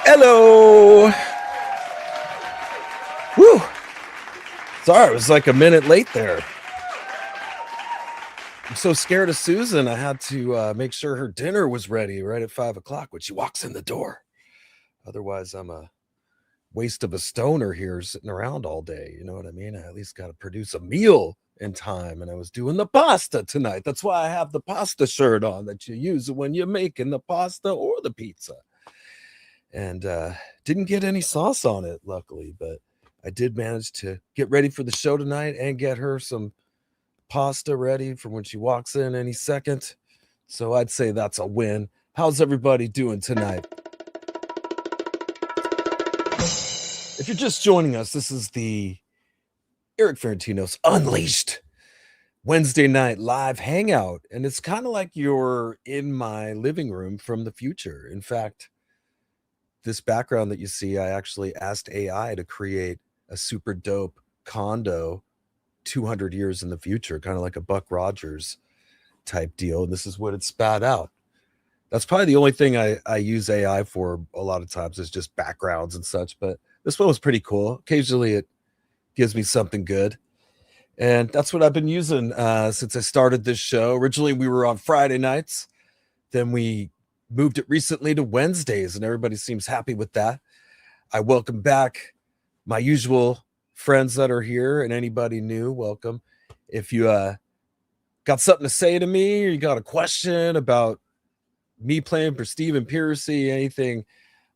Hello. Whew. Sorry, it was like a minute late there. I'm so scared of Susan. I had to make sure her dinner was ready right at 5 o'clock when she walks in the door. Otherwise, I'm a waste of a stoner here sitting around all day. You know what I mean? I at least got to produce a meal in time. And I was doing the pasta tonight. That's why I have the pasta shirt on that you use when you're making the pasta or the pizza. And didn't get any sauce on it, luckily, but I did manage to get ready for the show tonight and get her some pasta ready for when she walks in any second. So I'd say that's a win. How's everybody doing tonight? If you're just joining us, this is the Erik Ferentinos Unleashed Wednesday night live hangout. And it's kind of like you're in my living room from the future. In fact, this background that you see, I actually asked AI to create a super dope condo 200 years in the future, kind of like a Buck Rogers type deal. And this is what it spat out. That's probably the only thing I use AI for a lot of times is just backgrounds and such. But this one was pretty cool. Occasionally it gives me something good. And that's what I've been using since I started this show. Originally, we were on Friday nights. Then we moved it recently to Wednesdays, and everybody seems happy with that. I welcome back my usual friends that are here, and anybody new, welcome. If you got something to say to me, or you got a question about me playing for stephenpearcy, anything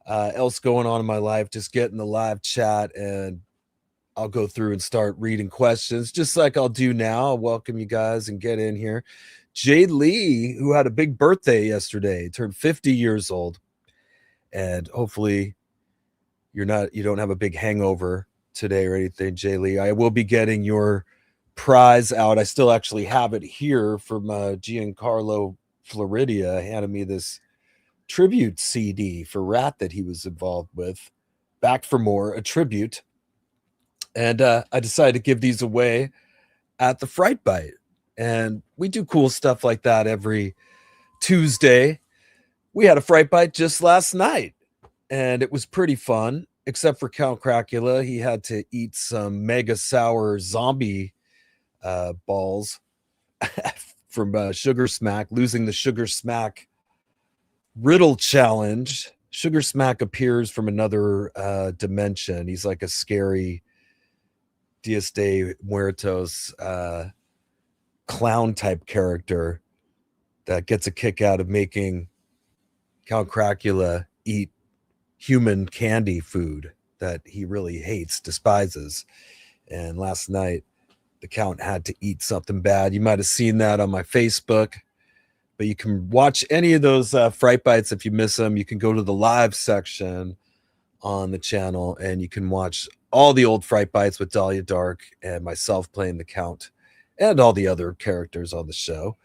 else going on in my life, just get in the live chat, and I'll go through and start reading questions, just like I'll do now. I'll welcome you guys and get in here. Jade Lee, who had a big birthday yesterday, turned 50 years old. And hopefully you don't have a big hangover today or anything, Jade Lee. I will be getting your prize out. I still actually have it here from Giancarlo Floridia. Handed me this tribute CD for Ratt that he was involved with. Back for More, a tribute. And I decided to give these away at the Fright Bite. And we do cool stuff like that every Tuesday. We had a Fright Bite just last night, and it was pretty fun, except for Count Cracula. He had to eat some mega sour zombie balls from Sugar Smack, losing the Sugar Smack riddle challenge. Sugar Smack appears from another dimension. He's like a scary Dias de Muertos clown type character that gets a kick out of making Count Cracula eat human candy food that he really hates, despises. And last night, the Count had to eat something bad. You might have seen that on my Facebook, but you can watch any of those Fright Bites if you miss them. You can go to the live section on the channel and you can watch all the old Fright Bites with Dahlia Dark and myself playing the Count and all the other characters on the show.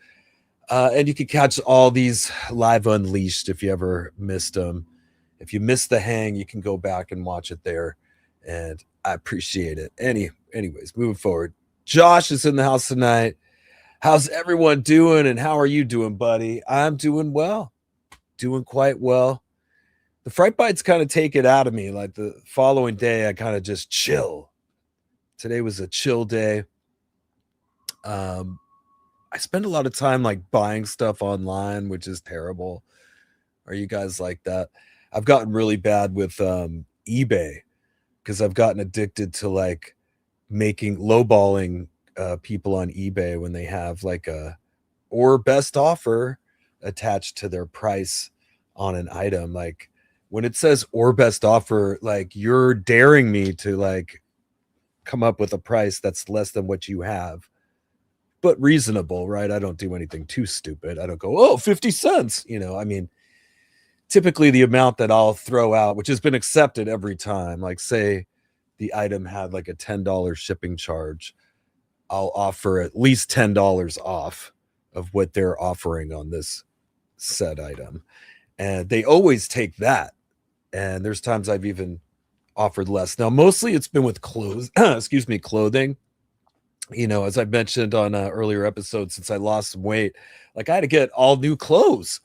And you can catch all these live Unleashed if you ever missed them. If you missed the hang, you can go back and watch it there. And I appreciate it. Anyways, moving forward. Josh is in the house tonight. How's everyone doing? And how are you doing, buddy? I'm doing well. Doing quite well. The Fright Bites kind of take it out of me. Like the following day, I kind of just chill. Today was a chill day. I spend a lot of time like buying stuff online, which is terrible. Are you guys like that? I've gotten really bad with eBay because I've gotten addicted to like making lowballing people on eBay when they have like a or best offer attached to their price on an item. Like when it says or best offer, like you're daring me to like come up with a price that's less than what you have, but reasonable, right? I don't do anything too stupid. I don't go, oh, 50 cents. You know, I mean, typically the amount that I'll throw out, which has been accepted every time, like say the item had like a $10 shipping charge, I'll offer at least $10 off of what they're offering on this said item. And they always take that. And there's times I've even offered less. Now, mostly it's been with clothes, clothing. You know, as I mentioned on earlier episodes, since I lost some weight, like I had to get all new clothes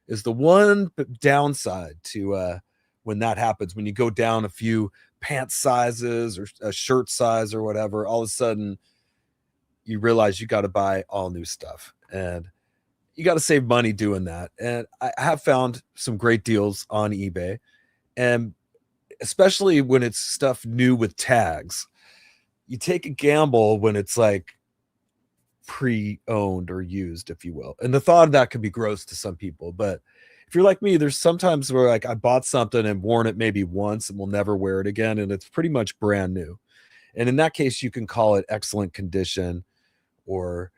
is the one downside to when that happens, when you go down a few pant sizes or a shirt size or whatever, all of a sudden you realize you got to buy all new stuff, and you got to save money doing that. And I have found some great deals on eBay, and especially when it's stuff new with tags, you take a gamble when it's like pre-owned or used, if you will. And the thought of that could be gross to some people, but if you're like me, there's sometimes where like I bought something and worn it maybe once and will never wear it again, and it's pretty much brand new. And in that case, you can call it excellent condition, or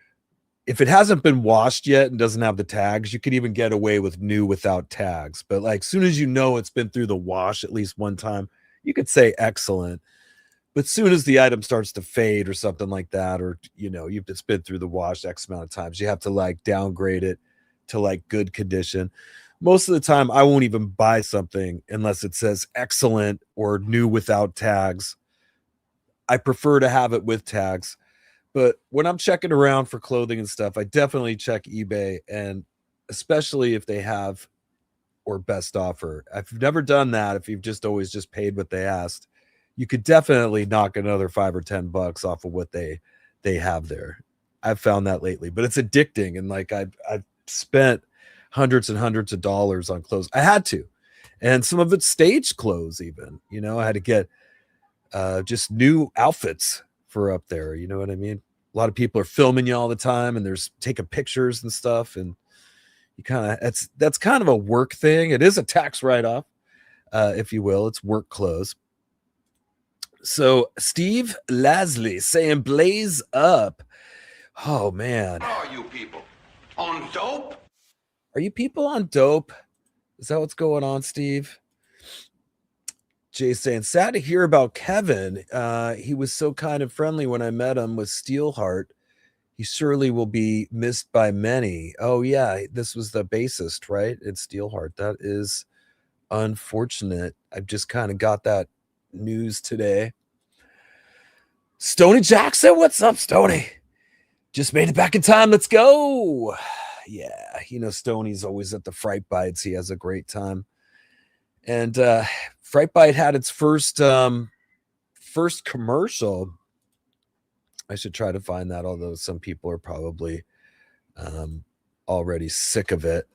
if it hasn't been washed yet and doesn't have the tags, you could even get away with new without tags. But like soon as you know it's been through the wash at least one time, you could say excellent. But soon as the item starts to fade or something like that, or it's been through the wash X amount of times, you have to like downgrade it to like good condition. Most of the time, I won't even buy something unless it says excellent or new without tags. I prefer to have it with tags. But when I'm checking around for clothing and stuff, I definitely check eBay, and especially if they have or best offer. I've never done that. If you've just always just paid what they asked, you could definitely knock another $5 or $10 off of what they have there. I've found that lately, but it's addicting. And like I've spent hundreds and hundreds of dollars on clothes. I had to, and some of it's staged clothes even. I had to get just new outfits for up there. You know what I mean? A lot of people are filming you all the time, and there's taking pictures and stuff, and you that's kind of a work thing. It is a tax write-off, if you will. It's work clothes. So Steve Lasley saying blaze up. Oh man. What are you people? On dope? Are you people on dope? Is that what's going on, Steve? Jay saying, sad to hear about Kevin. He was so kind and friendly when I met him with Steelheart. He surely will be missed by many. Oh yeah, this was the bassist, right? It's Steelheart. That is unfortunate. I've just kind of got that news today. Stoney Jackson, what's up, Stoney? Just made it back in time. Let's go. Yeah, Stoney's always at the Fright Bites. He has a great time. And Fright Bite had its first commercial. I should try to find that, although some people are probably already sick of it.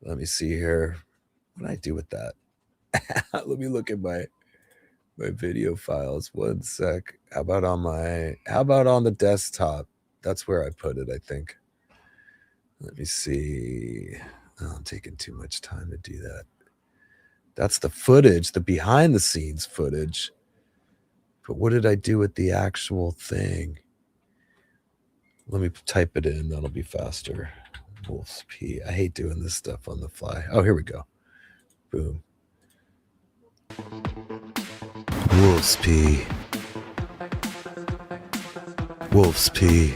Let me see here. What did I do with that? Let me look at my video files. One sec. How about on the desktop? That's where I put it, I think. Let me see. Oh, I'm taking too much time to do that. That's the footage, the behind the scenes footage. But what did I do with the actual thing? Let me type it in. That'll be faster. Wolf's P. I hate doing this stuff on the fly. Oh, here we go. Boom. Wolf's P. Wolf's P.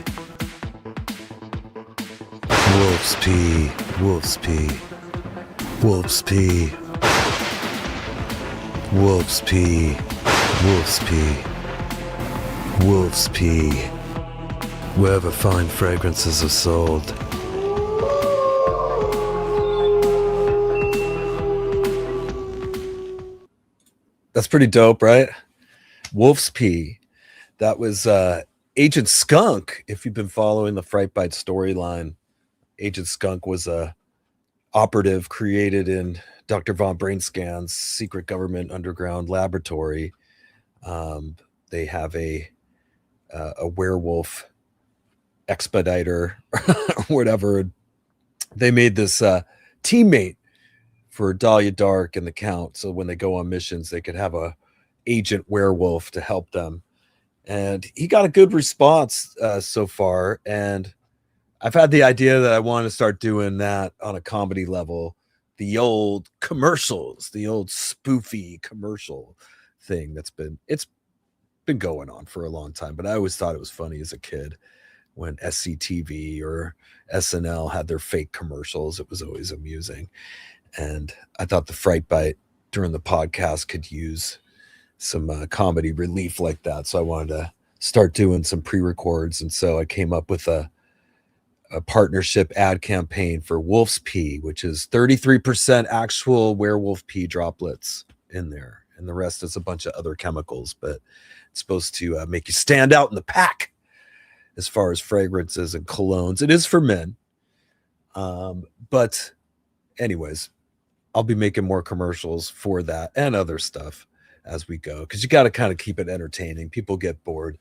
Wolf's P. Wolf's P. Wolf's P. Wolf's P. Wolf's P. Wolf's P. Wherever fine fragrances are sold. That's pretty dope, right? Wolf's P. That was Agent Skunk. If you've been following the Fright Bite storyline, Agent Skunk was a operative created in Dr. Von Brainscan's secret government underground laboratory. They have a werewolf expediter or whatever. They made this teammate for Dahlia Dark and the Count, so when they go on missions, they could have a agent werewolf to help them. And he got a good response so far. And I've had the idea that I want to start doing that on a comedy level. The old commercials, the old spoofy commercial thing it's been going on for a long time, but I always thought it was funny as a kid when SCTV or SNL had their fake commercials. It was always amusing. And I thought the Fright Bite during the podcast could use some comedy relief like that. So I wanted to start doing some pre-records. And so I came up with a a partnership ad campaign for wolf's pee, which is 33% actual werewolf pee droplets in there, and the rest is a bunch of other chemicals, but it's supposed to make you stand out in the pack as far as fragrances and colognes. It is for men. But anyways, I'll be making more commercials for that and other stuff as we go, because you got to kind of keep it entertaining. People get bored.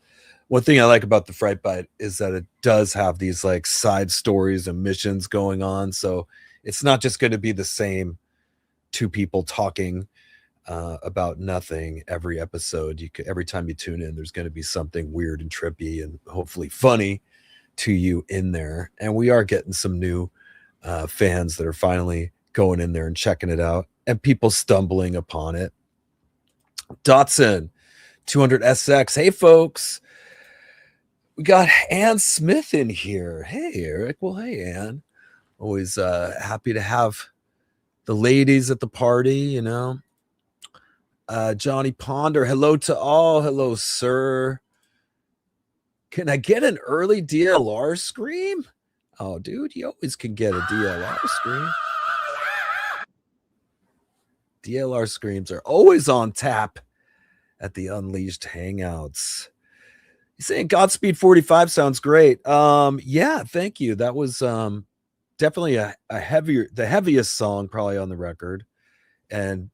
One thing I like about the Fright Bite is that it does have these like side stories and missions going on. So it's not just going to be the same two people talking about nothing every episode. Every time you tune in, there's going to be something weird and trippy and hopefully funny to you in there. And we are getting some new fans that are finally going in there and checking it out, and people stumbling upon it. Dotson 200SX. Hey folks, we got Ann Smith in here. Hey Eric. Well, hey Ann. Always happy to have the ladies at the party, you know. Johnny Ponder, hello to all. Hello, sir. Can I get an early DLR scream? Oh, dude, you always can get a DLR scream. DLR screams are always on tap at the Unleashed Hangouts. You saying Godspeed 45 sounds great. Yeah, thank you. That was definitely the heaviest song probably on the record. And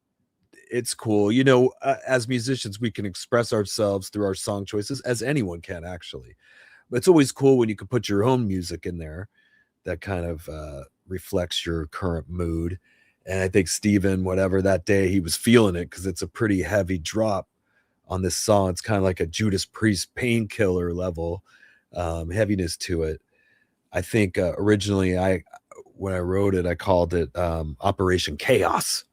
it's cool. You know, as musicians, we can express ourselves through our song choices, as anyone can actually. But it's always cool when you can put your own music in there that kind of reflects your current mood. And I think Steven, whatever that day, he was feeling it because it's a pretty heavy drop on this song. It's kind of like a Judas Priest Painkiller level heaviness to it. I think originally when I wrote it, I called it Operation Chaos.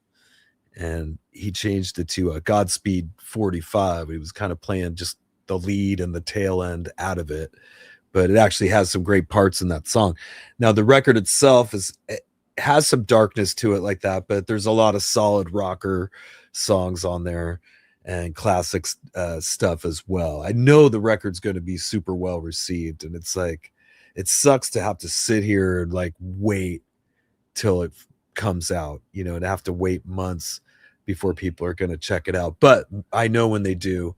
And he changed it to Godspeed 45. He was kind of playing just the lead and the tail end out of it. But it actually has some great parts in that song. Now, the record itself has some darkness to it like that, but there's a lot of solid rocker songs on there and classic stuff as well. I know the record's going to be super well received, and it's like, it sucks to have to sit here and like wait till it comes out, you know, and have to wait months before people are going to check it out. But I know when they do,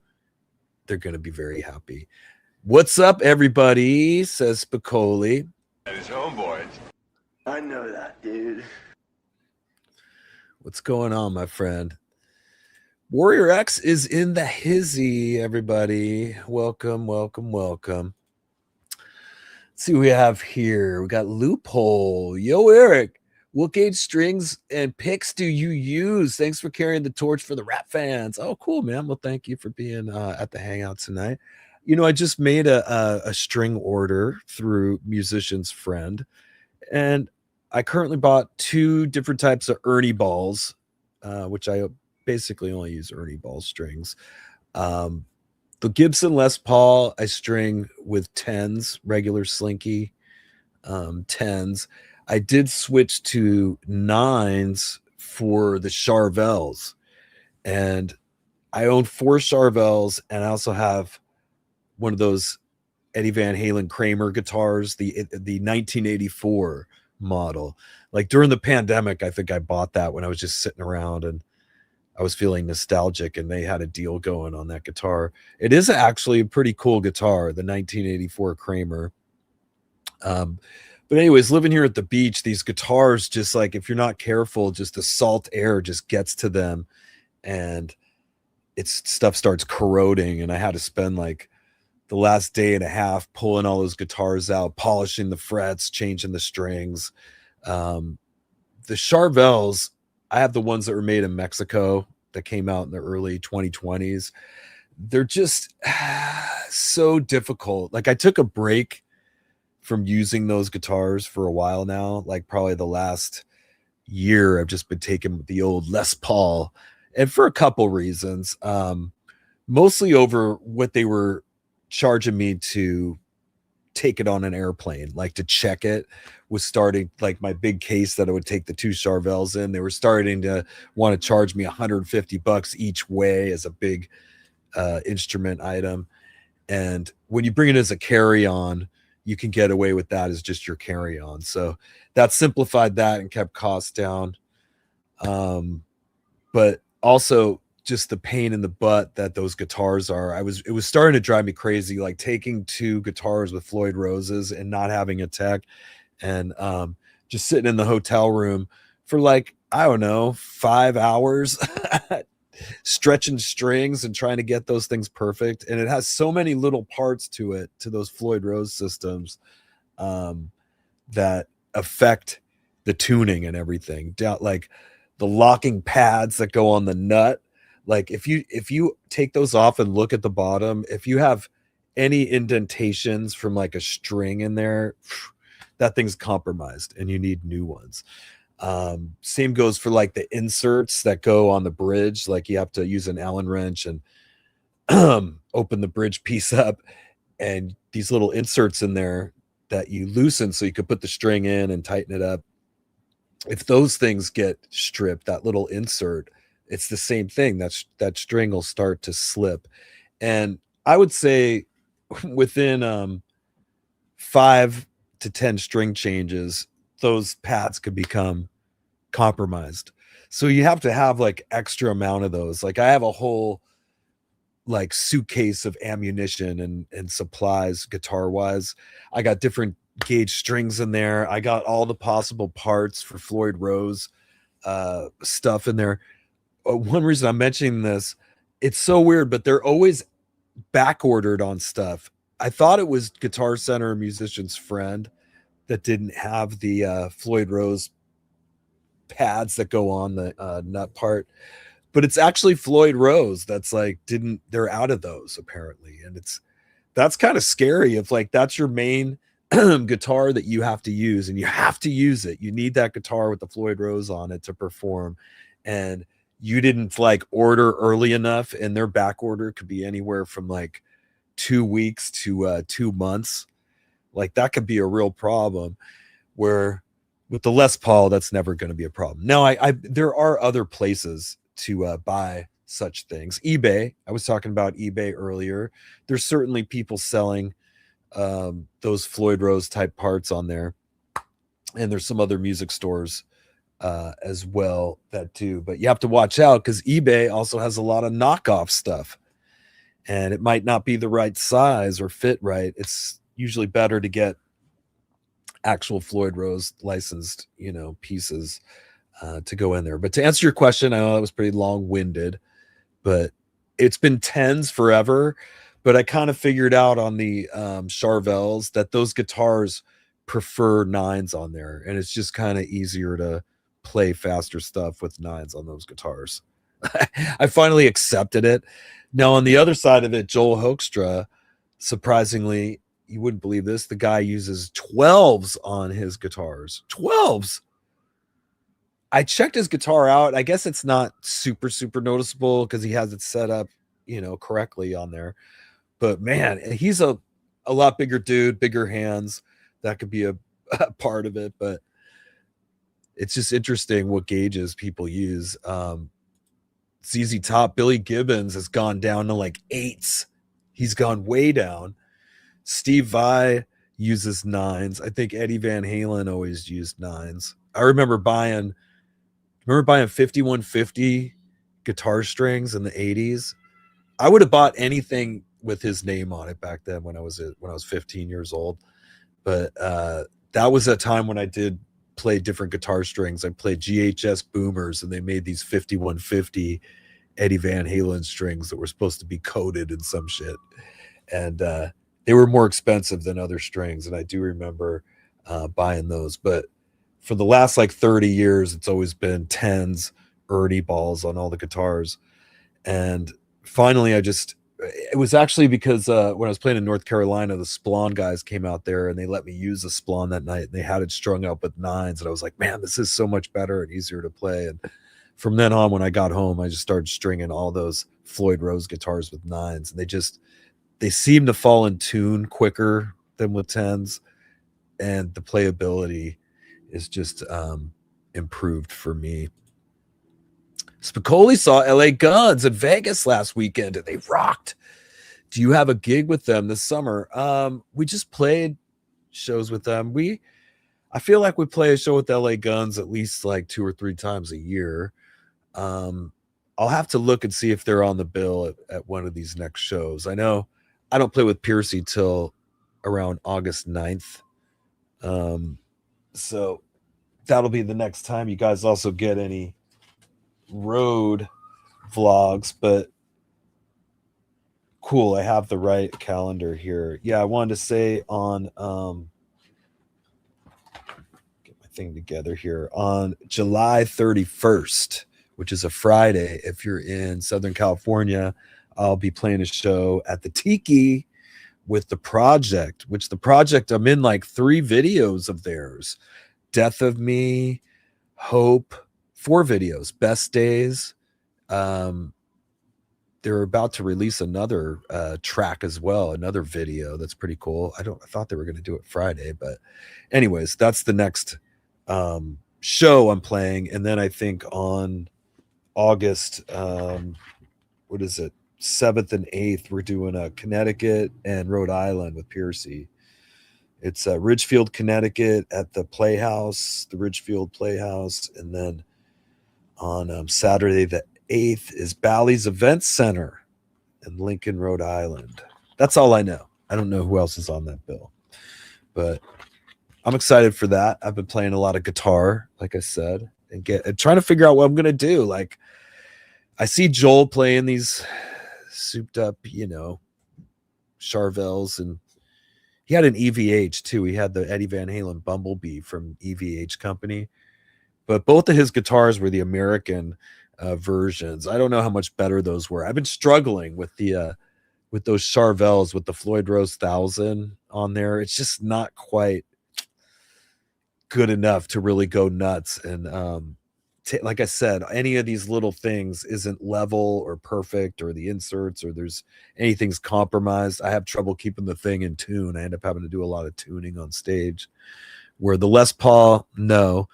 they're going to be very happy. What's up, everybody? Says Spicoli. His homeboys. I know that, dude. What's going on, my friend? Warrior X is in the hizzy, everybody. Welcome, welcome, welcome. Let's see what we have here. We got Loophole. Yo, Eric, what gauge strings and picks do you use? Thanks for carrying the torch for the rap fans. Oh, cool, man. Well, thank you for being at the Hangout tonight. You know, I just made a string order through Musician's Friend, and I currently bought 2 different types of Ernie balls, which I basically only use Ernie ball strings. The Gibson Les Paul I string with 10s, regular slinky 10s. I did switch to 9s for the Charvels, and I own 4 Charvels, and I also have one of those Eddie Van Halen Kramer guitars, the 1984 model. Like during the pandemic, I think I bought that when I was just sitting around and I was feeling nostalgic, and they had a deal going on that guitar. It is actually a pretty cool guitar, the 1984 Kramer. But anyways, living here at the beach, these guitars, just like, if you're not careful, just the salt air just gets to them and stuff starts corroding. And I had to spend like the last day and a half pulling all those guitars out, polishing the frets, changing the strings. The Charvels, I have the ones that were made in Mexico that came out in the early 2020s. They're just so difficult. Like, I took a break from using those guitars for a while now. Like probably the last year, I've just been taking the old Les Paul, and for a couple reasons. Mostly over what they were charging me to take it on an airplane, like to check it was starting, like my big case that I would take the 2 Charvels in, they were starting to want to charge me $150 each way as a big instrument item. And when you bring it as a carry-on, you can get away with that as just your carry-on. So that simplified that and kept costs down. But also just the pain in the butt that those guitars are. It was starting to drive me crazy, like taking 2 guitars with Floyd Roses and not having a tech, and just sitting in the hotel room for like, I don't know, 5 hours stretching strings and trying to get those things perfect. And it has so many little parts to it, to those Floyd Rose systems, that affect the tuning and everything. Like the locking pads that go on the nut. Like if you take those off and look at the bottom, if you have any indentations from like a string in there, that thing's compromised and you need new ones. Same goes for like the inserts that go on the bridge. Like you have to use an Allen wrench and open the bridge piece up, and these little inserts in there that you loosen so you could put the string in and tighten it up. If those things get stripped, that little insert, it's the same thing. That string will start to slip. And I would say within 5 to 10 string changes, those pads could become compromised. So you have to have like extra amount of those. Like I have a whole like suitcase of ammunition and supplies guitar wise. I got different gauge strings in there. I got all the possible parts for Floyd Rose stuff in there. One reason I'm mentioning this, it's so weird, but they're always back ordered on stuff. I thought it was Guitar Center Musician's Friend that didn't have the Floyd Rose pads that go on the nut part, but it's actually Floyd Rose that's like they're out of those apparently. And that's kind of scary if like that's your main guitar that you have to use, and you have to use it. You need that guitar with the Floyd Rose on it to perform, and you didn't like order early enough, and their back order could be anywhere from like 2 weeks to 2 months. Like that could be a real problem, where with the Les Paul, that's never going to be a problem. Now, there are other places to buy such things. eBay, I was talking about eBay earlier. There's certainly people selling those Floyd Rose type parts on there. And there's some other music stores as well that do. But you have to watch out because eBay also has a lot of knockoff stuff. And it might not be the right size or fit right. It's usually better to get actual Floyd Rose licensed, pieces to go in there. But to answer your question, I know that was pretty long-winded, but it's been 10s forever. But I kind of figured out on the Charvels that those guitars prefer 9s on there, and it's just kind of easier to play faster stuff with 9s on those guitars. I finally accepted it. Now, on the other side of it, Joel Hoekstra, surprisingly, you wouldn't believe this, the guy uses 12s on his guitars. 12s. I checked his guitar out. I guess it's not super, super noticeable because he has it set up, correctly on there. But man, he's a lot bigger dude, bigger hands. That could be a part of it. But it's just interesting what gauges people use. ZZ Top, Billy Gibbons has gone down to like 8s. He's gone way down. Steve Vai uses 9s. I think Eddie Van Halen always used 9s. I remember buying 5150 guitar strings in the 80s. I would have bought anything with his name on it back then when I was 15 years old. But that was a time when I did play different guitar strings. I played GHS Boomers, and they made these 5150 Eddie Van Halen strings that were supposed to be coated in some shit. And they were more expensive than other strings. And I do remember buying those. But for the last like 30 years, it's always been 10s, Ernie balls on all the guitars. And finally, it was actually because when I was playing in North Carolina, the Splon guys came out there and they let me use the Splon that night. And they had it strung up with 9s. And I was like, man, this is so much better and easier to play. And from then on, when I got home, I just started stringing all those Floyd Rose guitars with 9s. And they seem to fall in tune quicker than with 10s. And the playability is just improved for me. Spicoli saw LA Guns at Vegas last weekend, and they rocked. Do you have a gig with them this summer? We just played shows with them. I feel like we play a show with LA Guns at least like 2 or 3 times a year. I'll have to look and see if they're on the bill at one of these next shows. I know I don't play with Piercy till around August 9th. So that'll be the next time you guys also get any road vlogs, but cool. I have the right calendar here. Yeah, I wanted to say on get my thing together here on July 31st, which is a Friday. If you're in Southern California, I'll be playing a show at the Tiki with The Project, which The Project, I'm in like 3 videos of theirs. Death of Me, Hope, 4 videos, Best Days. They're about to release another track as well, another video that's pretty cool. I thought they were going to do it Friday, but anyways, that's the next show I'm playing. And then I think on August, what is it, 7th and 8th, we're doing a Connecticut and Rhode Island with Piercy. It's Ridgefield, Connecticut at the Playhouse, the Ridgefield Playhouse. And then on Saturday the 8th is Bally's Event Center in Lincoln, Rhode Island. That's all I know. I don't know who else is on that bill, but I'm excited for that. I've been playing a lot of guitar, like I said, and trying to figure out what I'm going to do. Like, I see Joel playing these souped up, Charvels, and he had an EVH too. He had the Eddie Van Halen Bumblebee from EVH Company, but both of his guitars were the American versions. I don't know how much better those were. I've been struggling with with those Charvels with the Floyd Rose 1000 on there. It's just not quite good enough to really go nuts. And like I said, any of these little things isn't level or perfect, or the inserts, or there's anything's compromised. I have trouble keeping the thing in tune. I end up having to do a lot of tuning on stage, where the Les Paul, no,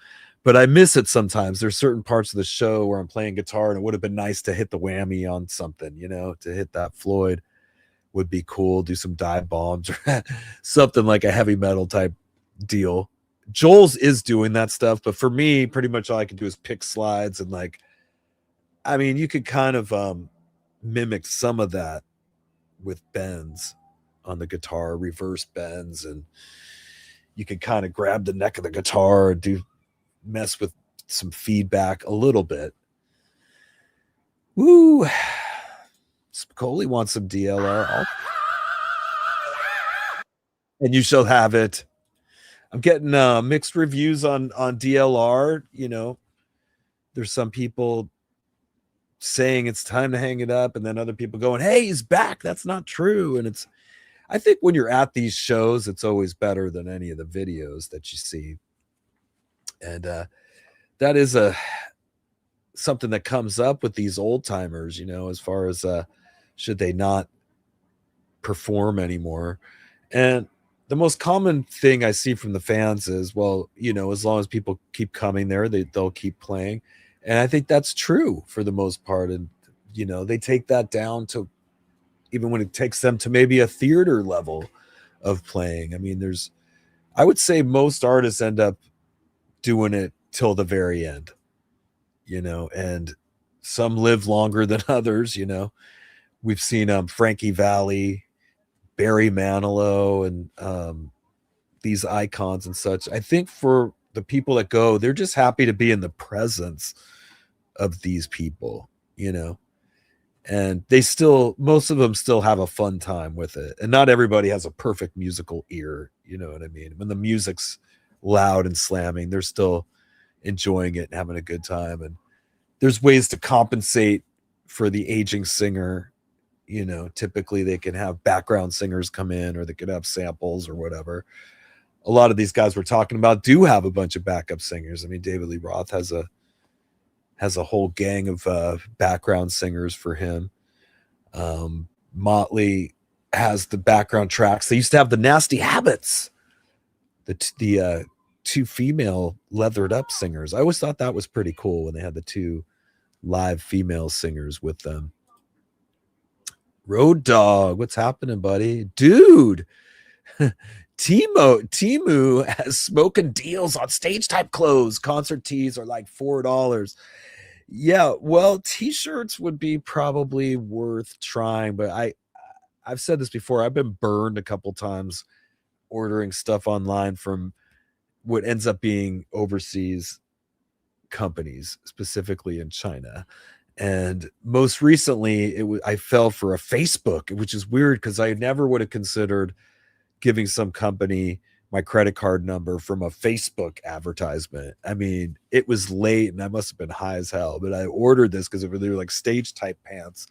but I miss it sometimes. There's certain parts of the show where I'm playing guitar and it would have been nice to hit the whammy on something, to hit that Floyd would be cool. Do some dive bombs or something like a heavy metal type deal. Joel's is doing that stuff, but for me, pretty much all I can do is pick slides. And you could kind of mimic some of that with bends on the guitar, reverse bends, and you could kind of grab the neck of the guitar and mess with some feedback a little bit. Woo! Spicoli wants some DLR. And you shall have it. I'm getting mixed reviews on DLR. There's some people saying it's time to hang it up, and then other people going, hey, he's back. That's not true. And I think when you're at these shows, it's always better than any of the videos that you see. And that is something that comes up with these old timers, as far as should they not perform anymore. And the most common thing I see from the fans is, well, as long as people keep coming there, they'll keep playing. And I think that's true for the most part. And, they take that down to even when it takes them to maybe a theater level of playing. I would say most artists end up doing it till the very end, and some live longer than others. We've seen Frankie Valli, Barry Manilow, and these icons and such. I think for the people that go, they're just happy to be in the presence of these people, and most of them still have a fun time with it. And not everybody has a perfect musical ear. You know what I mean? When the music's loud and slamming, they're still enjoying it and having a good time. And there's ways to compensate for the aging singer. Typically they can have background singers come in, or they could have samples or whatever. A lot of these guys we're talking about do have a bunch of backup singers. David Lee Roth has a whole gang of background singers for him. Motley has the background tracks. They used to have the Nasty Habits, the 2 female leathered up singers. I always thought that was pretty cool when they had the 2 live female singers with them. Road Dog, what's happening, buddy? Dude, Timu has smoking deals on stage type clothes. Concert tees are like $4. Yeah, well, t-shirts would be probably worth trying, but I've said this before. I've been burned a couple times ordering stuff online from what ends up being overseas companies, specifically in China. And most recently, I fell for a Facebook, which is weird because I never would have considered giving some company my credit card number from a Facebook advertisement. I mean, it was late and I must have been high as hell, but I ordered this because they were like stage type pants.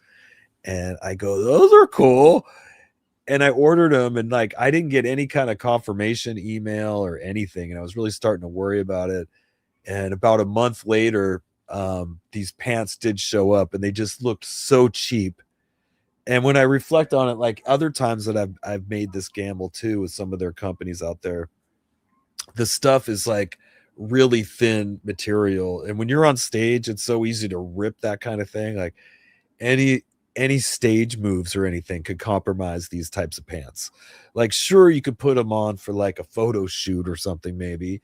And I go, those are cool. And I ordered them and like I didn't get any kind of confirmation email or anything. And I was really starting to worry about it. And about a month later, these pants did show up and they just looked so cheap. And when I reflect on it, like other times that I've made this gamble too with some of their companies out there, the stuff is like really thin material. And when you're on stage, it's so easy to rip that kind of thing. Like any stage moves or anything could compromise these types of pants. Like sure, you could put them on for like a photo shoot or something maybe.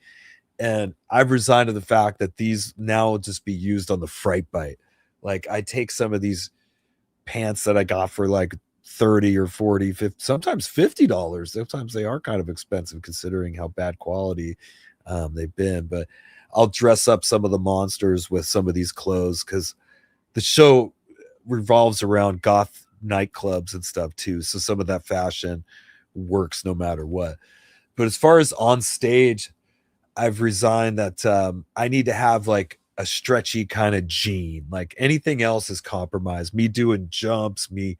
And I've resigned to the fact that these now will just be used on the fright bite. Like I take some of these pants that I got for like 30 or 40, 50, sometimes $50. Sometimes they are kind of expensive considering how bad quality they've been. But I'll dress up some of the monsters with some of these clothes because the show revolves around goth nightclubs and stuff too. So some of that fashion works no matter what. But as far as on stage, I've resigned that I need to have like a stretchy kind of jean. Like anything else is compromised. Me doing jumps, me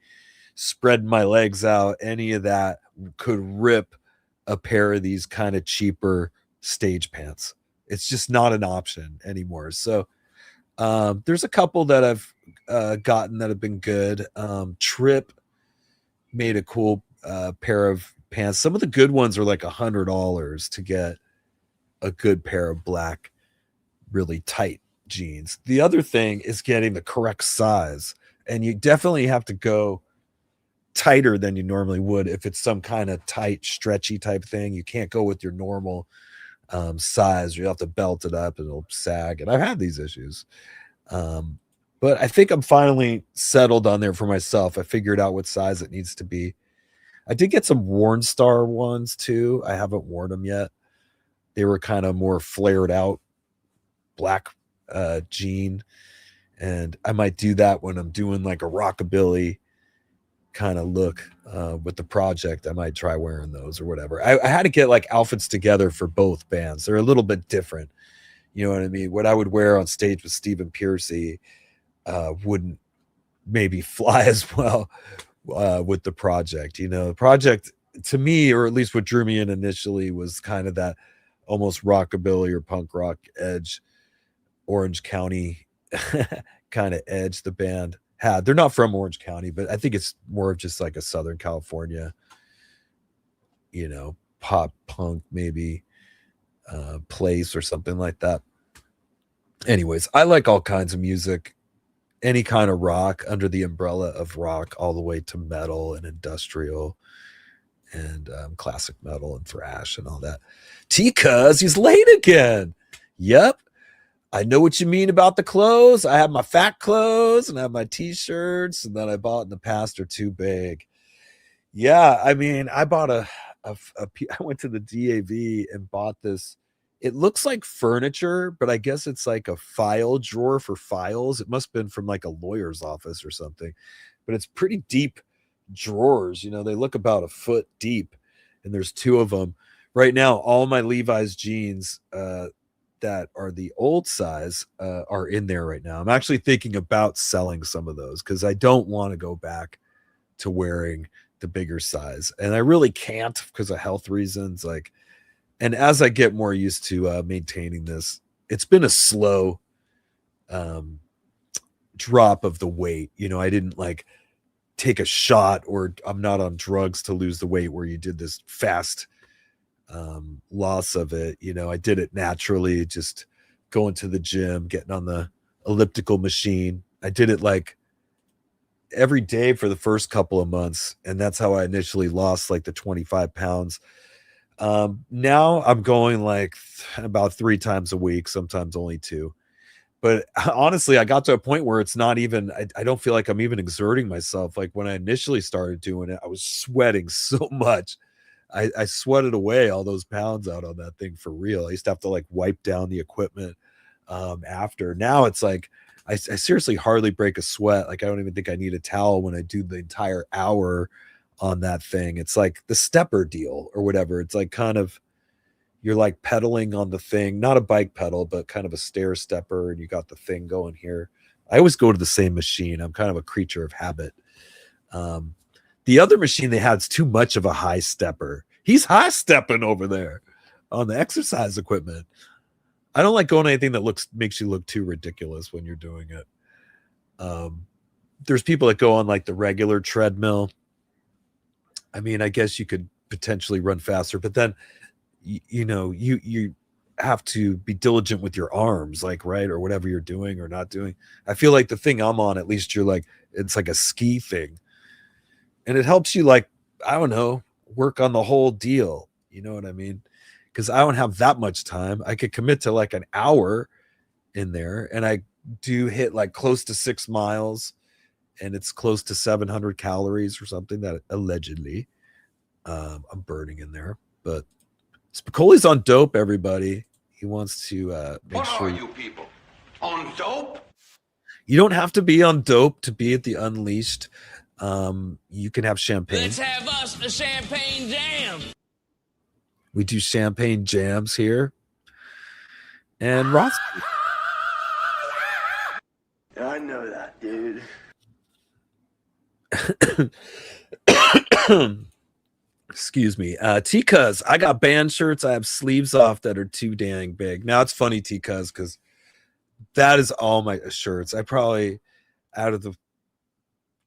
spreading my legs out, any of that could rip a pair of these kind of cheaper stage pants. It's just not an option anymore. So there's a couple that I've gotten that have been good. Trip made a cool pair of pants. Some of the good ones are like $100 to get a good pair of black, really tight jeans. The other thing is getting the correct size. And you definitely have to go tighter than you normally would if it's some kind of tight, stretchy type thing. You can't go with your normal size. You have to belt it up and it'll sag. And I've had these issues. But I think I'm finally settled on there for myself. I figured out what size it needs to be. I did get some Worn Star ones too. I haven't worn them yet. They were kind of more flared out black jean. And I might do that when I'm doing like a rockabilly kind of look with the project. I might try wearing those or whatever. I had to get like outfits together for both bands. They're a little bit different. You know what I mean? What I would wear on stage with stephenpearcy wouldn't maybe fly as well with the project. You know, the project to me, or at least what drew me in initially, was kind of that almost rockabilly or punk rock edge, Orange County kind of edge the band had. They're not from Orange County, but I think it's more of just like a Southern California, you know, pop punk maybe place or something like that. Anyways, I like all kinds of music, any kind of rock under the umbrella of rock, all the way to metal and industrial and classic metal and thrash and all that. T-Cuz, he's late again. Yep. I know what you mean about the clothes. I have my fat clothes and I have my t-shirts, and then I bought in the past are too big. Yeah, I mean, I bought I went to the DAV and bought this. It looks like furniture, but I guess it's like a file drawer for files. It must have been from like a lawyer's office or something, but it's pretty deep drawers. You know, they look about a foot deep, and there's two of them. Right now, all my Levi's jeans that are the old size are in there right now. I'm actually thinking about selling some of those because I don't want to go back to wearing the bigger size, and I really can't because of health reasons. Like, and as I get more used to maintaining this, it's been a slow drop of the weight. You know, I didn't like take a shot, or I'm not on drugs to lose the weight where you did this fast loss of it. You know, I did it naturally, just going to the gym, getting on the elliptical machine. I did it like every day for the first couple of months, and that's how I initially lost like the 25 pounds. Now I'm going like about 3 times a week, sometimes only 2. But honestly, I got to a point where it's not even, I don't feel like I'm even exerting myself. Like when I initially started doing it, I was sweating so much. I sweated away all those pounds out on that thing for real. I used to have to like wipe down the equipment after. Now it's like, I seriously hardly break a sweat. Like I don't even think I need a towel when I do the entire hour on that thing. It's like the stepper deal or whatever. It's like kind of, you're like pedaling on the thing, not a bike pedal, but kind of a stair stepper, and you got the thing going here. I always go to the same machine. I'm kind of a creature of habit. Um, the other machine they had is too much of a high stepper. He's high stepping over there on the exercise equipment. I don't like going to anything that makes you look too ridiculous when you're doing it. There's people that go on like the regular treadmill. I mean, I guess you could potentially run faster, but then you have to be diligent with your arms, like, right, or whatever you're doing or not doing. I feel like the thing I'm on, at least you're like, it's like a ski thing, and it helps you, like, I don't know, work on the whole deal. You know what I mean? Because I don't have that much time. I could commit to like an hour in there, and I do hit like close to 6 miles, and it's close to 700 calories or something that allegedly I'm burning in there. But Spicoli's on dope, everybody. He wants to make What sure are you people? On dope? you don't have to be on dope to be at the Unleashed. You can have champagne. Let's have us a champagne jam. We do champagne jams here. And Ross. I know that, dude. Excuse me. T-Cuz, I got band shirts. I have sleeves off that are too dang big. Now it's funny, T-Cuz, because that is all my shirts. I probably, out of the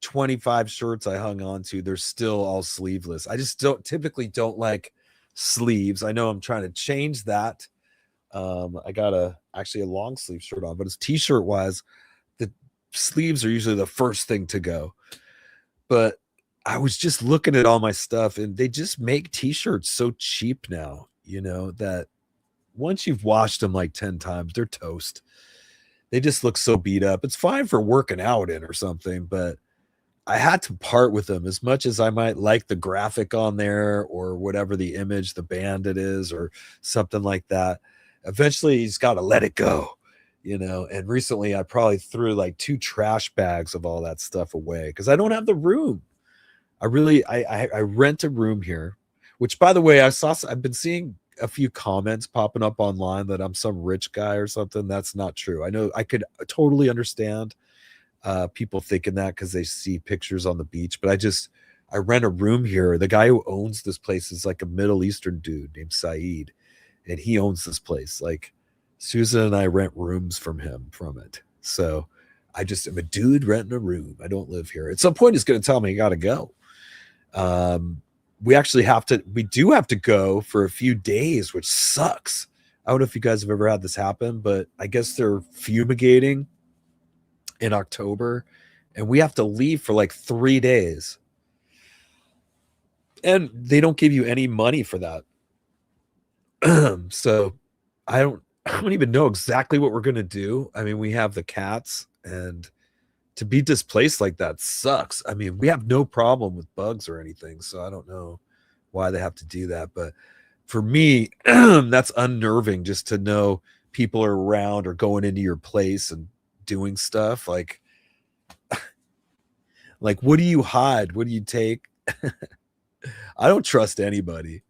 25 shirts I hung on to, they're still all sleeveless. I just typically don't like sleeves. I know I'm trying to change that. I got actually a long sleeve shirt on, but it's t-shirt wise, the sleeves are usually the first thing to go. But I was just looking at all my stuff, and they just make t-shirts so cheap now, that once you've washed them like 10 times, they're toast. They just look so beat up. It's fine for working out in or something, but I had to part with them. As much as I might like the graphic on there or whatever the image, the band it is, or something like that. Eventually he's got to let it go, and recently I probably threw like 2 trash bags of all that stuff away because I don't have the room. I rent a room here, which, by the way, I've been seeing a few comments popping up online that I'm some rich guy or something. That's not true. I know I could totally understand people thinking that because they see pictures on the beach, but I rent a room here. The guy who owns this place is like a Middle Eastern dude named Saeed, and he owns this place. Like, Susan and I rent rooms from it. So I just am a dude renting a room. I don't live here. At some point he's going to tell me I got to go. We do have to go for a few days, which sucks. I don't know if you guys have ever had this happen, but I guess they're fumigating in October, and we have to leave for like 3 days. And they don't give you any money for that. So I don't even know exactly what we're going to do. I mean, we have the cats, and to be displaced like that sucks. I mean, we have no problem with bugs or anything, so I don't know why they have to do that. But for me, that's unnerving just to know people are around or going into your place and doing stuff. Like, what do you hide? What do you take? I don't trust anybody.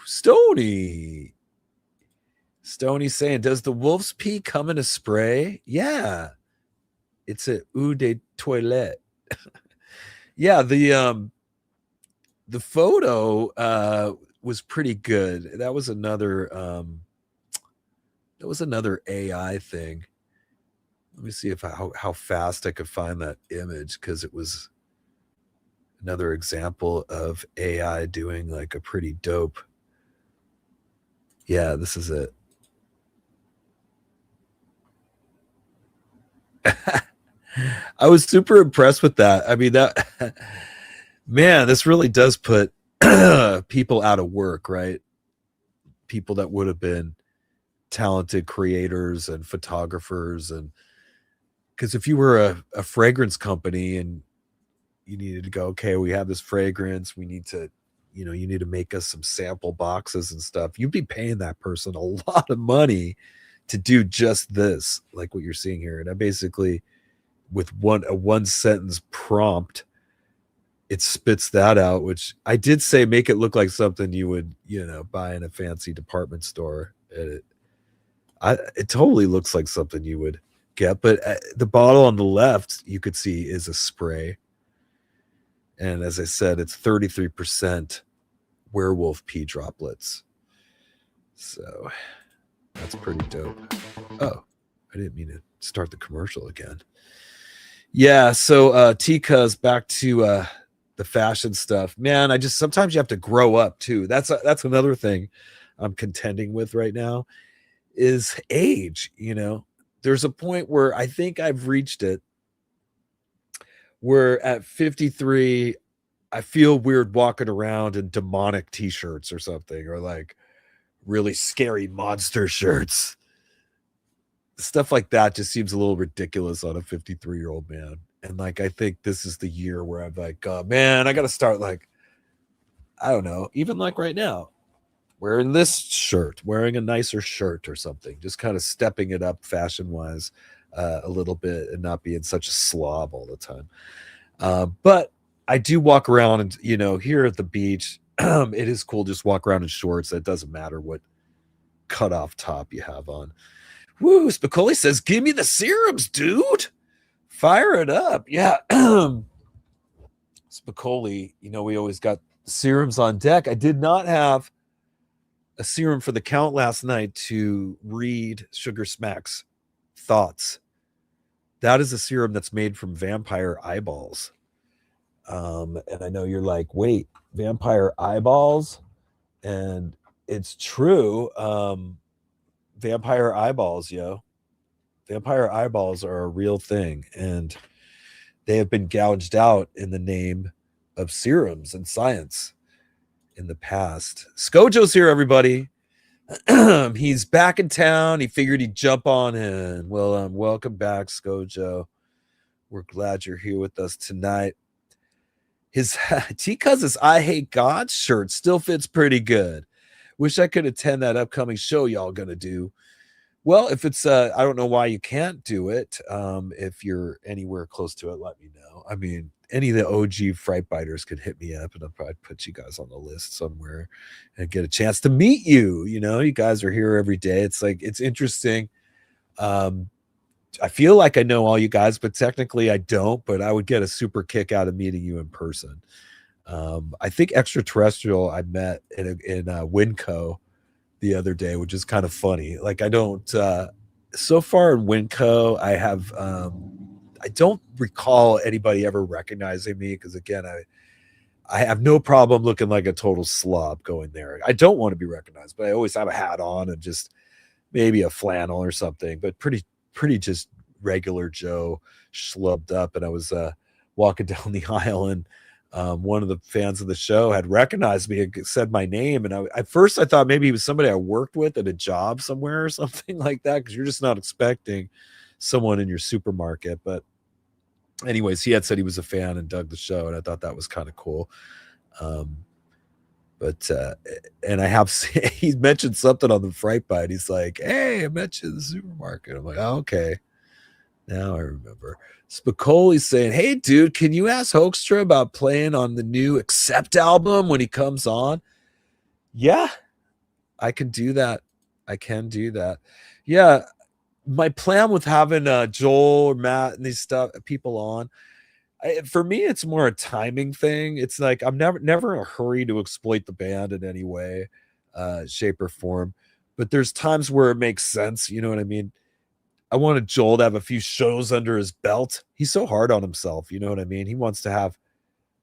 Stony saying, does the wolf's pee come in a spray? Yeah. It's a eau de toilette. Yeah, the photo was pretty good. That was another AI thing. Let me see how fast I could find that image, because it was another example of AI doing like a pretty dope. Yeah, this is it. I was super impressed with that. I mean, that man, this really does put people out of work, right? People that would have been talented creators and photographers. And because if you were a fragrance company and you needed to go, okay, we have this fragrance, we need to, you know, you need to make us some sample boxes and stuff, you'd be paying that person a lot of money to do just this, like what you're seeing here. And I basically, with a one sentence prompt, it spits that out, which I did say make it look like something you would, you know, buy in a fancy department store. And it totally looks like something you would get. But the bottle on the left, you could see, is a spray. And as I said, it's 33% werewolf pee droplets. So that's pretty dope. Oh, I didn't mean to start the commercial again. Yeah, so Tika's back to the fashion stuff. Man, sometimes you have to grow up too. That's another thing I'm contending with right now is age. You know, there's a point where I think I've reached it where at 53, I feel weird walking around in demonic t-shirts or something, or like really scary monster shirts. Stuff like that just seems a little ridiculous on a 53-year-old man. And like, I think this is the year where I'm like, oh man, I got to start, like, I don't know, even like right now, wearing this shirt, wearing a nicer shirt or something, just kind of stepping it up fashion wise a little bit and not being such a slob all the time. But I do walk around and, you know, here at the beach, it is cool. Just walk around in shorts. It doesn't matter what cut off top you have on. Woo, Spicoli says, give me the serums, dude. Fire it up. Yeah. Spicoli, you know, we always got serums on deck. I did not have a serum for the count last night to read Sugar Smack's thoughts. That is a serum that's made from vampire eyeballs. And I know you're like, wait, vampire eyeballs? And it's true. Vampire eyeballs, yo. Vampire eyeballs are a real thing, and they have been gouged out in the name of serums and science in the past. Skojo's here, everybody. He's back in town. He figured he'd jump on in. Well, welcome back, Skojo. We're glad you're here with us tonight. His T-Cousin's I Hate God shirt still fits pretty good. Wish I could attend that upcoming show y'all gonna do. Well, if it's I don't know why you can't do it. If you're anywhere close to it, let me know. I mean, any of the OG Fright Biters could hit me up and I'll probably put you guys on the list somewhere and get a chance to meet you. You know, you guys are here every day. It's like, it's interesting. I feel like I know all you guys, but technically I don't, but I would get a super kick out of meeting you in person. I think Extraterrestrial I met in Winco the other day, which is kind of funny. Like, I don't so far in Winco, I don't recall anybody ever recognizing me, because again, I have no problem looking like a total slob going there. I don't want to be recognized, but I always have a hat on and just maybe a flannel or something, but pretty just regular Joe schlubbed up. And I was walking down the aisle, and one of the fans of the show had recognized me and said my name. And at first I thought maybe he was somebody I worked with at a job somewhere or something like that, because you're just not expecting someone in your supermarket. But anyways, he had said he was a fan and dug the show, and I thought that was kind of cool. But and I have he mentioned something on the Fright Bite. He's like, hey, I met you in the supermarket. I'm like, oh, okay, now I remember. Spicoli's saying, hey dude, can you ask Hoekstra about playing on the new Accept album when he comes on? Yeah, I can do that. Yeah, my plan with having Joel or Matt and these people on, for me, it's more a timing thing. It's like I'm never in a hurry to exploit the band in any way, shape, or form. But there's times where it makes sense. You know what I mean? I wanted Joel to have a few shows under his belt. He's so hard on himself. You know what I mean? He wants to have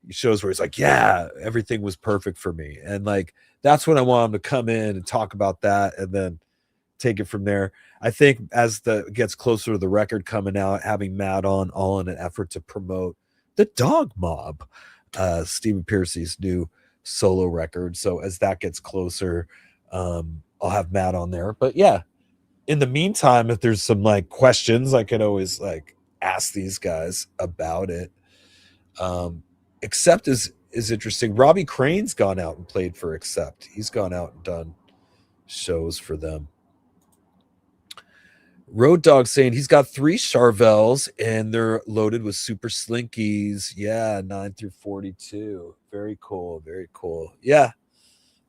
shows where he's like, yeah, everything was perfect for me. And like, that's when I want him to come in and talk about that and then take it from there. I think as gets closer to the record coming out, having Matt on, all in an effort to promote the Dog Mob, Stephen Pearcy's new solo record. So as that gets closer, I'll have Matt on there. But yeah, in the meantime, if there's some like questions, I could always like ask these guys about it. Accept is interesting. Robbie Crane's gone out and played for Accept. He's gone out and done shows for them. Road Dog saying he's got 3 Charvels and they're loaded with super slinkies. Yeah, 9 through 42. Very cool. Very cool. Yeah,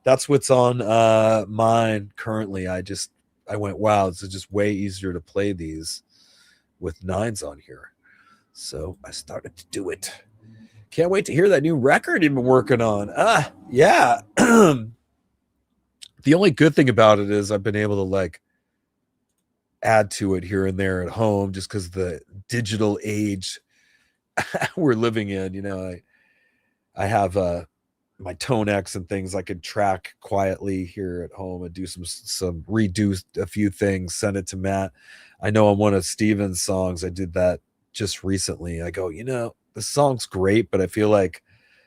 that's what's on mine currently. I went, wow, it's just way easier to play these with 9s on here. So I started to do it. Can't wait to hear that new record you've been working on. Yeah. The only good thing about it is I've been able to like add to it here and there at home just because the digital age we're living in. You know, I have my Tone X and things I could track quietly here at home and do some redo a few things, send it to Matt. I know on one of Steven's songs, I did that just recently. I go, you know, the song's great, but I feel like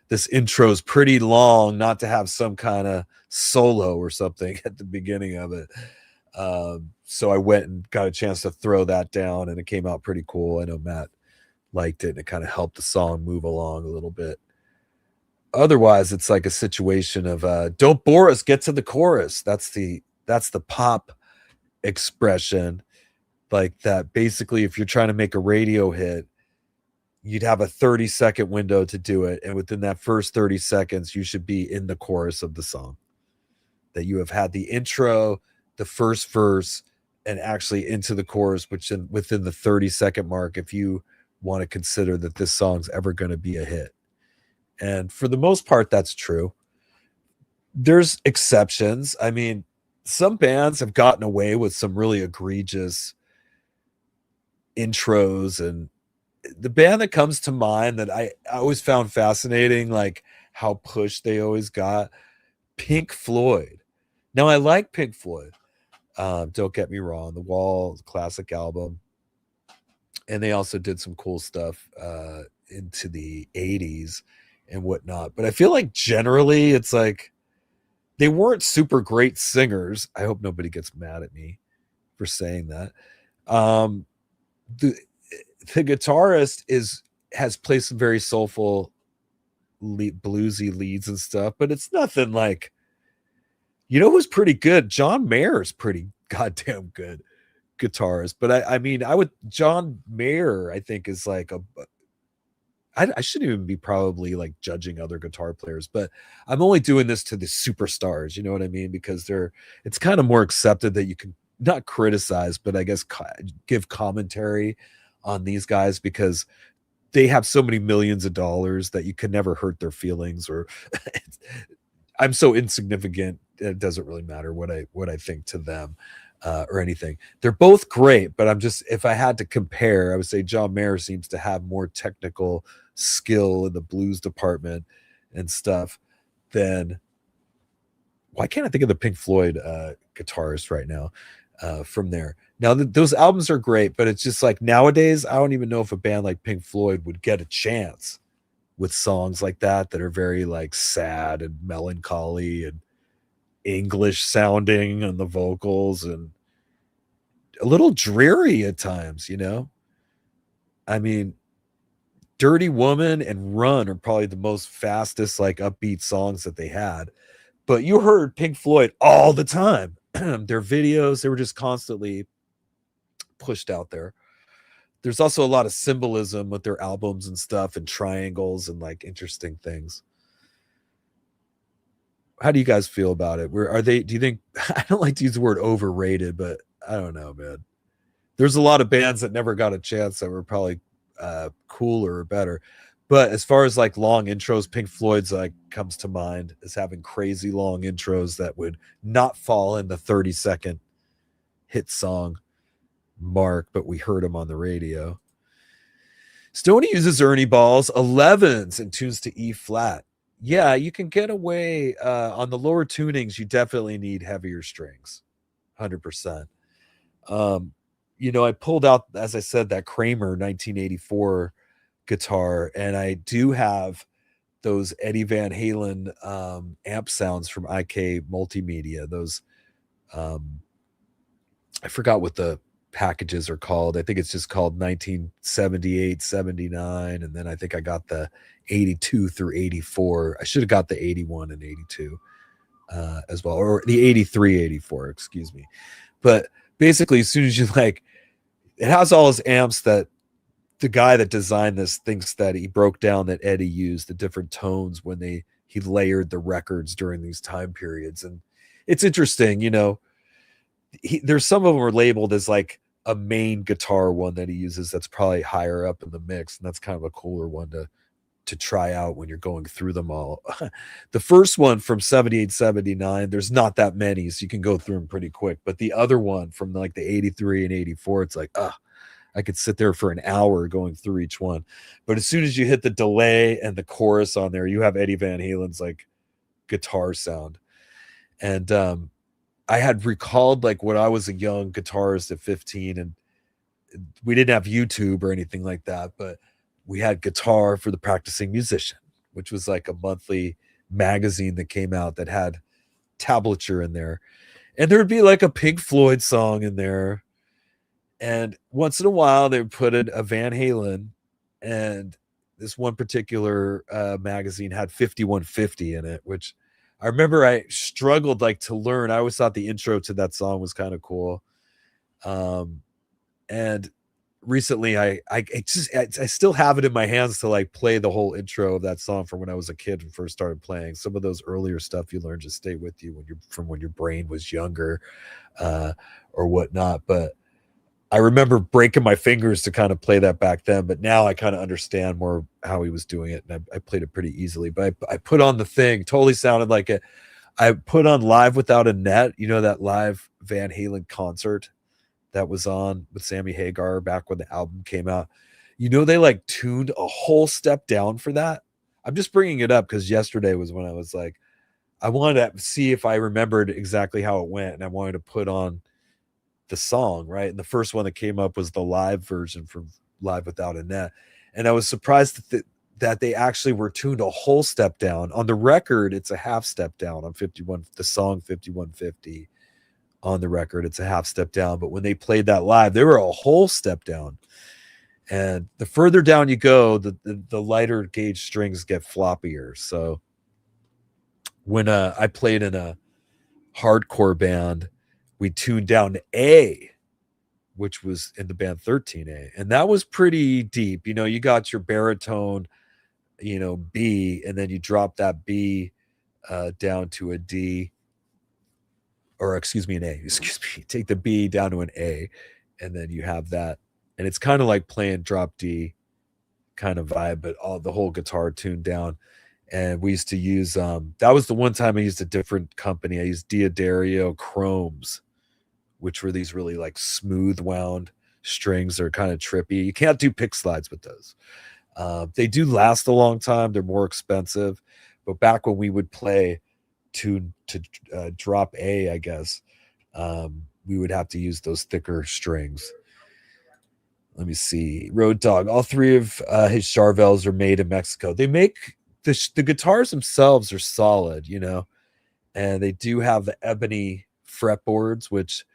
this intro is pretty long not to have some kind of solo or something at the beginning of it. So I went and got a chance to throw that down and it came out pretty cool. I know Matt liked it and it kind of helped the song move along a little bit. Otherwise, it's like a situation of don't bore us, get to the chorus. That's the pop expression. Like that basically, if you're trying to make a radio hit, you'd have a 30-second window to do it. And within that first 30 seconds, you should be in the chorus of the song. That you have had the intro, the first verse, and actually into the chorus, which within the 30-second mark, if you want to consider that this song's ever going to be a hit. And for the most part, that's true. There's exceptions. I mean, some bands have gotten away with some really egregious intros, and the band that comes to mind that I always found fascinating, like how pushed they always got, Pink Floyd. Now, I like Pink Floyd. Don't get me wrong. The Wall, classic album. And they also did some cool stuff into the 80s and whatnot. But I feel like generally it's like they weren't super great singers. I hope nobody gets mad at me for saying that. The guitarist has played some very soulful bluesy leads and stuff, but it's nothing like, you know who's pretty good? John Mayer's pretty goddamn good guitarist. But I mean, John Mayer, I think, is like I shouldn't even be probably like judging other guitar players, but I'm only doing this to the superstars, you know what I mean? Because it's kind of more accepted that you can not criticize, but I guess give commentary on these guys because they have so many millions of dollars that you can never hurt their feelings, or I'm so insignificant. It doesn't really matter what I think to them. Or anything. They're both great, but if I had to compare, I would say John Mayer seems to have more technical skill in the blues department and stuff than, why can't I think of the Pink Floyd guitarist right now from there? Now, those albums are great, but it's just like nowadays, I don't even know if a band like Pink Floyd would get a chance with songs like that are very like sad and melancholy and English sounding on the vocals and a little dreary at times, you know? I mean, Dirty Woman and Run are probably the most fastest, like upbeat songs that they had. But you heard Pink Floyd all the time. Their videos, they were just constantly pushed out there. There's also a lot of symbolism with their albums and stuff and triangles and like interesting things. How do you guys feel about it? Do you think, I don't like to use the word overrated, but I don't know, man. There's a lot of bands that never got a chance that were probably cooler or better. But as far as like long intros, Pink Floyd's like comes to mind as having crazy long intros that would not fall in the 30-second hit song mark, but we heard them on the radio. Stoney uses Ernie balls, 11s, and tunes to E flat. Yeah, you can get away on the lower tunings. You definitely need heavier strings, 100%. You know, I pulled out, as I said, that Kramer 1984 guitar, and I do have those Eddie Van Halen amp sounds from IK Multimedia. Those I forgot what the packages are called. I think it's just called 1978, 79, and then I think I got the 82 through 84. I should have got the 81 and 82 as well, or the 83, 84, excuse me. But basically, as soon as you like, it has all his amps that the guy that designed this thinks that he broke down that Eddie used the different tones when he layered the records during these time periods. And it's interesting, there's some of them are labeled as like a main guitar one that he uses that's probably higher up in the mix, and that's kind of a cooler one to try out when you're going through them all. The first one from 78, 79, there's not that many, so you can go through them pretty quick. But the other one from like the 83 and 84, it's like, I could sit there for an hour going through each one. But as soon as you hit the delay and the chorus on there, you have Eddie Van Halen's like guitar sound. And I had recalled like when I was a young guitarist at 15, and we didn't have YouTube or anything like that, but we had Guitar for the Practicing Musician, which was like a monthly magazine that came out that had tablature in there. And there'd be like a Pink Floyd song in there. And once in a while, they would put in a Van Halen, and this one particular magazine had 5150 in it, which I remember I struggled like to learn. I always thought the intro to that song was kind of cool. And recently I still have it in my hands to like play the whole intro of that song from when I was a kid and first started playing. Some of those earlier stuff you learn just stay with you when your brain was younger or whatnot. But I remember breaking my fingers to kind of play that back then, but now I kind of understand more how he was doing it, and I played it pretty easily. But I put on the thing, totally sounded like it. I put on Live Without a Net, that live Van Halen concert that was on with Sammy Hagar back when the album came out. They like tuned a whole step down for that. I'm just bringing it up because yesterday was when I was like, I wanted to see if I remembered exactly how it went, and I wanted to put on the song, right? And the first one that came up was the live version from Live Without a Net. And I was surprised that they actually were tuned a whole step down. On the record, it's a half step down on 51, the song 5150 on the record, it's a half step down. But when they played that live, they were a whole step down. And the further down you go, the lighter gauge strings get floppier. So when I played in a hardcore band, we tuned down to A, which was in the band 13A. And that was pretty deep. You got your baritone, B, and then you drop that B down to a D, or excuse me, an A. Excuse me. Take the B down to an A, and then you have that. And it's kind of like playing drop D kind of vibe, but the whole guitar tuned down. And we used to use, that was the one time I used a different company. I used Diodario Chromes, which were these really like smooth wound strings. They're kind of trippy. You can't do pick slides with those. They do last a long time. They're more expensive. But back when we would play to drop A, I guess, we would have to use those thicker strings. Let me see. Road Dogg. All three of his Charvels are made in Mexico. They make the guitars themselves are solid, and they do have the ebony fretboards, which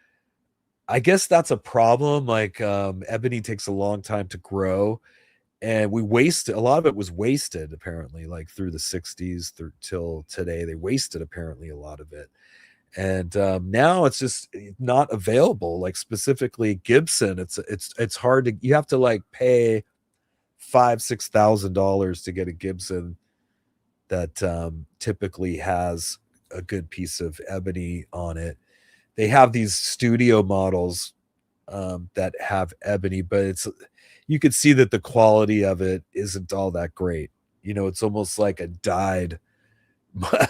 I guess that's a problem. Like ebony takes a long time to grow, and we wasted a lot of it was wasted apparently, like through the 60s till today. They wasted apparently a lot of it. And now it's just not available. Like specifically Gibson, it's hard to, you have to like pay $5,000-$6,000 to get a Gibson that typically has a good piece of ebony on it. They have these studio models that have ebony, but you could see that the quality of it isn't all that great. It's almost like a dyed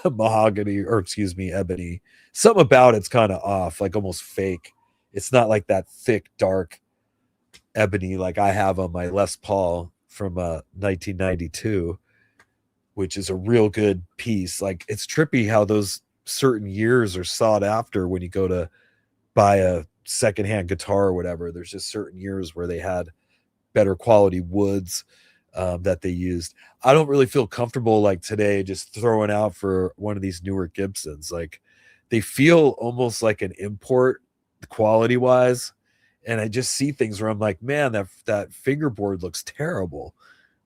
mahogany, or excuse me, ebony. Something about it's kind of off, like almost fake. It's not like that thick, dark ebony like I have on my Les Paul from 1992, which is a real good piece. Like it's trippy how those certain years are sought after when you go to buy a secondhand guitar or whatever. There's just certain years where they had better quality woods. that they used. I don't really feel comfortable like today just throwing out for one of these newer Gibsons. Like they feel almost like an import quality wise. And I just see things where I'm like, man, that fingerboard looks terrible.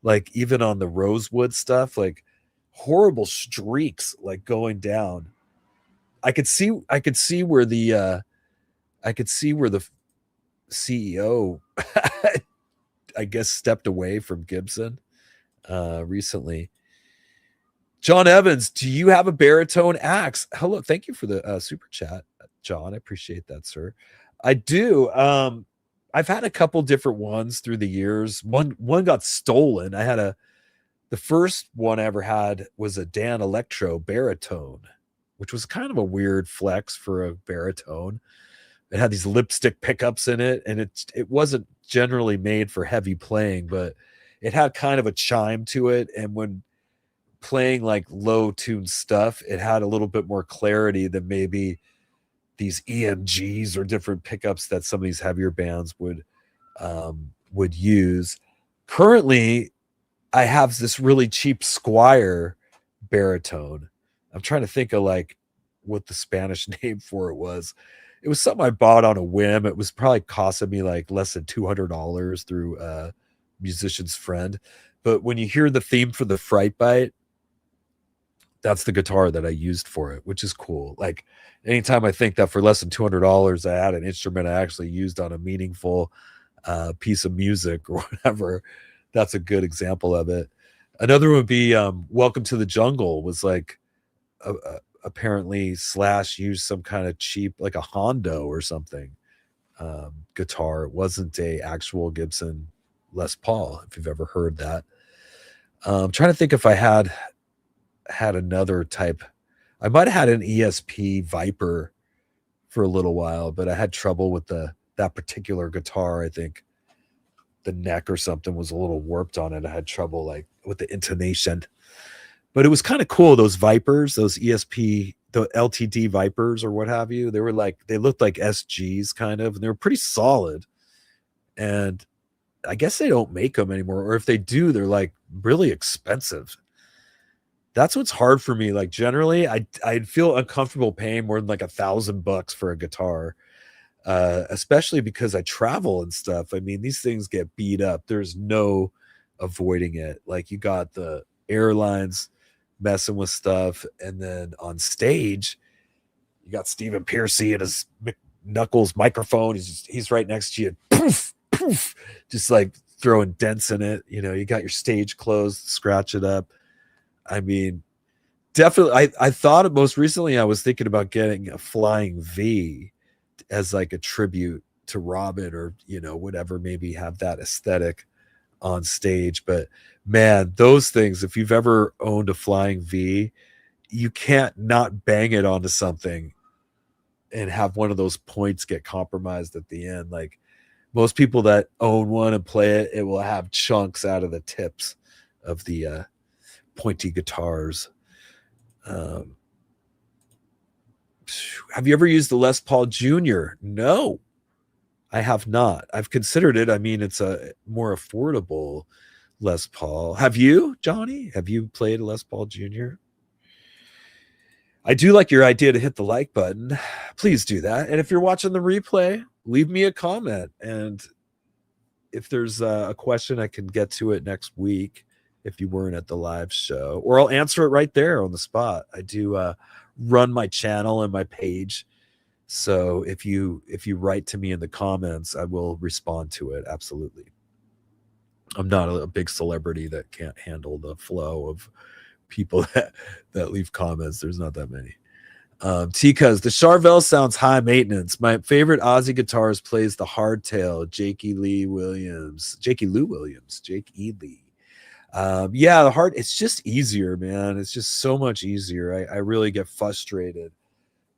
Like even on the rosewood stuff, like horrible streaks like going down. I could see where the CEO I guess stepped away from Gibson recently. John Evans, do you have a baritone axe? Hello, thank you for the super chat, John. I appreciate that, sir. I do. I've had a couple different ones through the years. One got stolen. The first one I ever had was a Dan Electro baritone, which was kind of a weird flex for a baritone. It had these lipstick pickups in it, and it wasn't generally made for heavy playing, but it had kind of a chime to it. And when playing like low tuned stuff, it had a little bit more clarity than maybe these EMGs or different pickups that some of these heavier bands would use. Currently, I have this really cheap Squire baritone. I'm trying to think of like what the Spanish name for it was. It was something I bought on a whim. It was probably costing me like less than $200 through a musician's friend. But when you hear the theme for the Fright Bite, that's the guitar that I used for it, which is cool. Like anytime I think that for less than $200, I had an instrument I actually used on a meaningful piece of music or whatever, that's a good example of it. Another would be Welcome to the Jungle was like apparently Slash used some kind of cheap, like a Hondo or something guitar. It wasn't a actual Gibson Les Paul, if you've ever heard that. I'm trying to think if I had another type. I might have had an ESP Viper for a little while, but I had trouble with that particular guitar. I think the neck or something was a little warped on it. I had trouble like with the intonation, but it was kind of cool. Those Vipers, those ESP, the LTD Vipers or what have you, they looked like SGs kind of, and they were pretty solid. And I guess they don't make them anymore, or if they do, they're like really expensive. That's what's hard for me. Like generally I'd feel uncomfortable paying more than like $1,000 for a guitar, especially because I travel and stuff. I mean, these things get beat up. There's no avoiding it. Like you got the airlines messing with stuff, and then on stage you got stephenpearcy and his Knuckles microphone. He's right next to you, poof poof, just like throwing dents in it. You know, you got your stage closed, scratch it up. I mean, definitely. I thought most recently I was thinking about getting a Flying V as like a tribute to Robin, or whatever, maybe have that aesthetic on stage. But man, those things, if you've ever owned a Flying V, you can't not bang it onto something and have one of those points get compromised at the end. Like most people that own one and play it, it will have chunks out of the tips of the pointy guitars. Have you ever used the Les Paul Jr.? No, I have not. I've considered it. I mean, it's a more affordable Les Paul. Have you, Johnny? Have you played a Les Paul Jr.? I do like your idea to hit the like button. Please do that. And if you're watching the replay, leave me a comment. And if there's a question, I can get to it next week if you weren't at the live show, or I'll answer it right there on the spot. I do run my channel and my page. So if you write to me in the comments, I will respond to it. Absolutely. I'm not a big celebrity that can't handle the flow of people that leave comments. There's not that many. Tika's, the Charvel sounds high maintenance. My favorite Ozzy guitarist plays the hardtail, Jake E. Lee Williams. Yeah, the hard, it's just easier, man. It's just so much easier. I really get frustrated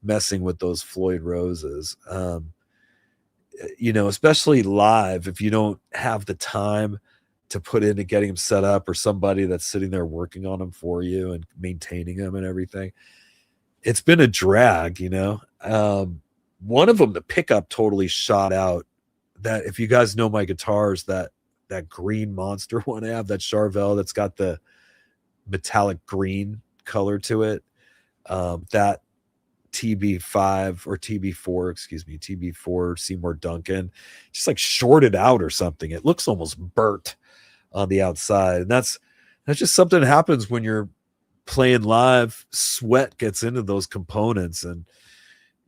messing with those Floyd Roses. Especially live, if you don't have the time to put into getting them set up, or somebody that's sitting there working on them for you and maintaining them and everything. It's been a drag, one of them, the pickup totally shot out. That if you guys know my guitars, that that green monster one I have, that Charvel that's got the metallic green color to it. That TB5 or TB4, excuse me, TB4 Seymour Duncan, just like shorted out or something. It looks almost burnt on the outside. And that's just something that happens when you're playing live. Sweat gets into those components, and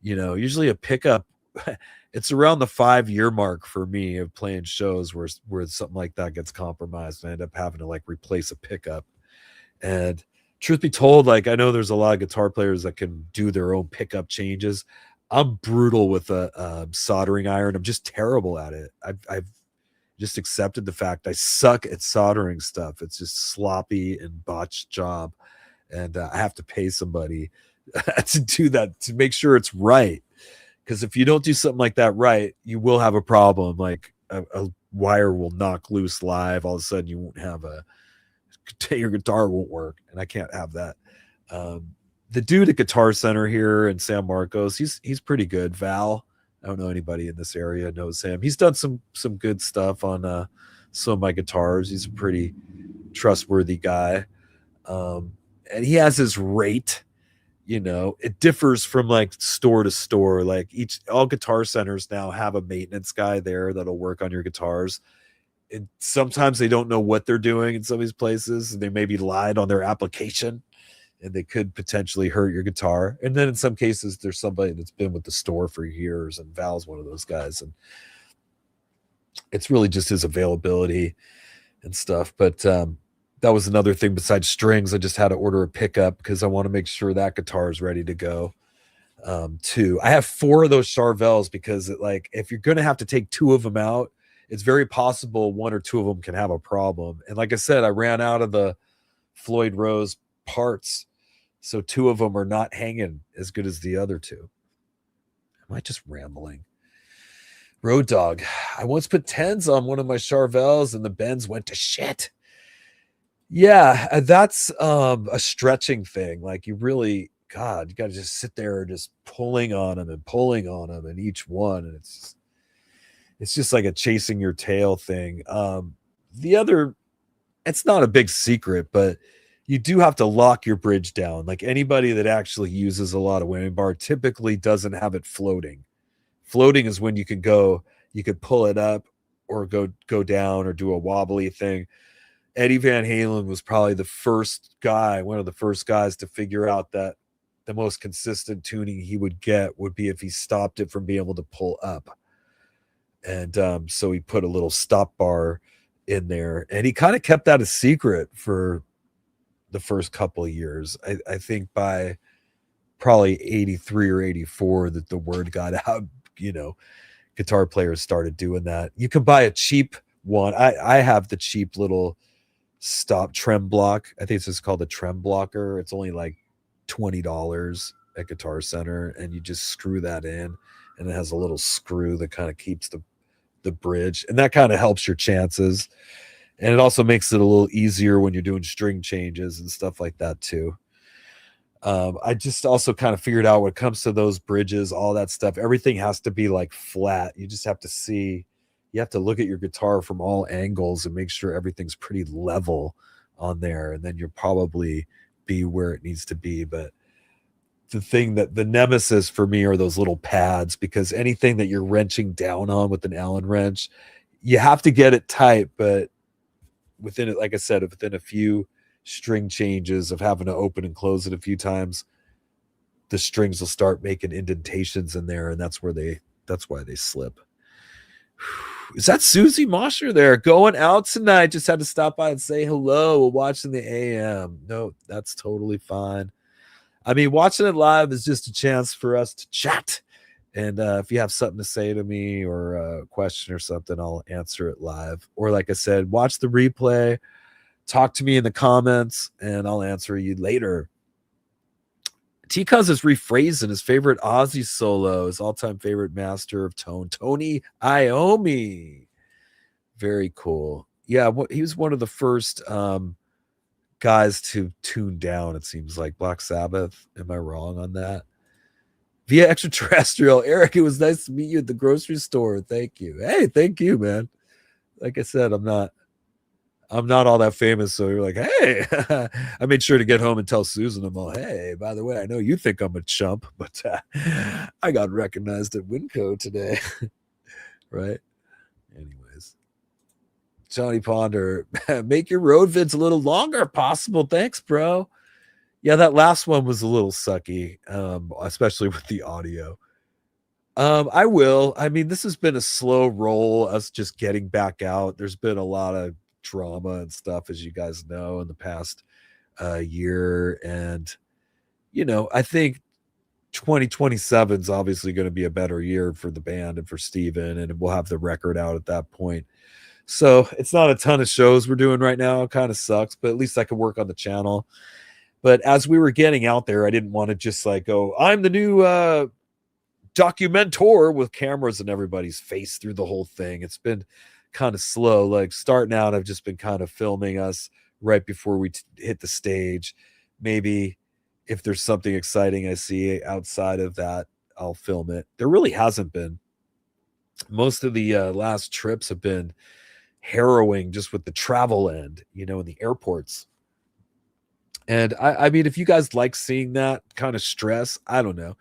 usually a pickup, it's around the 5-year mark for me of playing shows where something like that gets compromised and I end up having to like replace a pickup. And truth be told, like, I know there's a lot of guitar players that can do their own pickup changes. I'm brutal with a soldering iron. I'm just terrible at it. I've just accepted the fact I suck at soldering stuff. It's just sloppy and botched job. And I have to pay somebody to do that, to make sure it's right. Because if you don't do something like that right, you will have a problem. Like a wire will knock loose live. All of a sudden you won't have your guitar won't work. And I can't have that. The dude at Guitar Center here in San Marcos, he's pretty good. Val, I don't know anybody in this area knows him. He's done some good stuff on some of my guitars. He's a pretty trustworthy guy. And he has his rate. It differs from like store to store. Like all Guitar Centers now have a maintenance guy there that'll work on your guitars. And sometimes they don't know what they're doing in some of these places, and they maybe lied on their application, and they could potentially hurt your guitar. And then in some cases, there's somebody that's been with the store for years, and Val's one of those guys. And it's really just his availability and stuff. But that was another thing besides strings. I just had to order a pickup because I want to make sure that guitar is ready to go. Too. I have 4 of those Charvels because if you're going to have to take 2 of them out, it's very possible 1 or 2 of them can have a problem. And like I said, I ran out of the Floyd Rose parts. So 2 of them are not hanging as good as the other 2. Am I just rambling? Road Dog. I once put 10s on one of my Charvels and the bends went to shit. Yeah, that's a stretching thing. Like you really, God, you got to just sit there just pulling on them and each one. And it's just like a chasing your tail thing. The other, it's not a big secret, but you do have to lock your bridge down. Like anybody that actually uses a lot of whammy bar typically doesn't have it floating. Floating is when you could pull it up or go down or do a wobbly thing. Eddie Van Halen was probably one of the first guys to figure out that the most consistent tuning he would get would be if he stopped it from being able to pull up. And so he put a little stop bar in there, and he kind of kept that a secret for the first couple of years. I think by probably 83 or 84 that the word got out, guitar players started doing that. You can buy a cheap one. I have the cheap little stop trem block. I think it's just called a trem blocker. It's only like $20 at Guitar Center, and you just screw that in, and it has a little screw that kind of keeps the bridge, and that kind of helps your chances. And it also makes it a little easier when you're doing string changes and stuff like that too. I just also kind of figured out when it comes to those bridges, all that stuff, everything has to be like flat. You just have to look at your guitar from all angles and make sure everything's pretty level on there, and then you'll probably be where it needs to be. But the thing that the nemesis for me are those little pads, because anything that you're wrenching down on with an Allen wrench, you have to get it tight, but within it, like I said, within a few string changes of having to open and close it a few times, the strings will start making indentations in there, and that's why they slip. Is that Susie Mosher there going out tonight? Just had to stop by and say hello while watching the AM. No, that's totally fine. I mean, watching it live is just a chance for us to chat. And if you have something to say to me or a question or something, I'll answer it live. Or like I said, watch the replay, talk to me in the comments, and I'll answer you later. T-Cuz is rephrasing his favorite Ozzy solo, his all-time favorite master of tone, Tony Iommi. Very cool. Yeah, he was one of the first guys to tune down, it seems like. Black Sabbath. Am I wrong on that? Via Extraterrestrial. Eric, it was nice to meet you at the grocery store. Thank you. Hey, thank you, man. like I said, I'm not all that famous. So you're like, hey, I made sure to get home and tell Susan, I'm all, hey, by the way, I know you think I'm a chump, but I got recognized at Winco today. Right? Anyways, Johnny Ponder, make your road vids a little longer if possible. Thanks, bro. Yeah, that last one was a little sucky, especially with the audio. I will. I mean, this has been a slow roll, us just getting back out. There's been a lot of drama and stuff, as you guys know, in the past year. And, I think 2027 is obviously going to be a better year for the band and for Steven, and we'll have the record out at that point. So it's not a ton of shows we're doing right now. It kind of sucks, but at least I can work on the channel. But as we were getting out there, I didn't want to just like go, I'm the new documentor with cameras in everybody's face through the whole thing. It's been kind of slow. Like starting out, I've just been kind of filming us right before we hit the stage. Maybe if there's something exciting I see outside of that, I'll film it. There really hasn't been. Most of the last trips have been harrowing just with the travel end, in the airports. And I mean, if you guys like seeing that kind of stress, I don't know.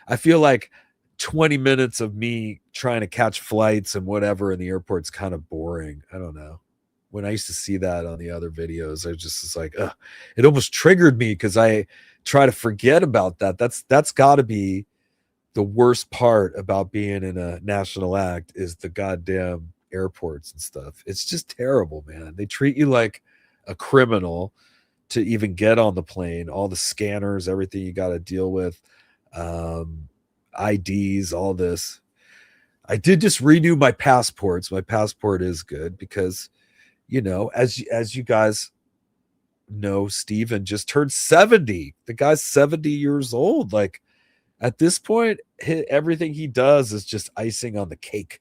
I feel like 20 minutes of me trying to catch flights and whatever in the airport's kind of boring. I don't know. When I used to see that on the other videos, I just was like, ugh. It almost triggered me because I try to forget about that. That's got to be the worst part about being in a national act is the goddamn airports and stuff. It's just terrible, man. They treat you like a criminal to even get on the plane, all the scanners, everything you got to deal with, IDs, all this. I did just renew my passports. My passport is good because, as you guys know, Steven just turned 70. The guy's 70 years old. Like at this point, everything he does is just icing on the cake.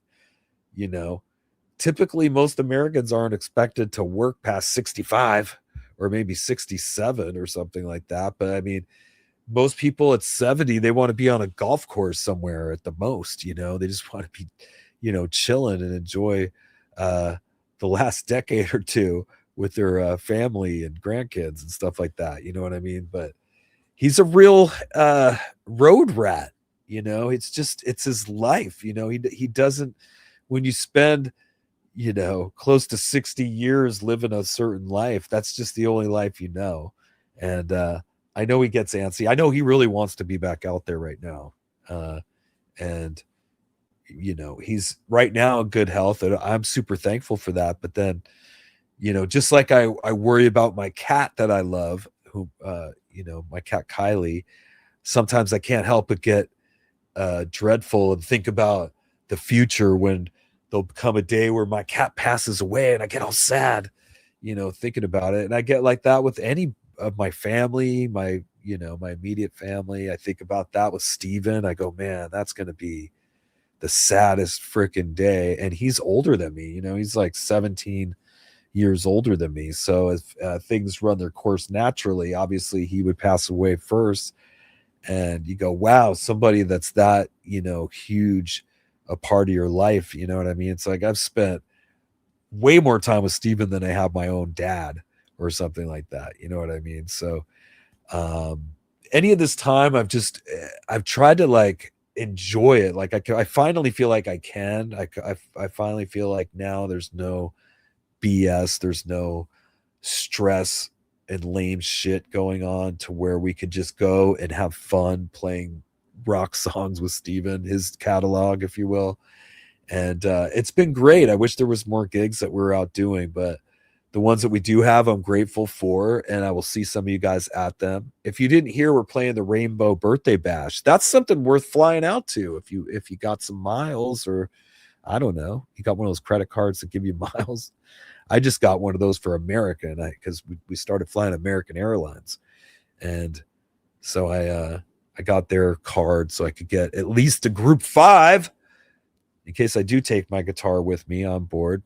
Typically most Americans aren't expected to work past 65 or maybe 67 or something like that. But I mean, most people at 70, they want to be on a golf course somewhere at the most, they just want to be, chilling and enjoy the last decade or two with their family and grandkids and stuff like that. You know what I mean? But he's a real road rat, it's his life. He doesn't, when you spend, close to 60 years living a certain life, that's just the only life and I know he gets antsy. I know he really wants to be back out there right now. And he's right now in good health, and I'm super thankful for that. But then, just like I worry about my cat that I love, who my cat Kylie, sometimes I can't help but get dreadful and think about the future when there'll come a day where my cat passes away and I get all sad, thinking about it. And I get like that with any of my family, my immediate family. I think about that with Steven. I go, man, that's going to be the saddest freaking day. And he's older than me, he's like 17 years older than me. So if things run their course naturally, obviously he would pass away first. And you go, wow, somebody that's that, huge a part of your life. You know what I mean? It's like I've spent way more time with Steven than I have my own dad or something like that. You know what I mean? So any of this time I've tried to like enjoy it. Like I finally feel like I can. I finally feel like now there's no BS, there's no stress and lame shit going on to where we could just go and have fun playing rock songs with Steven, his catalog, if you will. And it's been great. I wish there was more gigs that we're out doing, but the ones that we do have, I'm grateful for, and I will see some of you guys at them. If you didn't hear, we're playing the Rainbow Birthday Bash. That's something worth flying out to if you got some miles, or I don't know, you got one of those credit cards that give you miles. I just got one of those for American because we started flying American Airlines, and so I got their card so I could get at least a group 5 in case I do take my guitar with me on board.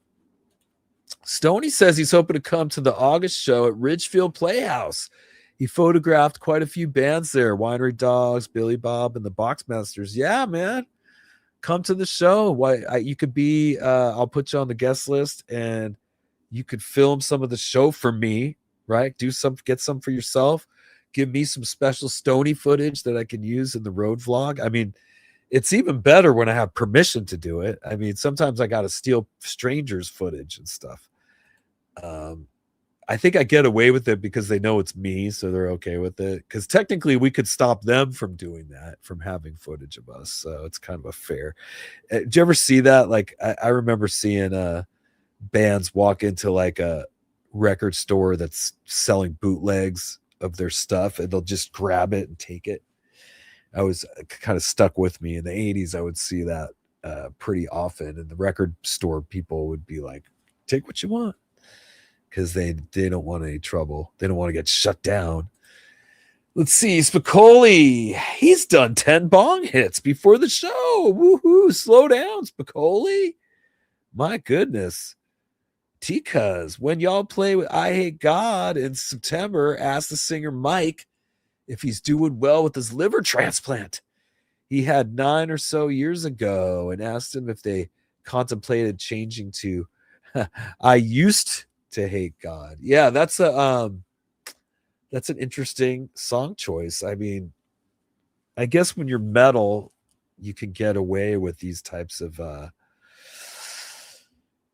Stoney says he's hoping to come to the August show at Ridgefield Playhouse. He photographed quite a few bands there, Winery Dogs, Billy Bob, and the Boxmasters. Yeah, man. come to the show. You could be, I'll put you on the guest list and you could film some of the show for me, right? Get some for yourself. Give me some special Stony footage that I can use in the road vlog. I mean, it's even better when I have permission to do it. I mean, sometimes I got to steal strangers' footage and stuff. I think I get away with it because they know it's me, so they're okay with it. Because technically, we could stop them from doing that, from having footage of us. So it's kind of a fair. Did you ever see that? Like, I remember seeing bands walk into like a record store that's selling bootlegs of their stuff, and they'll just grab it and take it. I was kind of stuck with me in the 80s. I would see that pretty often, and the record store people would be like, take what you want, because they don't want any trouble. They don't want to get shut down. Let's see, Spicoli. He's done 10 bong hits before the show. Woohoo! Slow down, Spicoli. My goodness. T-Cuz, when y'all play with I Hate God in September, ask the singer Mike if he's doing well with his liver transplant he had 9 or so years ago, and asked him if they contemplated changing to I used to hate God. Yeah, that's an interesting song choice. I mean, I guess when you're metal, you can get away with these types of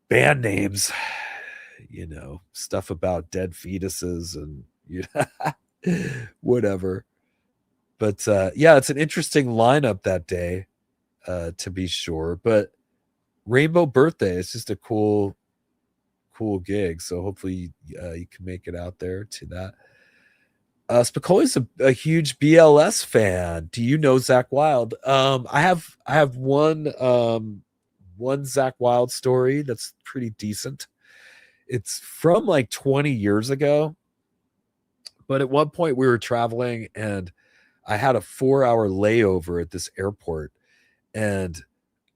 band names, you know, stuff about dead fetuses and whatever. But yeah, it's an interesting lineup that day, to be sure. But Rainbow Birthday is just a cool gig. So hopefully you can make it out there to that. Spicoli's a huge BLS fan. Do you know Zakk Wylde? I have one Zakk Wylde story that's pretty decent. It's from like 20 years ago. But at one point we were traveling and I had a 4-hour layover at this airport, and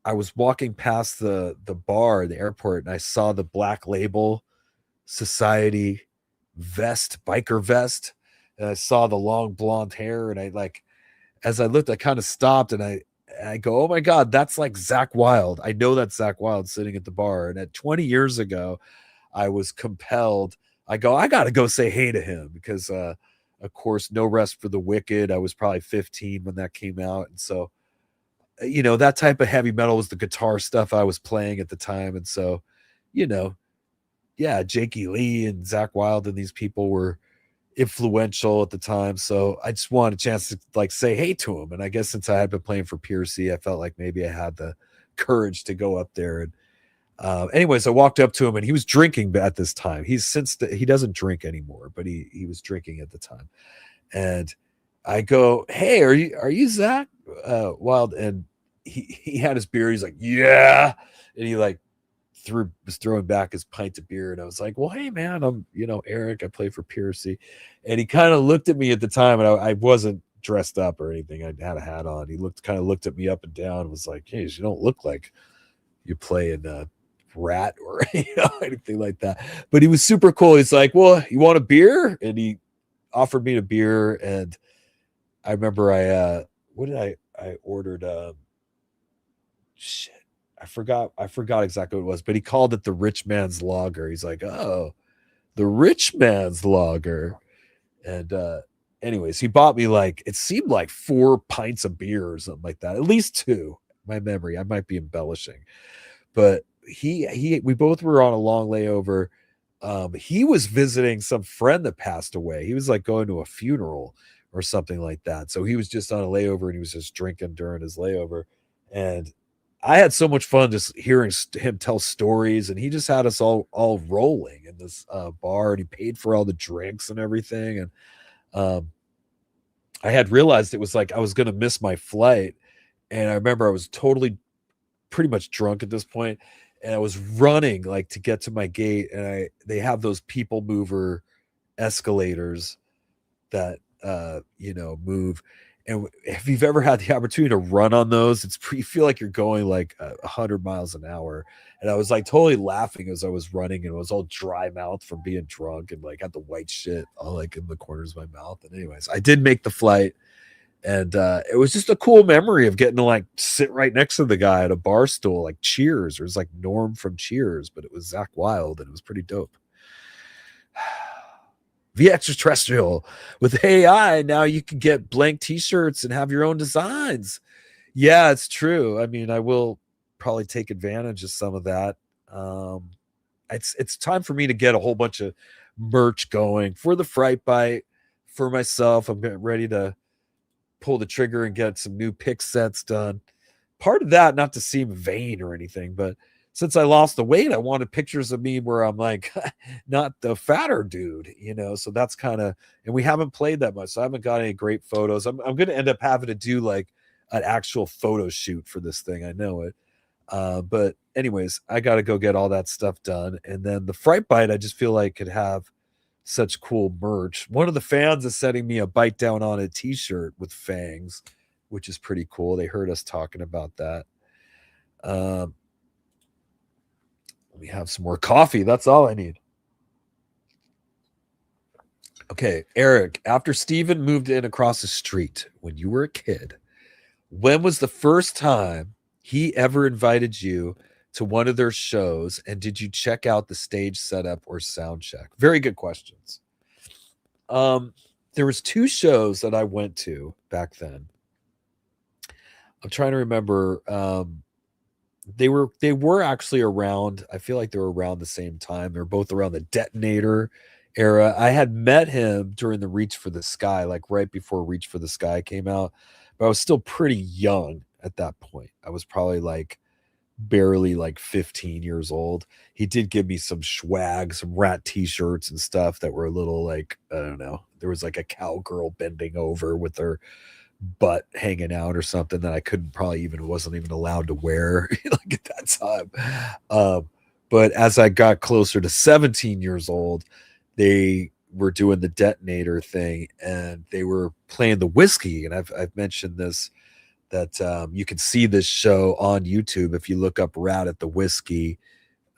I was walking past the bar in the airport, and I saw the Black Label Society vest, biker vest, and I saw the long blonde hair, and as I looked, I kind of stopped, and I go, oh my God, that's like Zakk Wylde. I know that's Zakk Wylde sitting at the bar. And at 20 years ago, I was compelled. I got to go say hey to him because, of course, No Rest for the Wicked. I was probably 15 when that came out. And so, you know, that type of heavy metal was the guitar stuff I was playing at the time. And so, you know, yeah, Jakey Lee and Zakk Wylde and these people were influential at the time. So I just wanted a chance to like say hey to him. And I guess since I had been playing for Piercy, I felt like maybe I had the courage to go up there. And anyways, I walked up to him and he was drinking at this time. He doesn't drink anymore, but he was drinking at the time. And I go, hey, are you Zakk Wylde? And he had his beer. He's like, yeah. And he like was throwing back his pint of beer. And I was like, well, hey man, I'm, Erik, I play for Piercy. And he kind of looked at me at the time, and I wasn't dressed up or anything. I had a hat on. He kind of looked at me up and down and was like, hey, you don't look like you play in Ratt or anything like that. But he was super cool. He's like, well, you want a beer? And he offered me a beer. And I remember I ordered shit. I forgot exactly what it was, but he called it the rich man's lager. He's like, oh, the rich man's lager. And anyways, he bought me it seemed like 4 pints of beer or something like that. At least 2. My memory, I might be embellishing. But we both were on a long layover. He was visiting some friend that passed away. He was like going to a funeral or something like that. So he was just on a layover and he was just drinking during his layover. And I had so much fun just hearing him tell stories, and he just had us all rolling in this bar, and he paid for all the drinks and everything. And I had realized it was like I was going to miss my flight. And I remember I was pretty much drunk at this point, and I was running to get to my gate, and they have those people mover escalators that move. And if you've ever had the opportunity to run on those, you feel like you're going 100 miles an hour. And I was totally laughing as I was running, and it was all dry mouth from being drunk, and had the white shit all in the corners of my mouth. And anyways, I did make the flight, And it was just a cool memory of getting to like sit right next to the guy at a bar stool, like Cheers. It was like Norm from Cheers, but it was Zach Wilde, and it was pretty dope. The extraterrestrial with AI. Now you can get blank t-shirts and have your own designs. Yeah, it's true. I mean, I will probably take advantage of some of that. It's time for me to get a whole bunch of merch going for the Fright Bite, for myself. I'm getting ready to pull the trigger and get some new pick sets done. Part of that, not to seem vain or anything, but since I lost the weight, I wanted pictures of me where I'm like not the fatter dude, you know. So that's kind of, and we haven't played that much, so I haven't got any great photos. I'm going to end up having to do like an actual photo shoot for this thing. I know it. But anyways, I got to go get all that stuff done. And then the Fright Bite, I just feel like could have such cool merch. One of the fans is sending me a Bite Down on a t-shirt with fangs, which is pretty cool. They heard us talking about that. Let me have some more coffee. That's all I need. Okay, Eric, after Steven moved in across the street when you were a kid, when was the first time he ever invited you to one of their shows, and did you check out the stage setup or sound check? Very good questions. There was 2 shows that I went to back then. I'm trying to remember. They were actually around. I feel like they were around the same time. They were both around the Detonator era. I had met him during the Reach for the Sky, like right before Reach for the Sky came out, but I was still pretty young at that point. I was probably like barely like 15 years old. He did give me some swag, some Ratt t-shirts and stuff that were a little like, I don't know. There was like a cowgirl bending over with her butt hanging out or something that I wasn't even allowed to wear like at that time. But as I got closer to 17 years old, they were doing the Detonator thing and they were playing the whiskey. And I've mentioned this, that you can see this show on YouTube if you look up Rat at the Whiskey.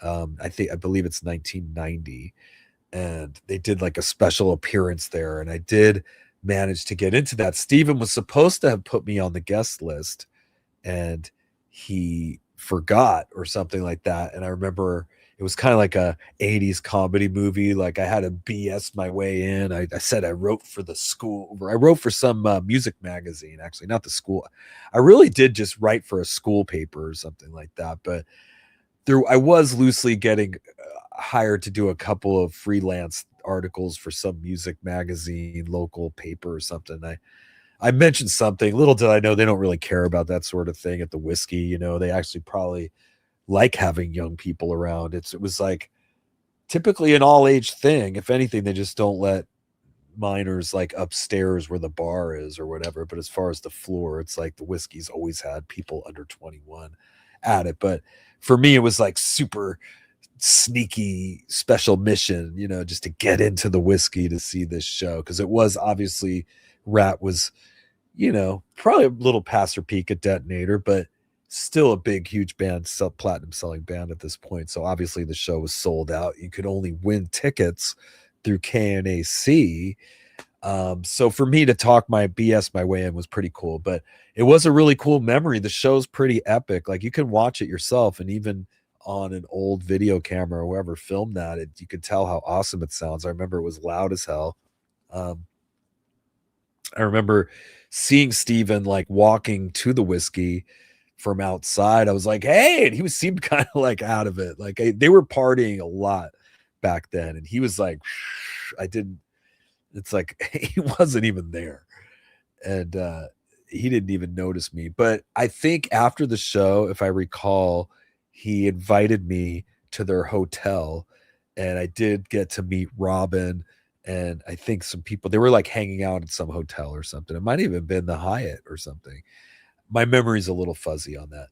I believe it's 1990, and they did like a special appearance there, and I did manage to get into that. Steven was supposed to have put me on the guest list, and he forgot or something like that. And I remember it was kind of like a 80s comedy movie. Like I had to BS my way in. I said I wrote for the school. I wrote for some music magazine, actually, not the school. I really did just write for a school paper or something like that. But I was loosely getting hired to do a couple of freelance articles for some music magazine, local paper or something. I mentioned something. Little did I know they don't really care about that sort of thing at the Whiskey. You know, they actually probably like having young people around. It was like typically an all age thing. If anything, they just don't let minors like upstairs where the bar is or whatever. But as far as the floor, it's like the Whiskey's always had people under 21 at it. But for me, it was like super sneaky special mission, you know, just to get into the Whiskey to see this show. Because it was obviously Rat was, you know, probably a little past her peak at Detonator, but still a big, huge band, platinum selling band at this point. So obviously the show was sold out. You could only win tickets through KNAC. So for me to talk my BS my way in was pretty cool, but it was a really cool memory. The show's pretty epic. Like you can watch it yourself, and even on an old video camera or whoever filmed that, you could tell how awesome it sounds. I remember it was loud as hell. I remember seeing Steven like walking to the Whiskey from outside. I was like, hey, and he seemed kind of like out of it. Like they were partying a lot back then. And he was like, it's like, he wasn't even there. And he didn't even notice me. But I think after the show, if I recall, he invited me to their hotel, and I did get to meet Robin. And I think some people, they were like hanging out at some hotel or something. It might have even been the Hyatt or something. My memory's a little fuzzy on that.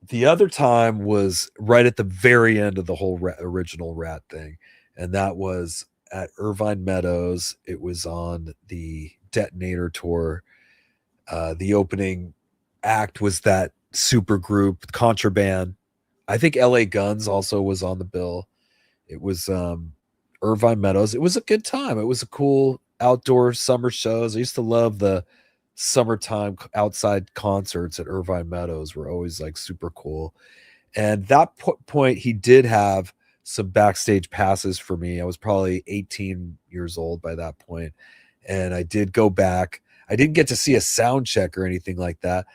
The other time was right at the very end of the whole original Rat thing. And that was at Irvine Meadows. It was on the Detonator tour. The opening act was that super group, Contraband. I think LA Guns also was on the bill. It was Irvine Meadows. It was a good time. It was a cool outdoor summer shows. I used to love the summertime outside concerts at Irvine Meadows were always like super cool. And that point, he did have some backstage passes for me. I was probably 18 years old by that point, and I did go back. I didn't get to see a sound check or anything like that,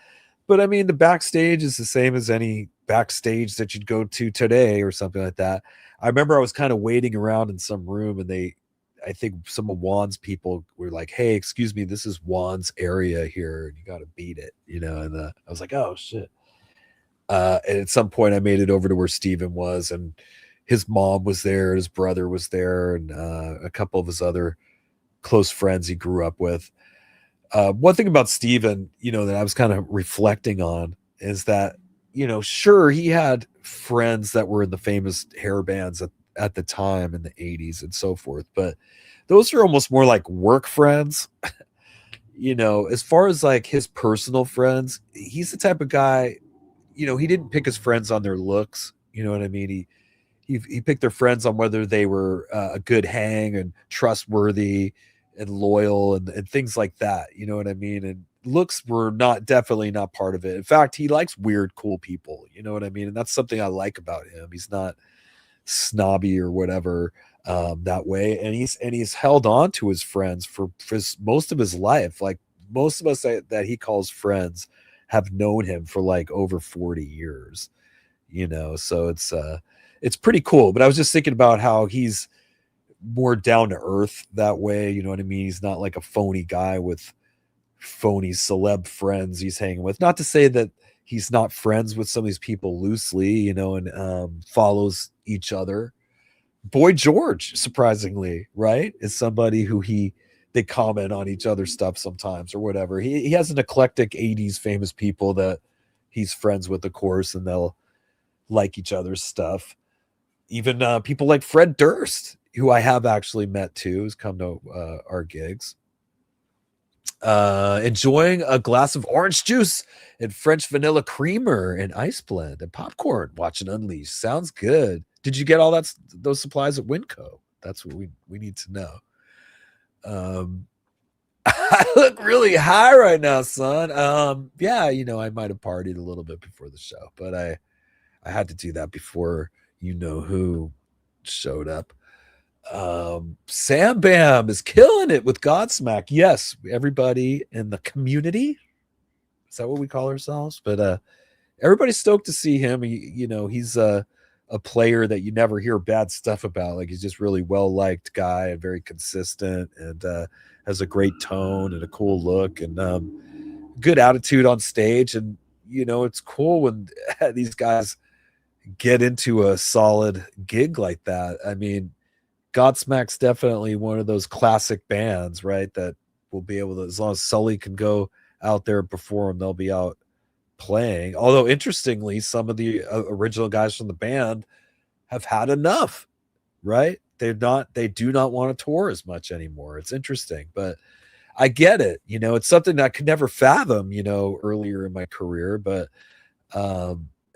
but I mean, the backstage is the same as any backstage that you'd go to today or something like that. I remember I was kind of waiting around in some room, and I think some of Juan's people were like, "Hey, excuse me, this is Juan's area here, and you got to beat it," And I was like, "Oh shit." And at some point I made it over to where Steven was, and his mom was there, his brother was there, and a couple of his other close friends he grew up with. One thing about Steven, that I was kind of reflecting on is that, sure, he had friends that were in the famous hair bands at the time in the 80s and so forth, but those are almost more like work friends. As far as like his personal friends, he's the type of guy, he didn't pick his friends on their looks. You know what I mean? He picked their friends on whether they were a good hang and trustworthy and loyal and things like that. You know what I mean? And looks were definitely not part of it. In fact, he likes weird, cool people. You know what I mean? And that's something I like about him. He's not snobby or whatever that way. And he's held on to his friends for most of his life. Like most of us that he calls friends have known him for like over 40 years, so it's pretty cool. But I was just thinking about how he's more down to earth that way. You know what I mean? He's not like a phony guy with phony celeb friends he's hanging with. Not to say that he's not friends with some of these people loosely, and follows each other. Boy George, surprisingly, right, is somebody who they comment on each other's stuff sometimes or whatever. He has an eclectic 80s famous people that he's friends with, of course, and they'll like each other's stuff. Even people like Fred Durst, who I have actually met too, has come to our gigs. Enjoying a glass of orange juice and French vanilla creamer and ice blend and popcorn watching Unleashed. Sounds good. Did you get all those supplies at Winco? That's what we need to know. I look really high right now, son. Yeah, I might have partied a little bit before the show, but I had to do that before who showed up. Sam Bam is killing it with Godsmack. Yes, everybody in the community. Is that what we call ourselves? But everybody's stoked to see him. He's a player that you never hear bad stuff about. Like, he's just really well-liked guy and very consistent, and has a great tone and a cool look and good attitude on stage. And it's cool when these guys get into a solid gig like that. I mean, Godsmack's definitely one of those classic bands, right, that will be able to, as long as Sully can go out there and perform, they'll be out playing. Although, interestingly, some of the original guys from the band have had enough, right? They do not want to tour as much anymore. It's interesting, but I get it. It's something that I could never fathom, earlier in my career. But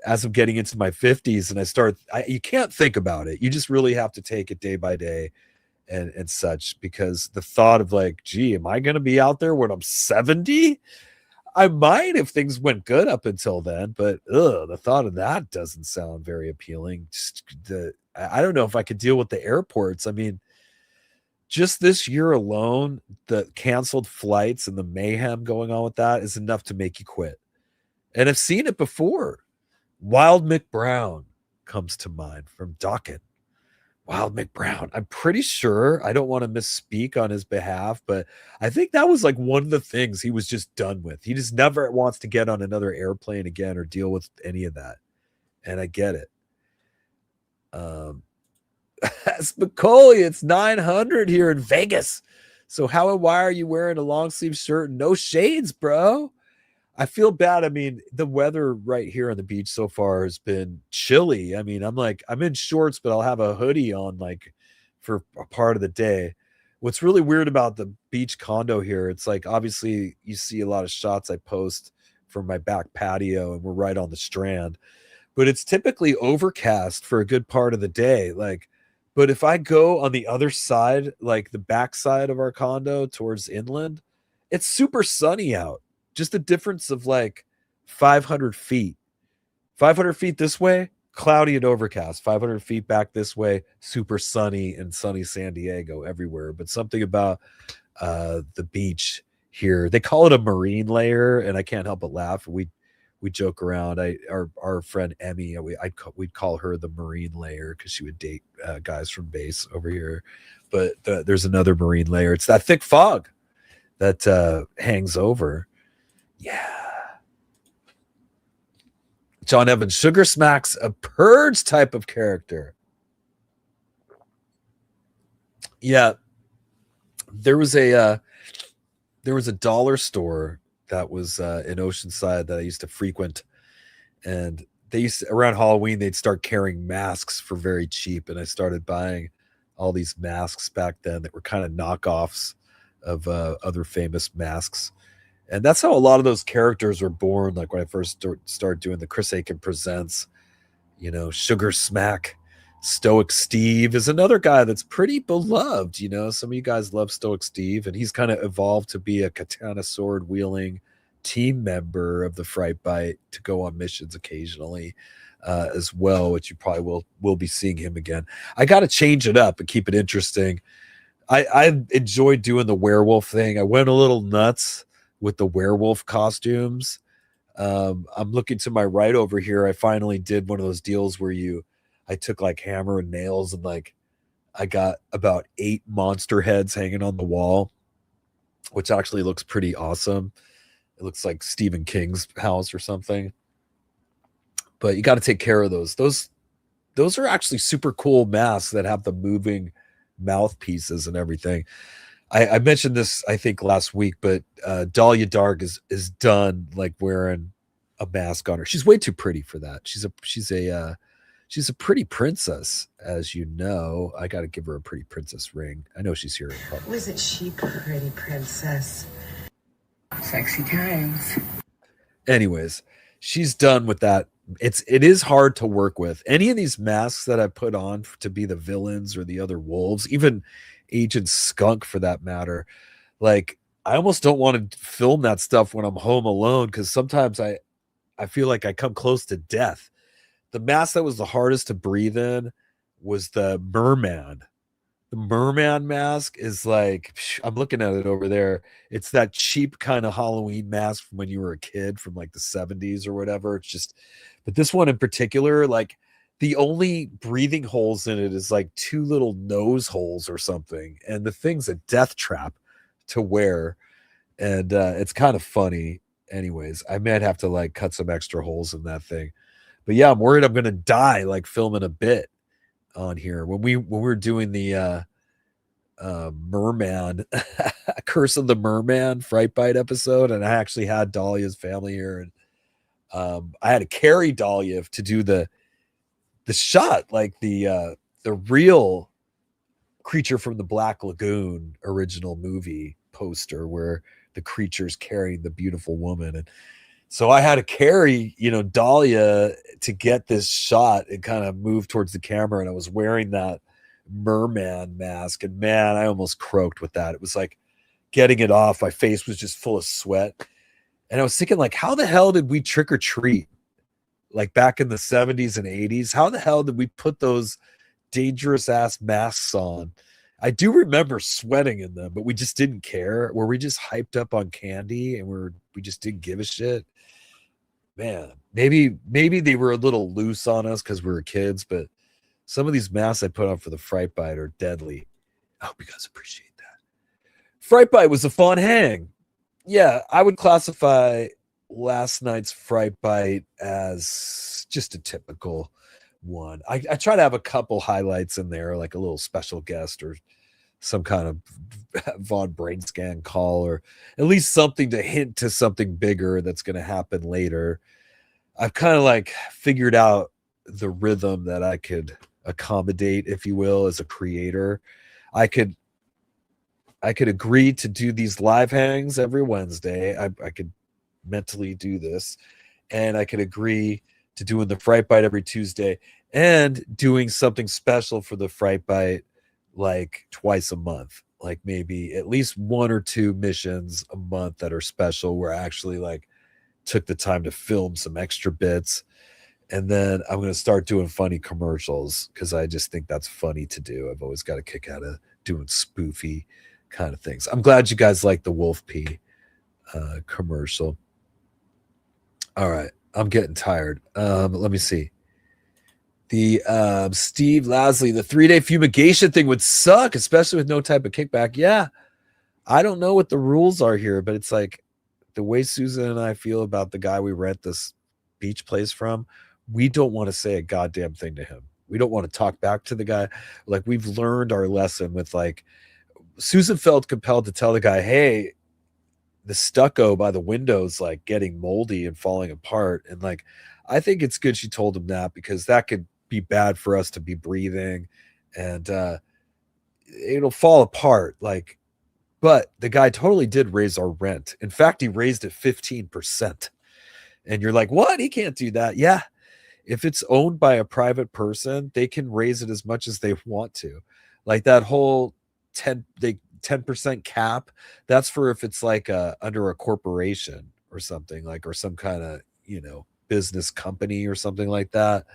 as I'm getting into my 50s and you can't think about it. You just really have to take it day by day and such, because the thought of like, gee, am I going to be out there when I'm 70? I might if things went good up until then, but the thought of that doesn't sound very appealing. I don't know if I could deal with the airports. I mean, just this year alone, the canceled flights and the mayhem going on with that is enough to make you quit. And I've seen it before. Wild Mick Brown comes to mind from Docket. Wild Mick Brown. I'm pretty sure, I don't want to misspeak on his behalf, but I think that was like one of the things he was just done with. He just never wants to get on another airplane again or deal with any of that. And I get it. Spicoli, it's 900 here in Vegas. So how and why are you wearing a long sleeve shirt and no shades, bro? I feel bad. I mean, the weather right here on the beach so far has been chilly. I mean, I'm in shorts, but I'll have a hoodie on like for a part of the day. What's really weird about the beach condo here, it's like, obviously you see a lot of shots I post from my back patio and we're right on the Strand, but it's typically overcast for a good part of the day. Like But if I go on the other side, like the back side of our condo towards inland, it's super sunny out. Just a difference of like 500 feet. 500 feet this way, cloudy and overcast. 500 feet back this way, super sunny and sunny San Diego everywhere. But something about the beach here, they call it a marine layer, and I can't help but laugh. We joke around. Our friend Emmy, we'd call her the marine layer because she would date guys from base over here. But there's another marine layer. It's that thick fog that hangs over. Yeah. John Evans, Sugar Smack's a purge type of character. Yeah, there was a dollar store that was in Oceanside that I used to frequent, and they used to, around Halloween they'd start carrying masks for very cheap, and I started buying all these masks back then that were kind of knockoffs of other famous masks. And that's how a lot of those characters were born. Like when I first started doing the Chris Aiken Presents, Sugar Smack, Stoic Steve is another guy that's pretty beloved. Some of you guys love Stoic Steve, and he's kind of evolved to be a katana sword wielding team member of the Fright Bite to go on missions occasionally as well, which you probably will be seeing him again. I got to change it up and keep it interesting. I enjoyed doing the werewolf thing. I went a little nuts with the werewolf costumes. I'm looking to my right over here. I finally did one of those deals where I took like hammer and nails and like I got about 8 monster heads hanging on the wall, which actually looks pretty awesome. It looks like Stephen King's house or something. But you got to take care of those. Those are actually super cool masks that have the moving mouthpieces and everything. I mentioned this, I think, last week, but Dahlia Dark is done like wearing a mask on her. She's way too pretty for that. She's a pretty princess, as you know. I got to give her a pretty princess ring. I know she's here in public. Wasn't she pretty princess? Sexy times. Anyways, she's done with that. It is hard to work with. Any of these masks that I put on to be the villains or the other wolves, even Agent Skunk for that matter, like I almost don't want to film that stuff when I'm home alone because sometimes I feel like I come close to death. The mask that was the hardest to breathe in was the merman. The merman mask is like, I'm looking at it over there. It's that cheap kind of Halloween mask from when you were a kid from like the 70s or whatever. It's just, but this one in particular, like the only breathing holes in it is like 2 little nose holes or something. And the thing's a death trap to wear. And it's kind of funny. Anyways, I might have to like cut some extra holes in that thing. But yeah, I'm worried I'm going to die like filming a bit on here. When we were doing the Merman, Curse of the Merman Fright Bite episode, and I actually had Dahlia's family here, and I had to carry Dahlia to do the shot, like the real Creature from the Black Lagoon original movie poster where the creature's carrying the beautiful woman. And so I had to carry, Dahlia to get this shot and kind of move towards the camera. And I was wearing that merman mask, and man, I almost croaked with that. It was like getting it off. My face was just full of sweat. And I was thinking, like, how the hell did we trick or treat? Like back in the 70s and 80s, how the hell did we put those dangerous ass masks on? I do remember sweating in them, but we just didn't care. Were we just hyped up on candy and we just didn't give a shit? Man, maybe they were a little loose on us because we were kids, but some of these masks I put on for the Fright Bite are deadly. I hope you guys appreciate that. Fright Bite was a fun hang. Yeah, I would classify last night's Fright Bite as just a typical one. I try to have a couple highlights in there, like a little special guest or some kind of Von Brain Scan call, or at least something to hint to something bigger that's going to happen later. I've kind of like figured out the rhythm that I could accommodate, if you will, as a creator. I could agree to do these live hangs every Wednesday. I could mentally do this, and I could agree to doing the Fright Bite every Tuesday, and doing something special for the Fright Bite like twice a month, like maybe at least 1 or 2 missions a month that are special where I actually like took the time to film some extra bits. And then I'm going to start doing funny commercials because I just think that's funny to do. I've always got a kick out of doing spoofy kind of things. I'm glad you guys like the Wolf Pee commercial. All right. I'm getting tired. Let me see. The Steve Lasley, the 3-day fumigation thing would suck, especially with no type of kickback. Yeah. I don't know what the rules are here, but it's like the way Susan and I feel about the guy we rent this beach place from, we don't want to say a goddamn thing to him. We don't want to talk back to the guy. Like we've learned our lesson with like Susan felt compelled to tell the guy, hey, the stucco by the windows like getting moldy and falling apart. And like I think it's good she told him that because that could be bad for us to be breathing and it'll fall apart. Like, but the guy totally did raise our rent. In fact, he raised it 15%. And you're like, what? He can't do that. Yeah. If it's owned by a private person, they can raise it as much as they want to. Like that whole 10% cap, that's for if it's like under a corporation or something like, or some kind of, business company or something like that.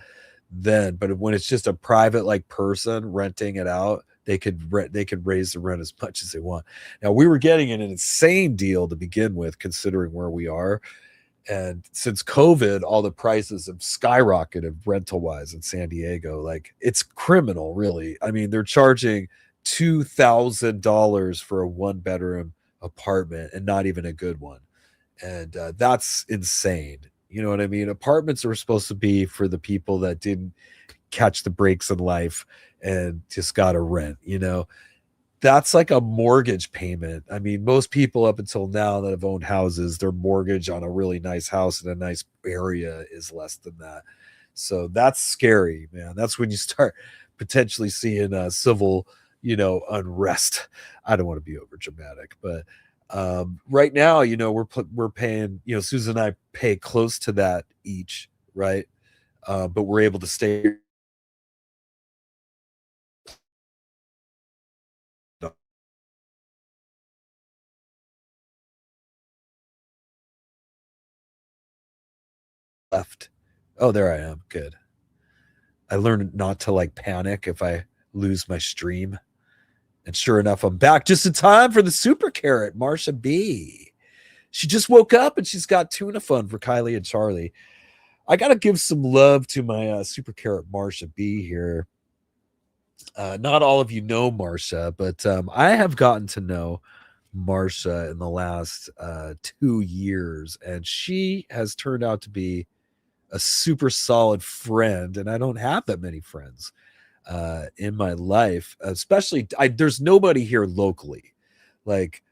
Then, but when it's just a private like person renting it out, they could raise the rent as much as they want. Now we were getting an insane deal to begin with, considering where we are. And since COVID, all the prices have skyrocketed rental wise in San Diego. Like it's criminal, really. I mean, they're charging $2,000 for a 1-bedroom apartment and not even a good one. And that's insane. You know what I mean? Apartments are supposed to be for the people that didn't catch the breaks in life and just got a rent, that's like a mortgage payment. I mean, most people up until now that have owned houses, their mortgage on a really nice house in a nice area is less than that. So that's scary, man. That's when you start potentially seeing civil, unrest. I don't want to be over dramatic, but right now, we're paying, Susan and I pay close to that each, right? But we're able to stay left. Oh, there I am. Good. I learned not to like panic if I lose my stream. And sure enough, I'm back just in time for the super carrot, Marsha B. She just woke up and she's got tuna fun for Kylie and Charlie. I got to give some love to my super carrot, Marsha B here. Not all of you know Marsha, but I have gotten to know Marsha in the last 2 years, and she has turned out to be a super solid friend. And I don't have that many friends in my life, especially there's nobody here locally. Like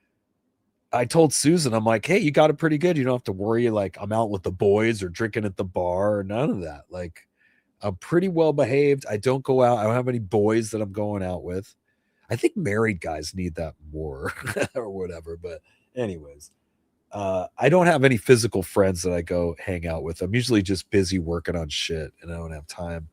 I told Susan, I'm like, hey, you got it pretty good. You don't have to worry. Like I'm out with the boys or drinking at the bar or none of that. Like I'm pretty well behaved. I don't go out. I don't have any boys that I'm going out with. I think married guys need that more or whatever. But anyways, I don't have any physical friends that I go hang out with. I'm usually just busy working on shit and I don't have time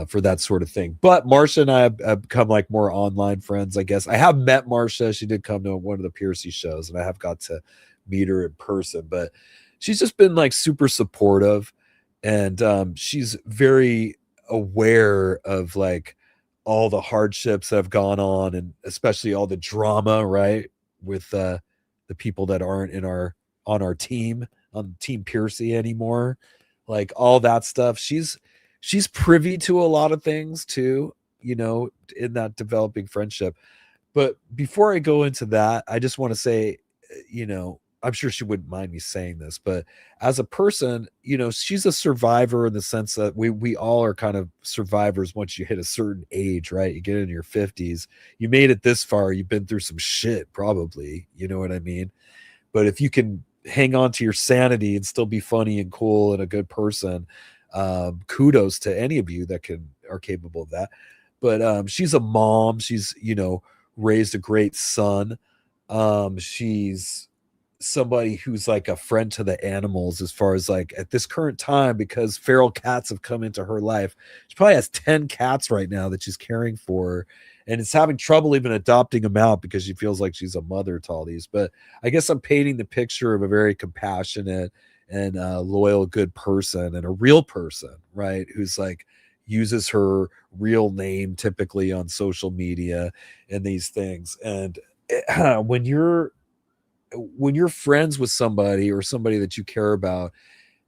for that sort of thing. But Marsha and I have become like more online friends, I guess. I have met Marsha. She did come to one of the Piercy shows and I have got to meet her in person, but she's just been like super supportive and she's very aware of like all the hardships that have gone on and especially all the drama, right? With the people that aren't on our team, on Team Piercy anymore, like all that stuff. She's privy to a lot of things too, in that developing friendship. But before I go into that, I just want to say, I'm sure she wouldn't mind me saying this, but as a person, she's a survivor in the sense that we all are kind of survivors once you hit a certain age, right? You get into your 50s, you made it this far, you've been through some shit probably, you know what I mean? But if you can hang on to your sanity and still be funny and cool and a good person, kudos to any of you that are capable of that. But she's a mom. She's raised a great son. She's somebody who's like a friend to the animals, as far as like at this current time, because feral cats have come into her life. She probably has 10 cats right now that she's caring for, and is having trouble even adopting them out because she feels like she's a mother to all these. But I guess I'm painting the picture of a very compassionate and loyal, good person, and a real person, right? Who's like uses her real name typically on social media and these things. And when you're friends with somebody or somebody that you care about,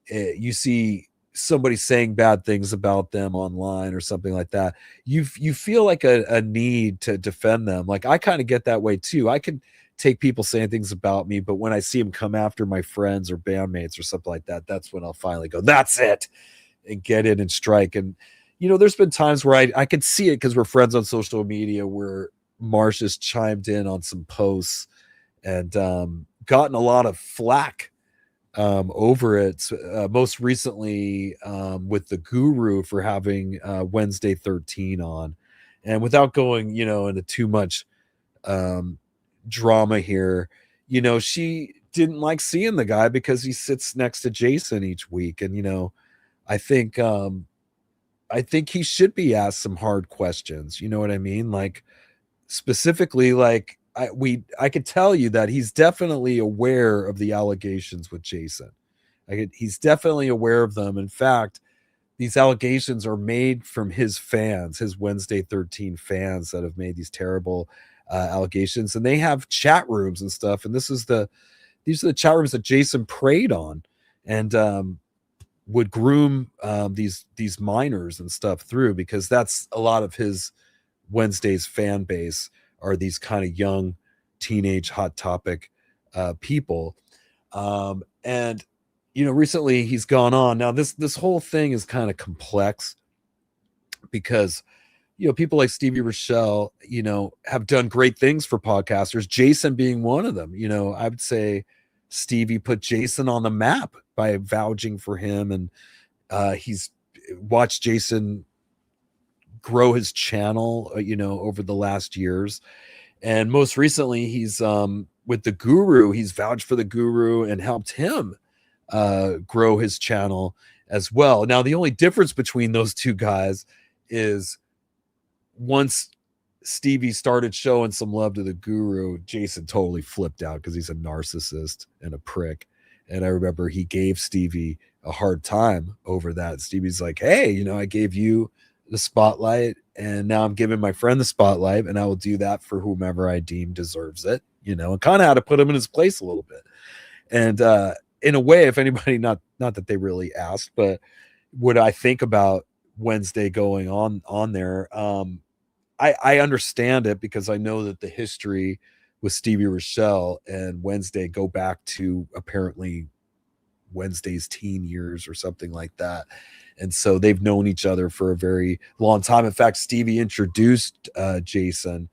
you see somebody saying bad things about them online or something like that, you feel like a need to defend them. Like I kind of get that way too. I can take people saying things about me, but when I see them come after my friends or bandmates or something like that, that's when I'll finally go, that's it, and get in and strike. And there's been times where I could see it because we're friends on social media, where Marsha's chimed in on some posts and gotten a lot of flack over it. Most recently with the Guru for having Wednesday 13 on, and without going into too much drama here, she didn't like seeing the guy because he sits next to Jason each week, and I think I think he should be asked some hard questions. You know what I mean? Like specifically, like I could tell you that he's definitely aware of the allegations with Jason. He's definitely aware of them. In fact, these allegations are made from his fans, his Wednesday 13 fans that have made these terrible allegations, and they have chat rooms and stuff. And these are the chat rooms that Jason preyed on, and would groom these minors and stuff through, because that's a lot of his Wednesday's fan base, are these kind of young teenage hot topic people. And recently he's gone on. Now this whole thing is kind of complex because people like Stevie Rochelle have done great things for podcasters, Jason being one of them. I would say Stevie put Jason on the map by vouching for him, and he's watched Jason grow his channel over the last years. And most recently he's with the Guru. He's vouched for the Guru and helped him grow his channel as well. Now the only difference between those two guys is once Stevie started showing some love to the Guru, Jason totally flipped out because he's a narcissist and a prick. And I remember he gave Stevie a hard time over that. Stevie's like, hey, I gave you the spotlight, and now I'm giving my friend the spotlight, and I will do that for whomever I deem deserves it, and kind of had to put him in his place a little bit. And in a way, if anybody, not that they really asked, but what I think about Wednesday going on there, I understand it because I know that the history with Stevie Rochelle and Wednesday go back to apparently Wednesday's teen years or something like that. And so they've known each other for a very long time. In fact, Stevie introduced Jason,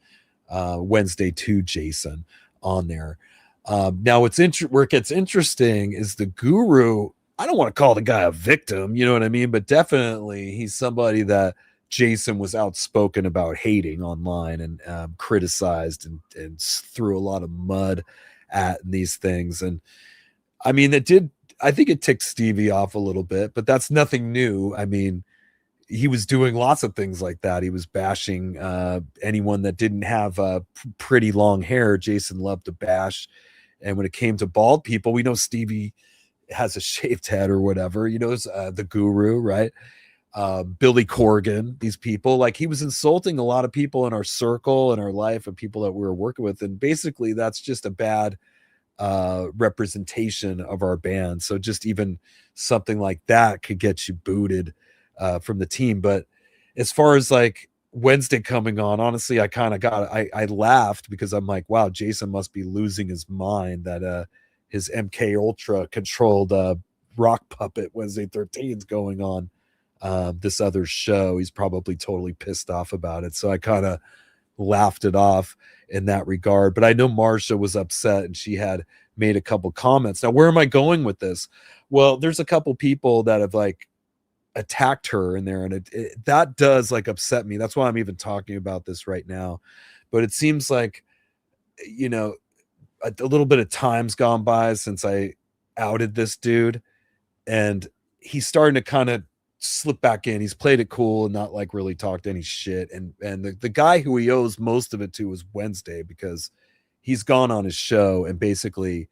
Wednesday to Jason on there. Now where it gets interesting is the Guru. I don't want to call the guy a victim, you know what I mean? But definitely he's somebody that Jason was outspoken about hating online, and criticized and threw a lot of mud at these things. And I mean, I think it ticked Stevie off a little bit, but that's nothing new. I mean, he was doing lots of things like that. He was bashing anyone that didn't have pretty long hair. Jason loved to bash. And when it came to bald people, we know Stevie has a shaved head or whatever, the Guru, right? Billy Corgan, these people, like he was insulting a lot of people in our circle and our life and people that we were working with. And basically that's just a bad representation of our band. So just even something like that could get you booted from the team. But as far as like Wednesday coming on, honestly, I laughed because I'm like, wow, Jason must be losing his mind that his MK Ultra controlled rock puppet Wednesday 13 is going on this other show. He's probably totally pissed off about it. So I kind of laughed it off in that regard. But I know Marsha was upset, and she had made a couple comments. Now, where am I going with this? Well, there's a couple people that have like attacked her in there, and that does like upset me. That's why I'm even talking about this right now. But it seems like a little bit of time's gone by since I outed this dude, and he's starting to kind of slip back in. He's played it cool and not like really talked any shit. And the guy who he owes most of it to is Wednesday, because he's gone on his show and basically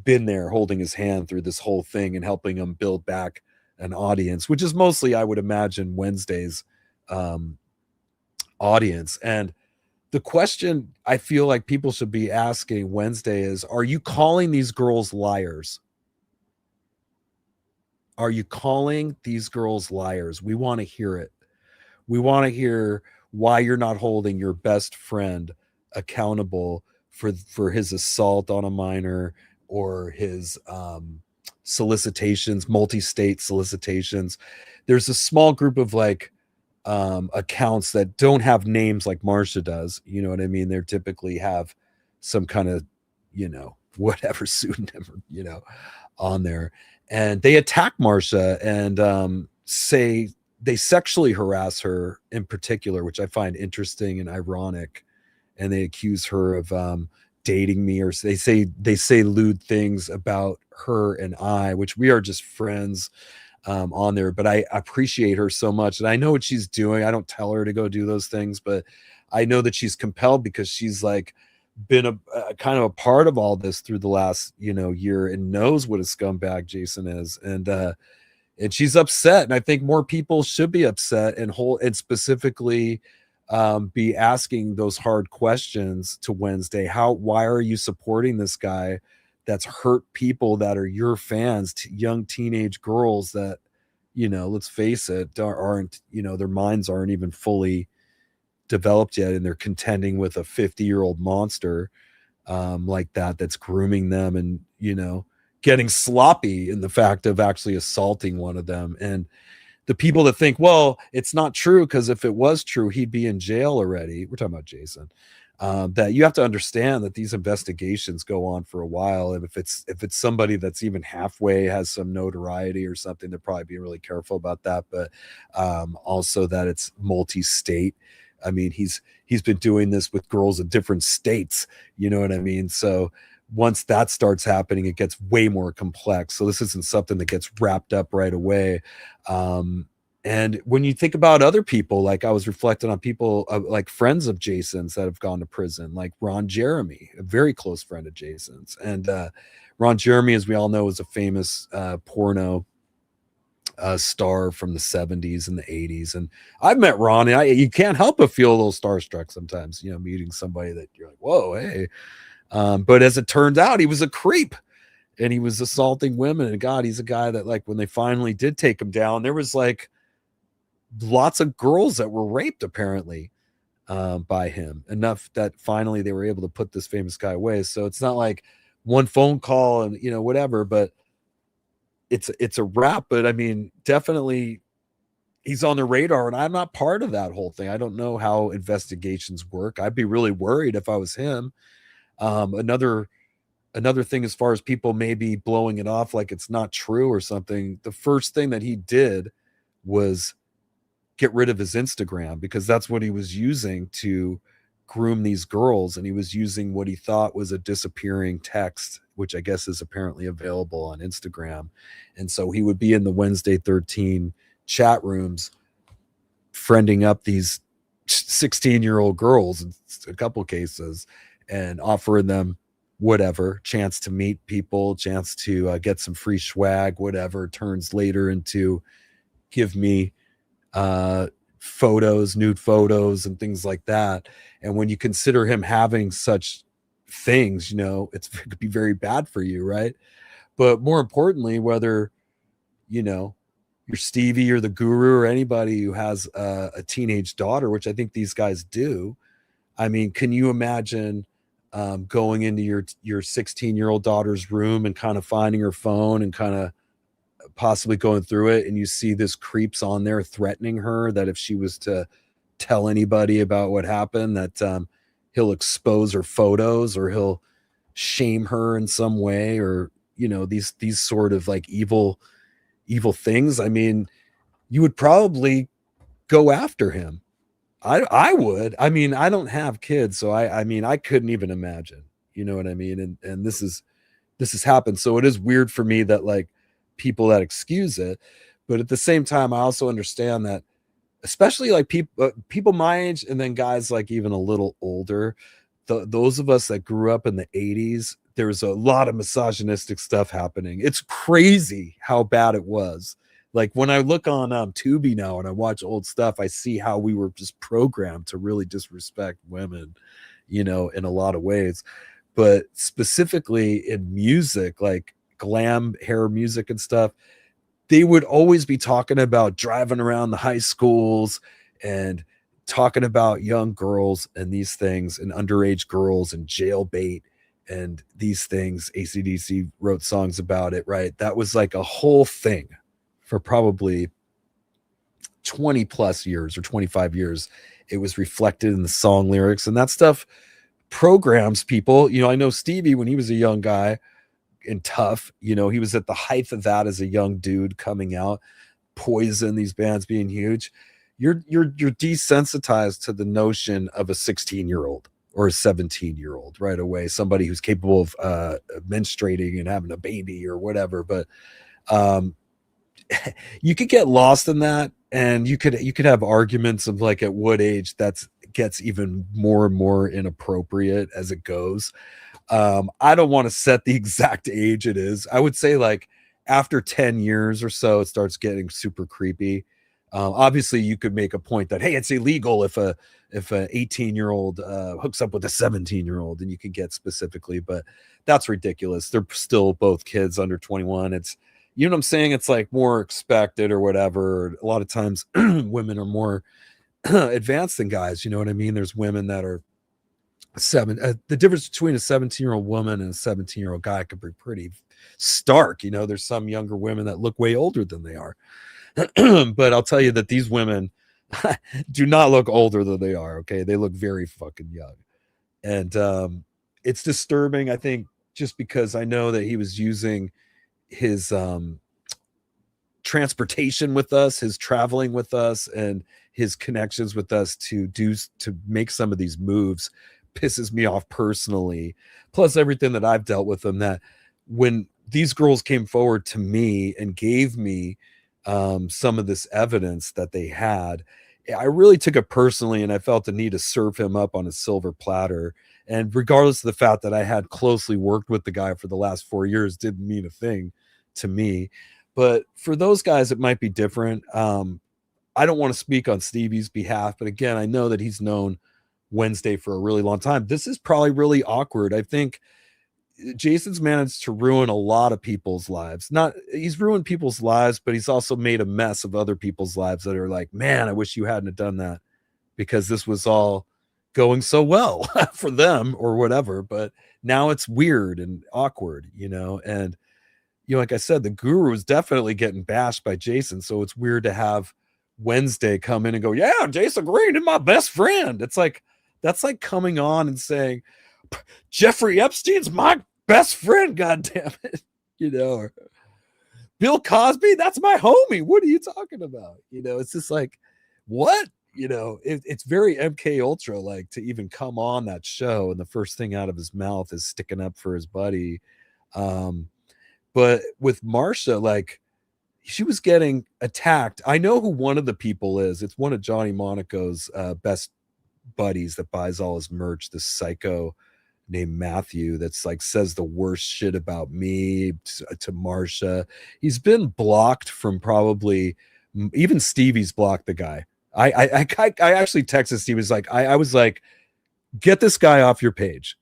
been there holding his hand through this whole thing and helping him build back an audience, which is mostly, I would imagine, Wednesday's audience. And the question I feel like people should be asking Wednesday is, are you calling these girls liars? Are you calling these girls liars? We want to hear it. We want to hear why you're not holding your best friend accountable for his assault on a minor, or his solicitations, multi-state solicitations. There's a small group of like accounts that don't have names like Marsha does. You know what I mean? They typically have some kind of, whatever pseudonym, on there. And they attack Marsha and say they sexually harass her in particular, which I find interesting and ironic. And they accuse her of dating me, or they say lewd things about her and I, which we are just friends on there. But I appreciate her so much, and I know what she's doing. I don't tell her to go do those things, but I know that she's compelled because she's like been a kind of a part of all this through the last year, and knows what a scumbag Jason is, and she's upset. And I think more people should be upset and specifically be asking those hard questions to Wednesday. Why are you supporting this guy that's hurt people that are your fans, young teenage girls that, let's face it, aren't, their minds aren't even fully developed yet, and they're contending with a 50-year-old monster like that's grooming them and, getting sloppy in the fact of actually assaulting one of them. And the people that think, well, it's not true because if it was true, he'd be in jail already. We're talking about Jason. That you have to understand that these investigations go on for a while. And if it's somebody that's even halfway has some notoriety or something, they're probably being really careful about that. But also that it's multi-state. I mean, he's been doing this with girls in different states. You know what I mean? So once that starts happening, it gets way more complex. So this isn't something that gets wrapped up right away. And when you think about other people, like I was reflecting on people like friends of Jason's that have gone to prison, like Ron Jeremy, a very close friend of Jason's. And Ron Jeremy, as we all know, is a famous porno star from the 70s and the 80s. And I've met Ron, and you can't help but feel a little starstruck sometimes, meeting somebody that you're like, whoa, hey. But as it turned out, he was a creep. And he was assaulting women. And God, he's a guy that, like, when they finally did take him down, there was like lots of girls that were raped apparently by him, enough that finally they were able to put this famous guy away. So it's not like one phone call and whatever, but it's a wrap. But I mean, definitely he's on the radar, and I'm not part of that whole thing. I don't know how investigations work. I'd be really worried if I was him. Another thing, as far as people maybe blowing it off like it's not true or something, the first thing that he did was get rid of his Instagram, because that's what he was using to groom these girls. And he was using what he thought was a disappearing text, which I guess is apparently available on Instagram. And so he would be in the Wednesday 13 chat rooms, friending up these 16-year-old girls in a couple cases, and offering them whatever, chance to meet people, chance to get some free swag, whatever, turns later into give me photos, nude photos and things like that. And when you consider him having such things, it could be very bad for you, right? But more importantly, whether you're Stevie or the Guru or anybody who has a teenage daughter, which I think these guys do, I mean, can you imagine going into your 16-year-old daughter's room and kind of finding her phone and kind of possibly going through it, and you see this creeps on there threatening her that if she was to tell anybody about what happened, that he'll expose her photos, or he'll shame her in some way, or these sort of like evil things. I mean, you would probably go after him. I would. I mean, I don't have kids, so I mean, I couldn't even imagine. You know what I mean? And this has happened. So it is weird for me that like people that excuse it, but at the same time, I also understand that, especially like people my age, and then guys like even a little older, those of us that grew up in the 80s, there was a lot of misogynistic stuff happening. It's crazy how bad it was. Like when I look on Tubi now and I watch old stuff, I see how we were just programmed to really disrespect women, you know, in a lot of ways. But specifically in music, like glam hair music and stuff, they would always be talking about driving around the high schools and talking about young girls and these things, and underage girls and jailbait and these things. AC/DC wrote songs about it, right? That was like a whole thing for probably 20 plus years or 25 years. It was reflected in the song lyrics, and that stuff programs people. You know, I know Stevie, when he was a young guy and tough, you know, he was at the height of that as a young dude coming out. Poison, these bands being huge. You're desensitized to the notion of a 16-year-old or a 17-year-old right away, somebody who's capable of menstruating and having a baby or whatever. But you could get lost in that, and you could have arguments of like at what age that's gets even more and more inappropriate as it goes. I don't want to set the exact age it is. I would say like after 10 years or so, it starts getting super creepy. Obviously you could make a point that, hey, it's illegal if a 18-year-old hooks up with a 17-year-old, and you can get specifically, but that's ridiculous. They're still both kids under 21. It's, you know what I'm saying? It's like more expected or whatever. A lot of times women are more advanced than guys. You know what I mean? There's women that are the difference between a 17-year-old woman and a 17-year-old guy could be pretty stark. You know, there's some younger women that look way older than they are. But I'll tell you that these women do not look older than they are. Okay. They look very fucking young. And it's disturbing, I think, just because I know that he was using his transportation with us, his traveling with us, and his connections with us to make some of these moves. Pisses me off personally, plus everything that I've dealt with them, that when these girls came forward to me and gave me some of this evidence that they had, I really took it personally, and I felt the need to serve him up on a silver platter. And regardless of the fact that I had closely worked with the guy for the last 4 years, didn't mean a thing to me. But for those guys, it might be different. I don't want to speak on Stevie's behalf, but again, I know that he's known Wednesday for a really long time. This is probably really awkward. I think Jason's managed to ruin a lot of people's lives. He's ruined people's lives, but he's also made a mess of other people's lives that are like, man, I wish you hadn't have done that, because this was all going so well for them or whatever. But now it's weird and awkward, you know? And, you know, like I said, the guru is definitely getting bashed by Jason. So it's weird to have Wednesday come in and go, yeah, Jason Green is my best friend. It's like, that's like coming on and saying, Jeffrey Epstein's my best friend, God damn it. You know, or Bill Cosby, that's my homie. What are you talking about? You know, it's just like, what? You know, it's very MK Ultra like to even come on that show, and the first thing out of his mouth is sticking up for his buddy. But with Marsha, like, she was getting attacked. I know who one of the people is. It's one of Johnny Monaco's best buddies that buys all his merch, this psycho named Matthew that's like says the worst shit about me to Marsha. He's been blocked from probably, even Stevie's blocked the guy. I actually texted Stevie, I was like, get this guy off your page,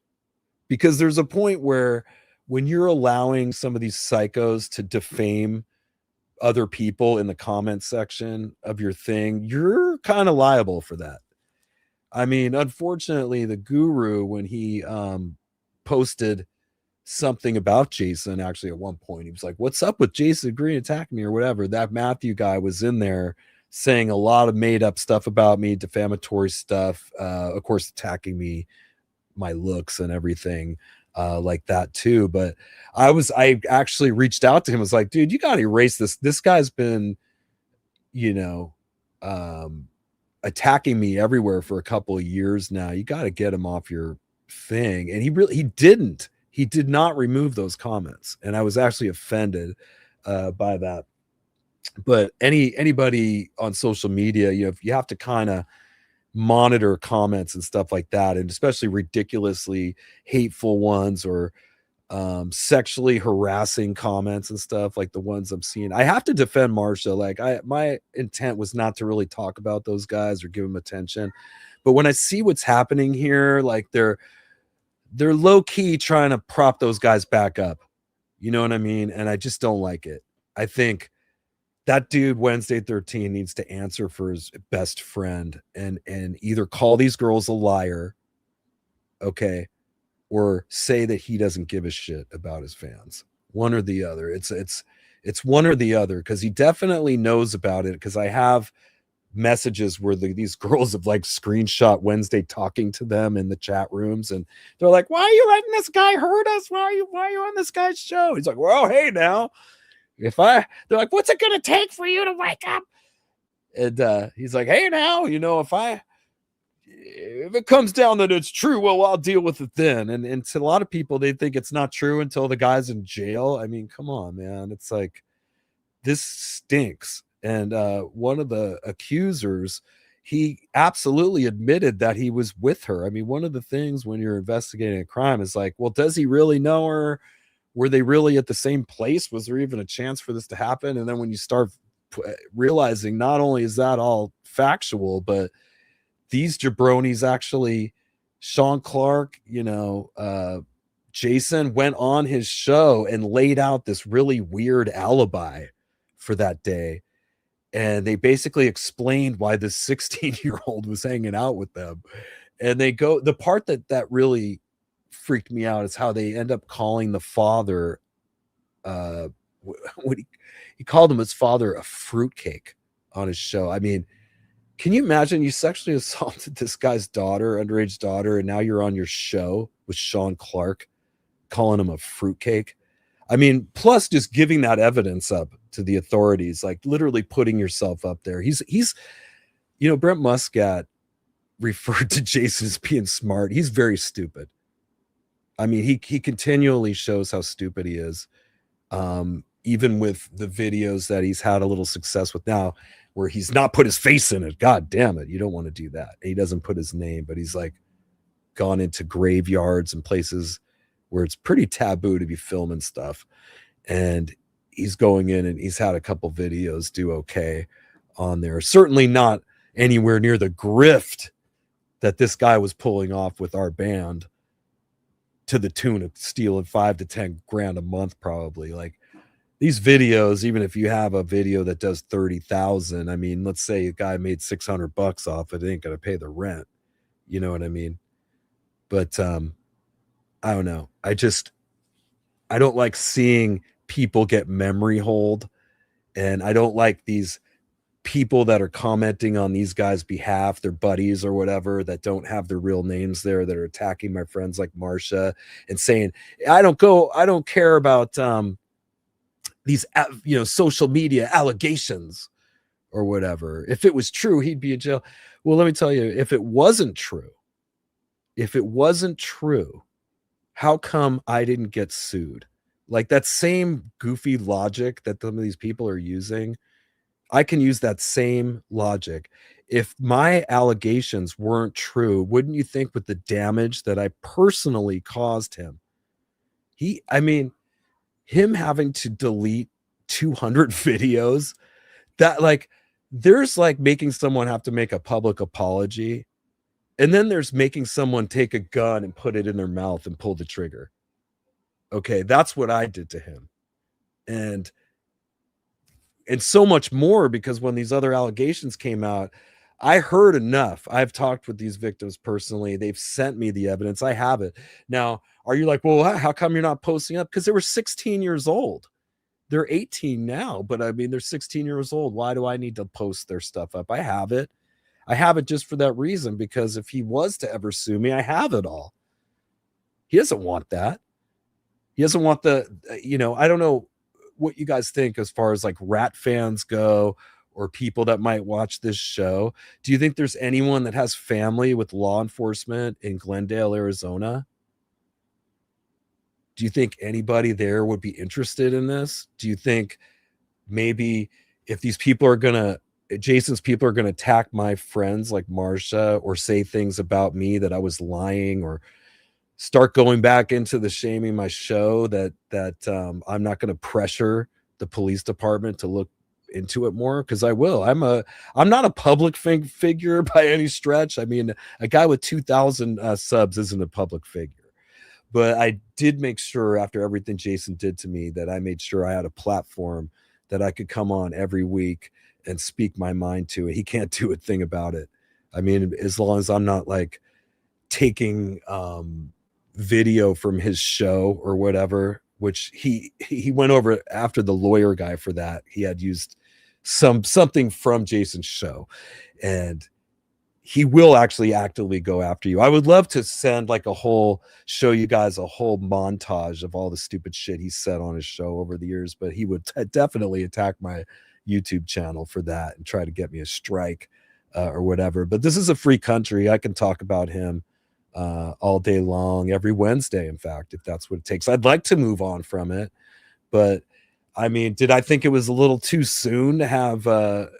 because there's a point where when you're allowing some of these psychos to defame other people in the comment section of your thing, you're kind of liable for that. I mean, unfortunately, the guru, when he posted something about Jason, actually at one point, he was like, what's up with Jason Green attacking me or whatever? That Matthew guy was in there saying a lot of made up stuff about me, defamatory stuff, of course, attacking me, my looks and everything like that too. But I actually reached out to him. I was like, dude, you got to erase this. This guy's been, you know, attacking me everywhere for a couple of years now. You got to get him off your thing. And he did not remove those comments. And I was actually offended by that. But anybody on social media, you have to kind of monitor comments and stuff like that, and especially ridiculously hateful ones or sexually harassing comments and stuff like the ones I'm seeing. I have to defend Marsha. Like my intent was not to really talk about those guys or give them attention. But when I see what's happening here, like they're low key trying to prop those guys back up. You know what I mean? And I just don't like it. I think that dude Wednesday 13 needs to answer for his best friend and either call these girls a liar, okay, or say that he doesn't give a shit about his fans. One or the other. It's one or the other, because he definitely knows about it, because I have messages where these girls have like screenshot Wednesday talking to them in the chat rooms, and they're like, why are you letting this guy hurt us? Why are you on this guy's show? He's like, well, hey, now they're like, what's it gonna take for you to wake up? And he's like, hey, now, if it comes down that it's true, well, I'll deal with it then. And to a lot of people, they think it's not true until the guy's in jail. I mean, come on, man. It's like, this stinks. And one of the accusers, he absolutely admitted that he was with her. I mean, one of the things when you're investigating a crime is like, well, does he really know her? Were they really at the same place? Was there even a chance for this to happen? And then when you start realizing not only is that all factual, but these jabronis actually, Sean Clark, Jason went on his show and laid out this really weird alibi for that day. And they basically explained why this 16-year-old was hanging out with them. And the part that really freaked me out is how they end up calling the father, he called him his father a fruitcake on his show. I mean, can you imagine you sexually assaulted this guy's underage daughter, and now you're on your show with Sean Clark calling him a fruitcake? I mean, plus just giving that evidence up to the authorities, like literally putting yourself up there. He's Brent Muscat referred to Jason as being smart. He's very stupid. I mean, he continually shows how stupid he is. Even with the videos that he's had a little success with now, where he's not put his face in it. God damn it. You don't want to do that. He doesn't put his name, but he's like gone into graveyards and places where it's pretty taboo to be filming stuff. And he's going in and he's had a couple videos do okay on there. Certainly not anywhere near the grift that this guy was pulling off with our band, to the tune of stealing $5 to $10 grand a month, probably. Like, these videos, even if you have a video that does 30,000, I mean, let's say a guy made $600 off it, ain't gonna pay the rent. You know what I mean? But I don't know. I don't like seeing people get memory hold, and I don't like these people that are commenting on these guys' behalf, their buddies or whatever, that don't have their real names there, that are attacking my friends like Marsha and saying, I don't care about these social media allegations or whatever. If it was true, he'd be in jail. Well, let me tell you, if it wasn't true, how come I didn't get sued? Like, that same goofy logic that some of these people are using, I can use that same logic. If my allegations weren't true, wouldn't you think, with the damage that I personally caused him, him having to delete 200 videos, that, like, there's like making someone have to make a public apology, and then there's making someone take a gun and put it in their mouth and pull the trigger. Okay, that's what I did to him. And so much more, because when these other allegations came out, I heard enough. I've talked with these victims personally. They've sent me the evidence. I have it. Now, are you like, well, how come you're not posting up? Because they were 16 years old. They're 18 now, but I mean, they're 16 years old. Why do I need to post their stuff up? I have it. I have it just for that reason, because if he was to ever sue me, I have it all. He doesn't want that. He doesn't want I don't know what you guys think as far as like Ratt fans go, or people that might watch this show, do you think there's anyone that has family with law enforcement in Glendale, Arizona? Do you think anybody there would be interested in this? Do you think maybe if these people are gonna, Jason's people are gonna attack my friends like Marsha, or say things about me that I was lying, or start going back into the shaming my show, that I'm not gonna pressure the police department to look into it more? Because I will. I'm not a public figure by any stretch. I mean, a guy with 2,000 subs isn't a public figure. But I did make sure, after everything Jason did to me, that I made sure I had a platform that I could come on every week and speak my mind to it. He can't do a thing about it. I mean, as long as I'm not like taking video from his show or whatever, which he went over after the lawyer guy for that. He had used something from Jason's show, and he will actually actively go after you. I would love to show you guys a whole montage of all the stupid shit he said on his show over the years, but he would definitely attack my YouTube channel for that and try to get me a strike or whatever. But this is a free country. I can talk about him all day long, every Wednesday, in fact, if that's what it takes. I'd like to move on from it, but I mean, did I think it was a little too soon to have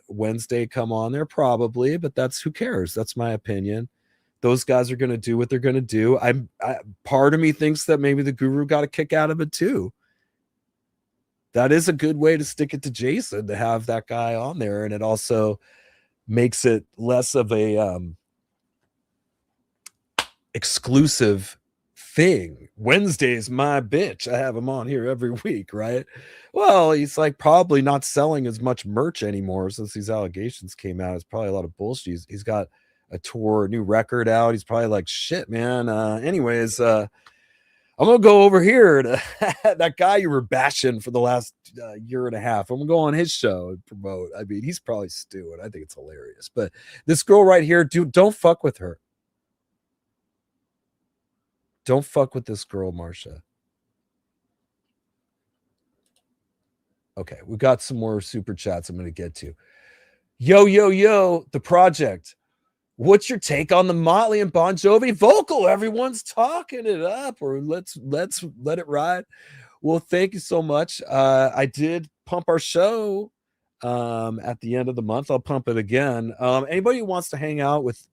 Wednesday come on there? Probably, but who cares? That's my opinion. Those guys are going to do what they're going to do. Part of me thinks that maybe the guru got a kick out of it too. That is a good way to stick it to Jason, to have that guy on there, and it also makes it less of a exclusive thing. Wednesday's my bitch. I have him on here every week, right? Well, he's like probably not selling as much merch anymore since these allegations came out. It's probably a lot of bullshit. He's got a tour, a new record out. He's probably like, shit, man. Anyways, I'm gonna go over here to that guy you were bashing for the last year and a half. I'm gonna go on his show and promote. I mean, he's probably stewing. I think it's hilarious. But this girl right here, dude, don't fuck with her. Don't fuck with this girl, Marsha. Okay, we got some more super chats I'm going to get to. Yo, The Project. What's your take on the Motley and Bon Jovi vocal? Everyone's talking it up, or let's let it ride. Well, thank you so much. I did pump our show at the end of the month. I'll pump it again. Anybody who wants to hang out with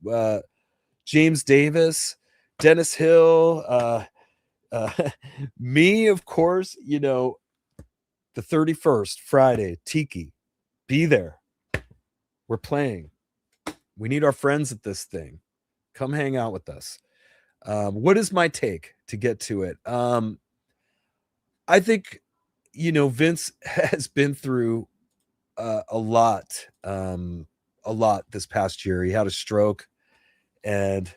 James Davis, Dennis Hill, me, of course, the 31st, Friday, Tiki, be there. We're playing. We need our friends at this thing. Come hang out with us. What is my take, to get to it? I think, Vince has been through a lot this past year. He had a stroke, and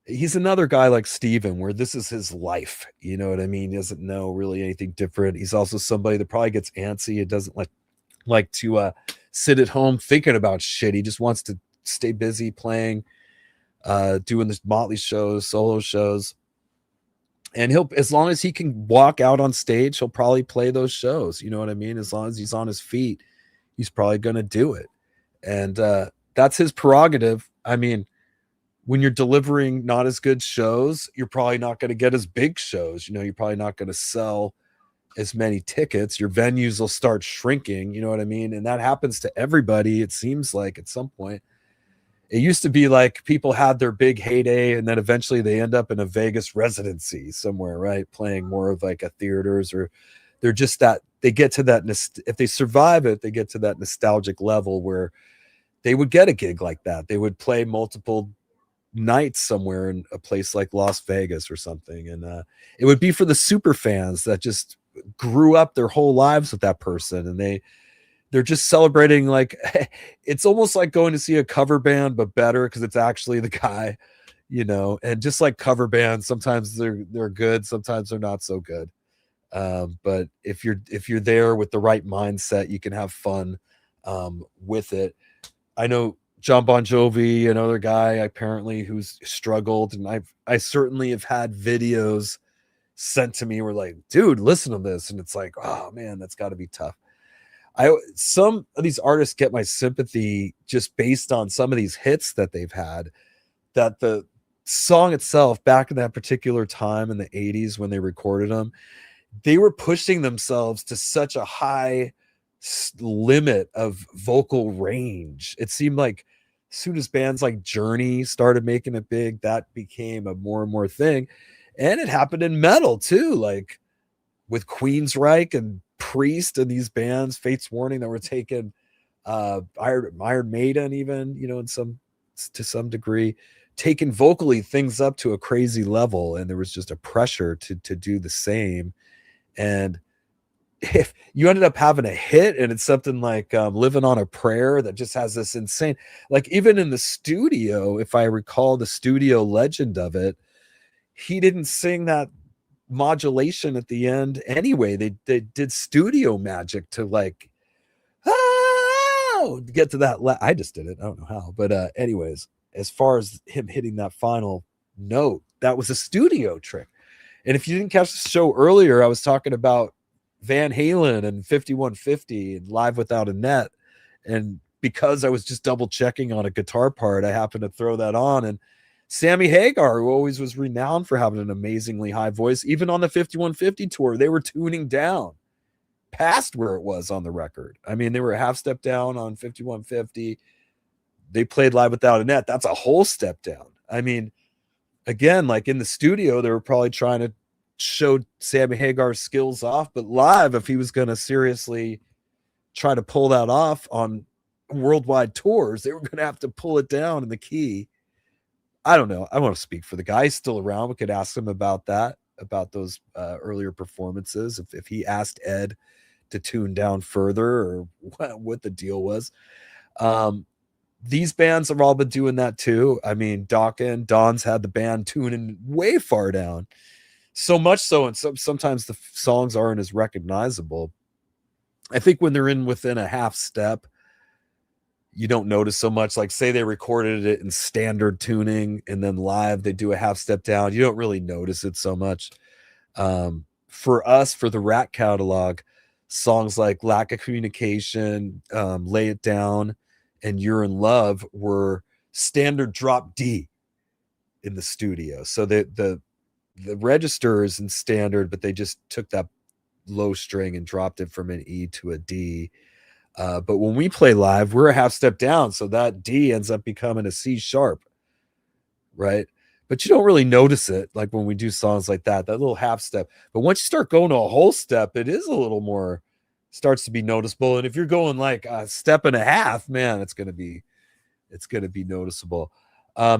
he's another guy like Steven, where this is his life. You know what I mean? He doesn't know really anything different. He's also somebody that probably gets antsy. It doesn't like to sit at home thinking about shit. He just wants to stay busy playing, doing this Motley shows, solo shows. And as long as he can walk out on stage, he'll probably play those shows. You know what I mean? As long as he's on his feet, he's probably going to do it. And that's his prerogative. I mean, when you're delivering not as good shows, you're probably not going to get as big shows. You're probably not going to sell as many tickets. Your venues will start shrinking. You know what I mean? And that happens to everybody, it seems like, at some point. It used to be like people had their big heyday, and then eventually they end up in a Vegas residency somewhere, right? Playing more of like a theaters, or they're just that they get to that. If they survive it, they get to that nostalgic level where they would get a gig like that. They would play multiple nights somewhere in a place like Las Vegas or something. And it would be for the super fans that just grew up their whole lives with that person. And they're just celebrating, like, it's almost like going to see a cover band, but better, because it's actually the guy, and just like cover bands, sometimes they're good, sometimes they're not so good. But if you're there with the right mindset, you can have fun with it. I know John Bon Jovi, another guy apparently who's struggled, and I certainly have had videos sent to me where like, dude, listen to this, and it's like, oh man, that's got to be tough. Some of these artists get my sympathy just based on some of these hits that they've had, that the song itself back in that particular time in the 80s when they recorded them, they were pushing themselves to such a high limit of vocal range. It seemed like as soon as bands like Journey started making it big, that became a more and more thing. And it happened in metal too, like with Queensryche and Priest and these bands, Fate's Warning, that were taking Iron Maiden, even, you know, to some degree, taking vocally things up to a crazy level, and there was just a pressure to do the same. And if you ended up having a hit and it's something like Living on a Prayer that just has this insane, like even in the studio, if I recall the studio legend of it, he didn't sing that modulation at the end anyway. They did studio magic to like to get to that I just did it, I don't know how, but anyways, as far as him hitting that final note, that was a studio trick. And if you didn't catch the show earlier, I was talking about Van Halen and 5150 and Live Without a Net, and because I was just double checking on a guitar part, I happened to throw that on, and Sammy Hagar, who always was renowned for having an amazingly high voice, even on the 5150 tour, they were tuning down past where it was on the record. I mean, they were a half step down on 5150. They played Live Without a Net. That's a whole step down. I mean, again, like in the studio, they were probably trying to show Sammy Hagar's skills off, but live, if he was going to seriously try to pull that off on worldwide tours, they were going to have to pull it down in the key. I don't know. I want to speak for the guy. He's still around. We could ask him about that, about those earlier performances, if he asked Ed to tune down further or what the deal was. These bands have all been doing that too. I mean, Don's had the band tuning way far down, so much so, and sometimes the songs aren't as recognizable. I think when they're within a half step, you don't notice so much. Like say they recorded it in standard tuning and then live they do a half step down, you don't really notice it so much. For us, for the Ratt catalog, songs like Lack of Communication, Lay It Down, and You're in Love were standard drop D in the studio. So the register is in standard, but they just took that low string and dropped it from an E to a D. But when we play live, we're a half step down, so that D ends up becoming a C sharp, right? But you don't really notice it, like when we do songs like that little half step. But once you start going to a whole step, it is a little more, starts to be noticeable. And if you're going like a step and a half, man, it's gonna be noticeable.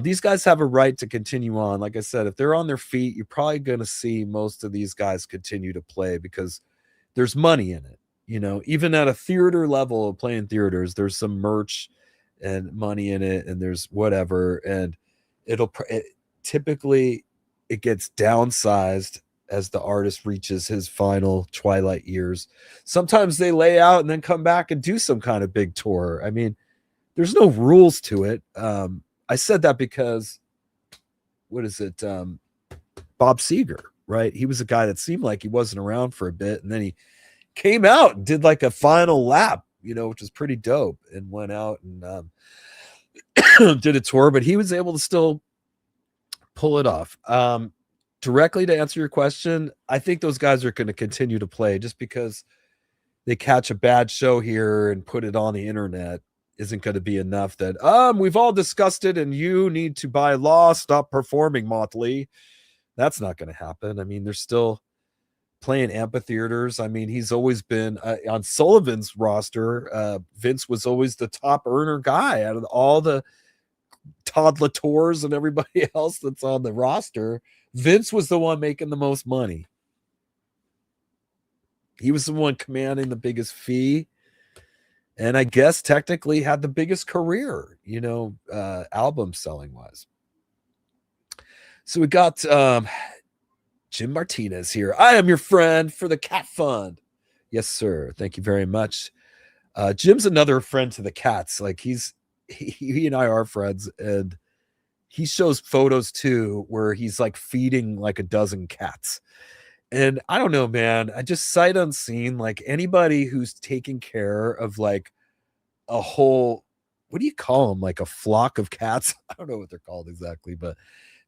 These guys have a right to continue on. Like I said, if they're on their feet, you're probably gonna see most of these guys continue to play because there's money in it. You know, even at a theater level of playing theaters, there's some merch and money in it, and there's whatever, and typically it gets downsized as the artist reaches his final twilight years. Sometimes they lay out and then come back and do some kind of big tour. I mean, there's no rules to it. I said that because Bob Seger, right? He was a guy that seemed like he wasn't around for a bit, and then he came out and did like a final lap, you know, which was pretty dope, and went out and did a tour, but he was able to still pull it off. Directly to answer your question, I think those guys are going to continue to play. Just because they catch a bad show here and put it on the internet isn't going to be enough that we've all discussed it and you need to by law stop performing, Motley. That's not going to happen. I mean, they're still playing amphitheaters. I mean, he's always been on Sullivan's roster. Vince was always the top earner guy out of all the Todd Latours and everybody else that's on the roster. Vince was the one making the most money. He was the one commanding the biggest fee, and I guess technically had the biggest career, you know, album selling wise. So we got Jim Martinez here. I am your friend for the Cat Fund. Yes, sir. Thank you very much. Jim's another friend to the cats. Like he and I are friends, and he shows photos too where he's like feeding like a dozen cats. And I don't know, man. I just sight unseen, like anybody who's taking care of like a whole, what do you call them? Like a flock of cats. I don't know what they're called exactly, but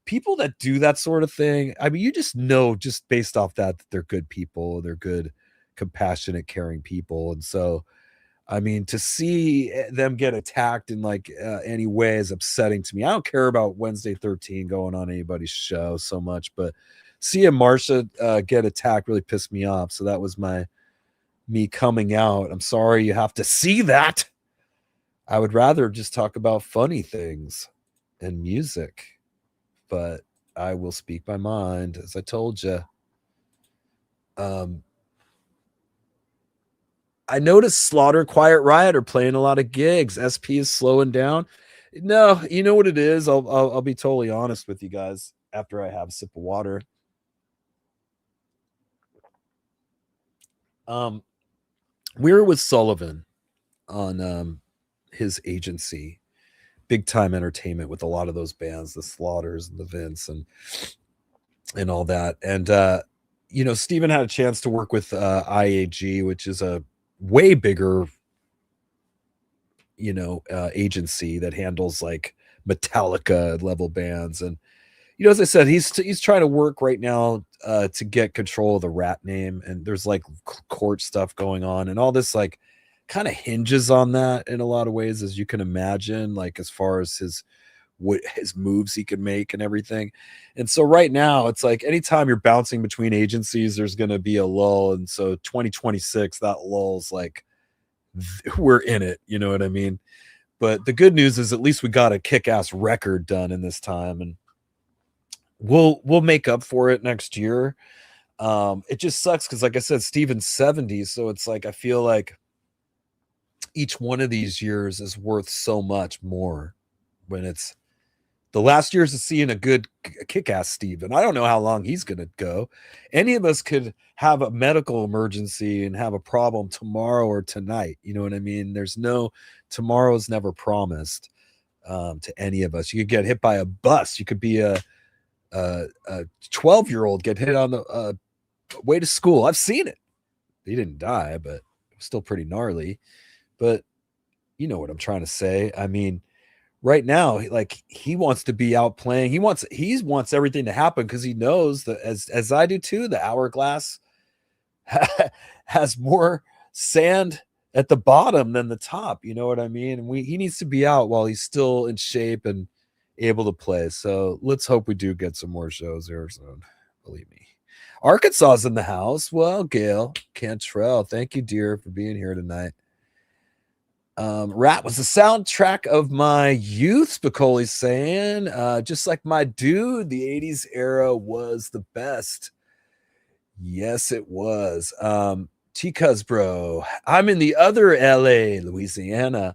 people that do that sort of thing, I mean, you just know just based off that they're good people, they're good, compassionate, caring people. And so, I mean, to see them get attacked in like any way is upsetting to me. I don't care about Wednesday 13 going on anybody's show so much, but seeing Marsha get attacked really pissed me off. So that was me coming out. I'm sorry you have to see that. I would rather just talk about funny things and music, but I will speak my mind, as I told you. I noticed Slaughter, Quiet Riot are playing a lot of gigs. SP is slowing down. No, you know what it is? I'll be totally honest with you guys after I have a sip of water. We were with Sullivan on his agency, Big Time Entertainment, with a lot of those bands, the Slaughters and the Vince and all that. And you know, Steven had a chance to work with IAG, which is a way bigger, you know, agency that handles like Metallica level bands. And you know, as I said, he's trying to work right now to get control of the Ratt name, and there's like court stuff going on, and all this like kind of hinges on that in a lot of ways, as you can imagine, like as far as his moves he can make and everything. And so right now it's like anytime you're bouncing between agencies, there's going to be a lull. And so 2026, that lull's like we're in it, you know what I mean? But the good news is at least we got a kick-ass record done in this time, and we'll make up for it next year. It just sucks because like I said, Steven's 70, so it's like I feel like each one of these years is worth so much more when it's the last years of seeing a good kick-ass Steven. I don't know how long he's going to go. Any of us could have a medical emergency and have a problem tomorrow or tonight. You know what I mean? There's no, tomorrow's never promised to any of us. You could get hit by a bus. You could be a 12-year-old get hit on the way to school. I've seen it. He didn't die, but it was still pretty gnarly. But you know what I'm trying to say. I mean, right now, like he wants to be out playing. He wants everything to happen because he knows that, as I do too, the hourglass has more sand at the bottom than the top. You know what I mean? And he needs to be out while he's still in shape and able to play. So let's hope we do get some more shows there soon. Believe me. Arkansas's in the house. Well, Gail Cantrell, thank you, dear, for being here tonight. Ratt was the soundtrack of my youth, Spicoli's saying. Just like my dude, the 80s era was the best. Yes, it was. T-Cuz, bro. I'm in the other LA, Louisiana.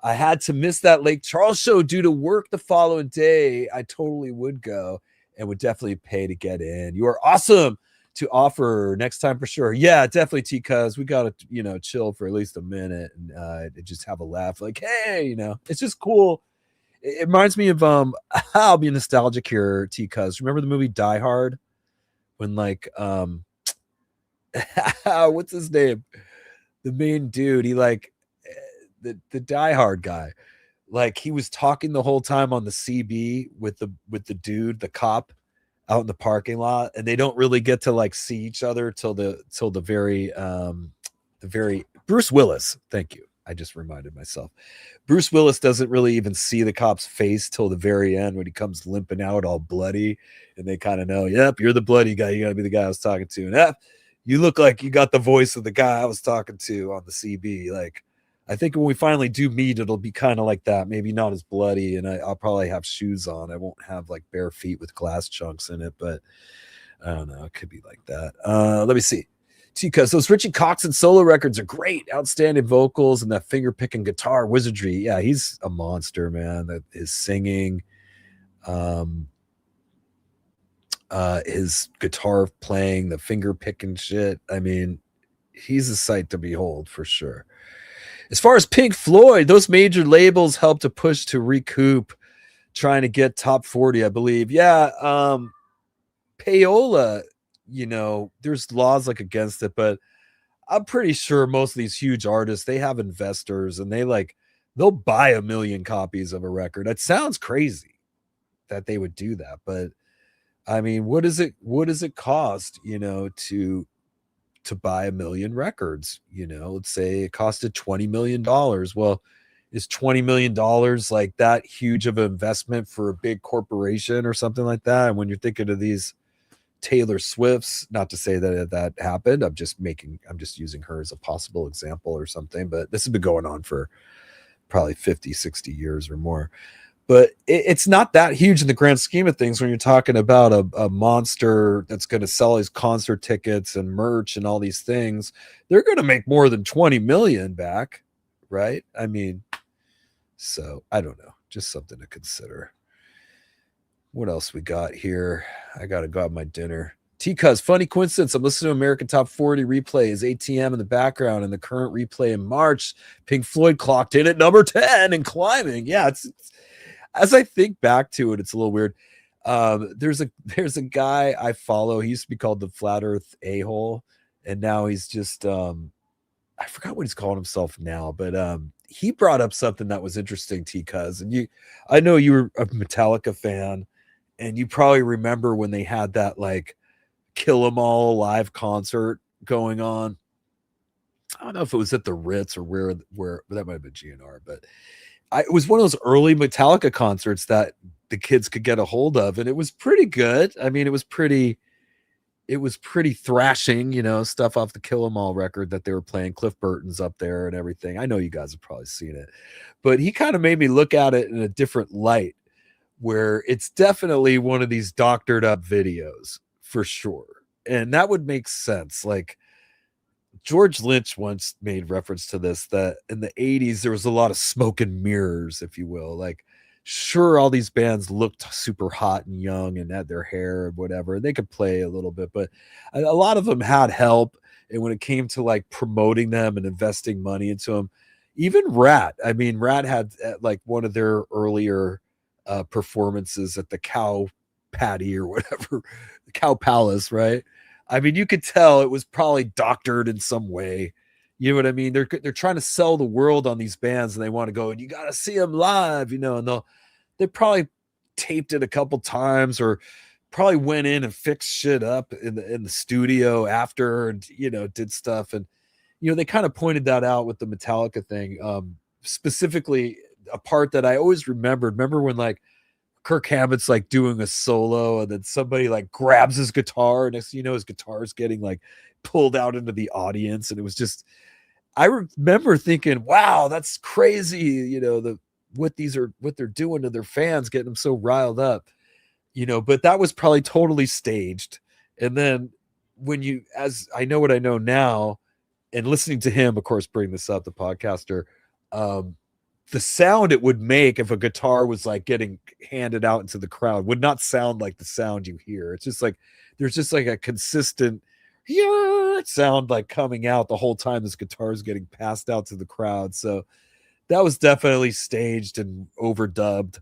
I had to miss that Lake Charles show due to work the following day. I totally would go and would definitely pay to get in. You are awesome to offer next time for sure. Yeah, definitely, T-Cuz. We got to, you know, chill for at least a minute and just have a laugh. Like, hey, you know, it's just cool. It reminds me of, I'll be nostalgic here, T-Cuz. Remember the movie Die Hard? When like, what's his name? The main dude, he like, the Die Hard guy, like he was talking the whole time on the CB with the dude, the cop, out in the parking lot, and they don't really get to like see each other till the very Bruce Willis. Thank you. I just reminded myself. Bruce Willis doesn't really even see the cop's face till the very end when he comes limping out all bloody, and they kind of know, yep, you're the bloody guy. You gotta be the guy I was talking to, and you look like you got the voice of the guy I was talking to on the CB. Like, I think when we finally do meet, it'll be kind of like that. Maybe not as bloody, and I'll probably have shoes on. I won't have like bare feet with glass chunks in it, but I don't know. It could be like that. Let me see. Because those Richie Kotzen solo records are great. Outstanding vocals and that finger-picking guitar wizardry. Yeah, he's a monster, man. That his singing, his guitar playing, the finger-picking shit. I mean, he's a sight to behold for sure. As far as Pink Floyd, those major labels help to push to recoup, trying to get top 40, I believe. Yeah, Payola, there's laws like against it, but I'm pretty sure most of these huge artists, they have investors and they'll buy 1 million copies of a record. That sounds crazy that they would do that, but I mean, what does it cost, to buy 1 million records? Let's say it costed $20 million. Well, is $20 million like that huge of an investment for a big corporation or something like that? And when you're thinking of these Taylor Swift's, not to say that happened, I'm just using her as a possible example or something, but this has been going on for probably 50, 60 years or more. But it's not that huge in the grand scheme of things when you're talking about a monster that's going to sell his concert tickets and merch and all these things. They're going to make more than 20 million back, right? I mean, so I don't know, just something to consider. What else we got here? I got to go have my dinner. T-Cuz, funny coincidence. I'm listening to American Top 40 replays, ATM in the background, and the current replay in March. Pink Floyd clocked in at number 10 and climbing. Yeah, it's as I think back to it, it's a little weird. There's a guy I follow. He used to be called the Flat Earth A-hole, and now he's just I forgot what he's calling himself now, but he brought up something that was interesting, T-Cuz. And I know you were a Metallica fan, and you probably remember when they had that like Kill 'Em All live concert going on. I don't know if it was at the Ritz or where that might have been GNR, but it was one of those early Metallica concerts that the kids could get a hold of, and it was pretty good. I mean, it was pretty thrashing, stuff off the Kill 'Em All record that they were playing. Cliff Burton's up there and everything. I know you guys have probably seen it, but he kind of made me look at it in a different light, where it's definitely one of these doctored up videos for sure. And that would make sense. Like George Lynch once made reference to this, that in the 80s, there was a lot of smoke and mirrors, if you will. Like, sure, all these bands looked super hot and young and had their hair and whatever. They could play a little bit, but a lot of them had help. And when it came to like promoting them and investing money into them, even Ratt, I mean, Ratt had like one of their earlier performances at the Cow Patty or whatever, the Cow Palace, right? I mean, you could tell it was probably doctored in some way. You know what I mean? They're trying to sell the world on these bands, and they want to go, and you got to see them live, and they probably taped it a couple times, or probably went in and fixed shit up in the studio after, and did stuff. And they kind of pointed that out with the Metallica thing, specifically a part that I always remembered. Remember when like Kirk Hammett's like doing a solo, and then somebody like grabs his guitar, and next thing you know, his guitar is getting like pulled out into the audience. And it was just, I remember thinking, wow, that's crazy. What they're doing to their fans, getting them so riled up, but that was probably totally staged. And then as I know what I know now, and listening to him, of course, bring this up, the podcaster, the sound it would make if a guitar was like getting handed out into the crowd would not sound like the sound you hear. It's just like, there's just like a consistent sound like coming out the whole time this guitar is getting passed out to the crowd. So that was definitely staged and overdubbed,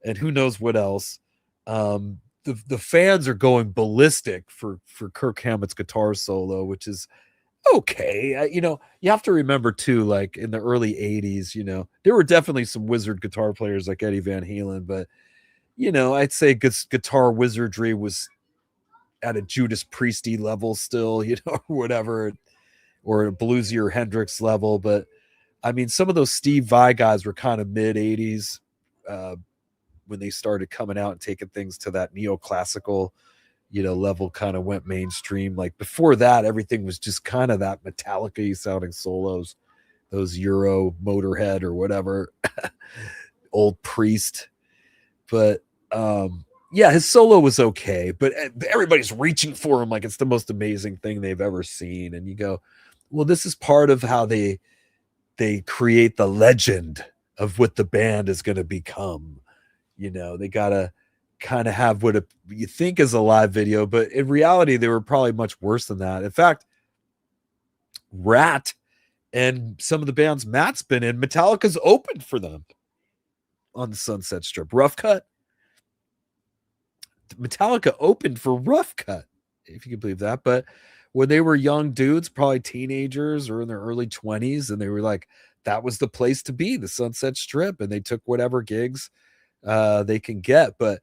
and who knows what else. The fans are going ballistic for Kirk Hammett's guitar solo, which is okay. You have to remember too, like in the early 80s, there were definitely some wizard guitar players like Eddie Van Halen, but I'd say guitar wizardry was at a Judas Priesty level still, or whatever, or a bluesier Hendrix level. But I mean, some of those Steve Vai guys were kind of mid 80s when they started coming out and taking things to that neoclassical level, kind of went mainstream. Like before that, everything was just kind of that Metallica-y sounding solos, those Euro Motorhead or whatever, old Priest. But yeah, his solo was okay, but everybody's reaching for him like it's the most amazing thing they've ever seen. And you go, well, this is part of how they create the legend of what the band is going to become. They gotta kind of have what you think is a live video, but in reality, they were probably much worse than that. In fact, Ratt and some of the bands Matt's been in, Metallica's opened for them on the Sunset Strip. Rough Cut. Metallica opened for Rough Cut. if you could believe that. But when they were young dudes, probably teenagers or in their early 20s, and they were like, that was the place to be, the Sunset Strip, and they took whatever gigs they can get. But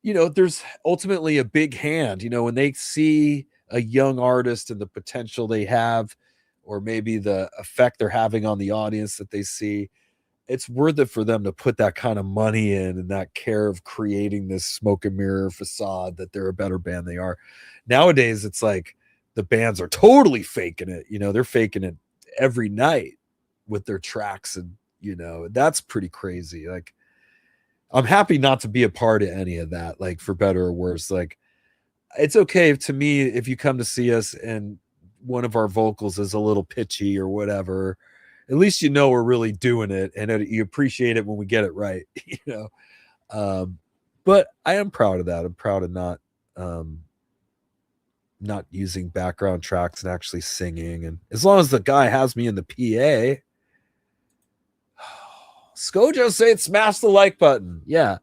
there's ultimately a big hand, when they see a young artist and the potential they have, or maybe the effect they're having on the audience that they see, it's worth it for them to put that kind of money in and that care of creating this smoke and mirror facade that they're a better band they are. Nowadays, it's like the bands are totally faking it. They're faking it every night with their tracks, and that's pretty crazy. Like, I'm happy not to be a part of any of that, like, for better or worse. Like, it's okay to me if you come to see us and one of our vocals is a little pitchy or whatever. At least we're really doing it, and you appreciate it when we get it right. But I am proud of that. I'm proud of not using background tracks and actually singing. And as long as the guy has me in the PA. Skojo saying smash the like button. Yeah.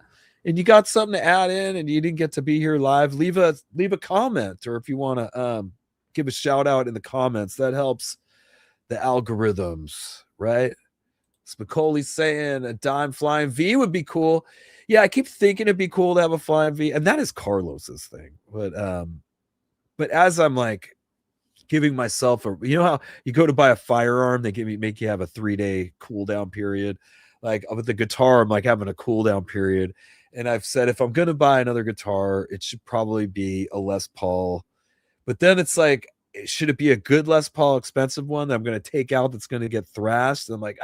And you got something to add in and you didn't get to be here live, leave a comment, or if you want to give a shout out in the comments, that helps the algorithms, right? Spicoli's saying a dime flying V would be cool. Yeah, I keep thinking it'd be cool to have a flying V, and that is Carlos's thing. But as I'm like giving myself how you go to buy a firearm, they make you have a 3-day cool down period. Like with the guitar, I'm like having a cool down period. And I've said, if I'm going to buy another guitar, it should probably be a Les Paul. But then it's like, should it be a good Les Paul, expensive one that I'm going to take out that's going to get thrashed? And I'm like,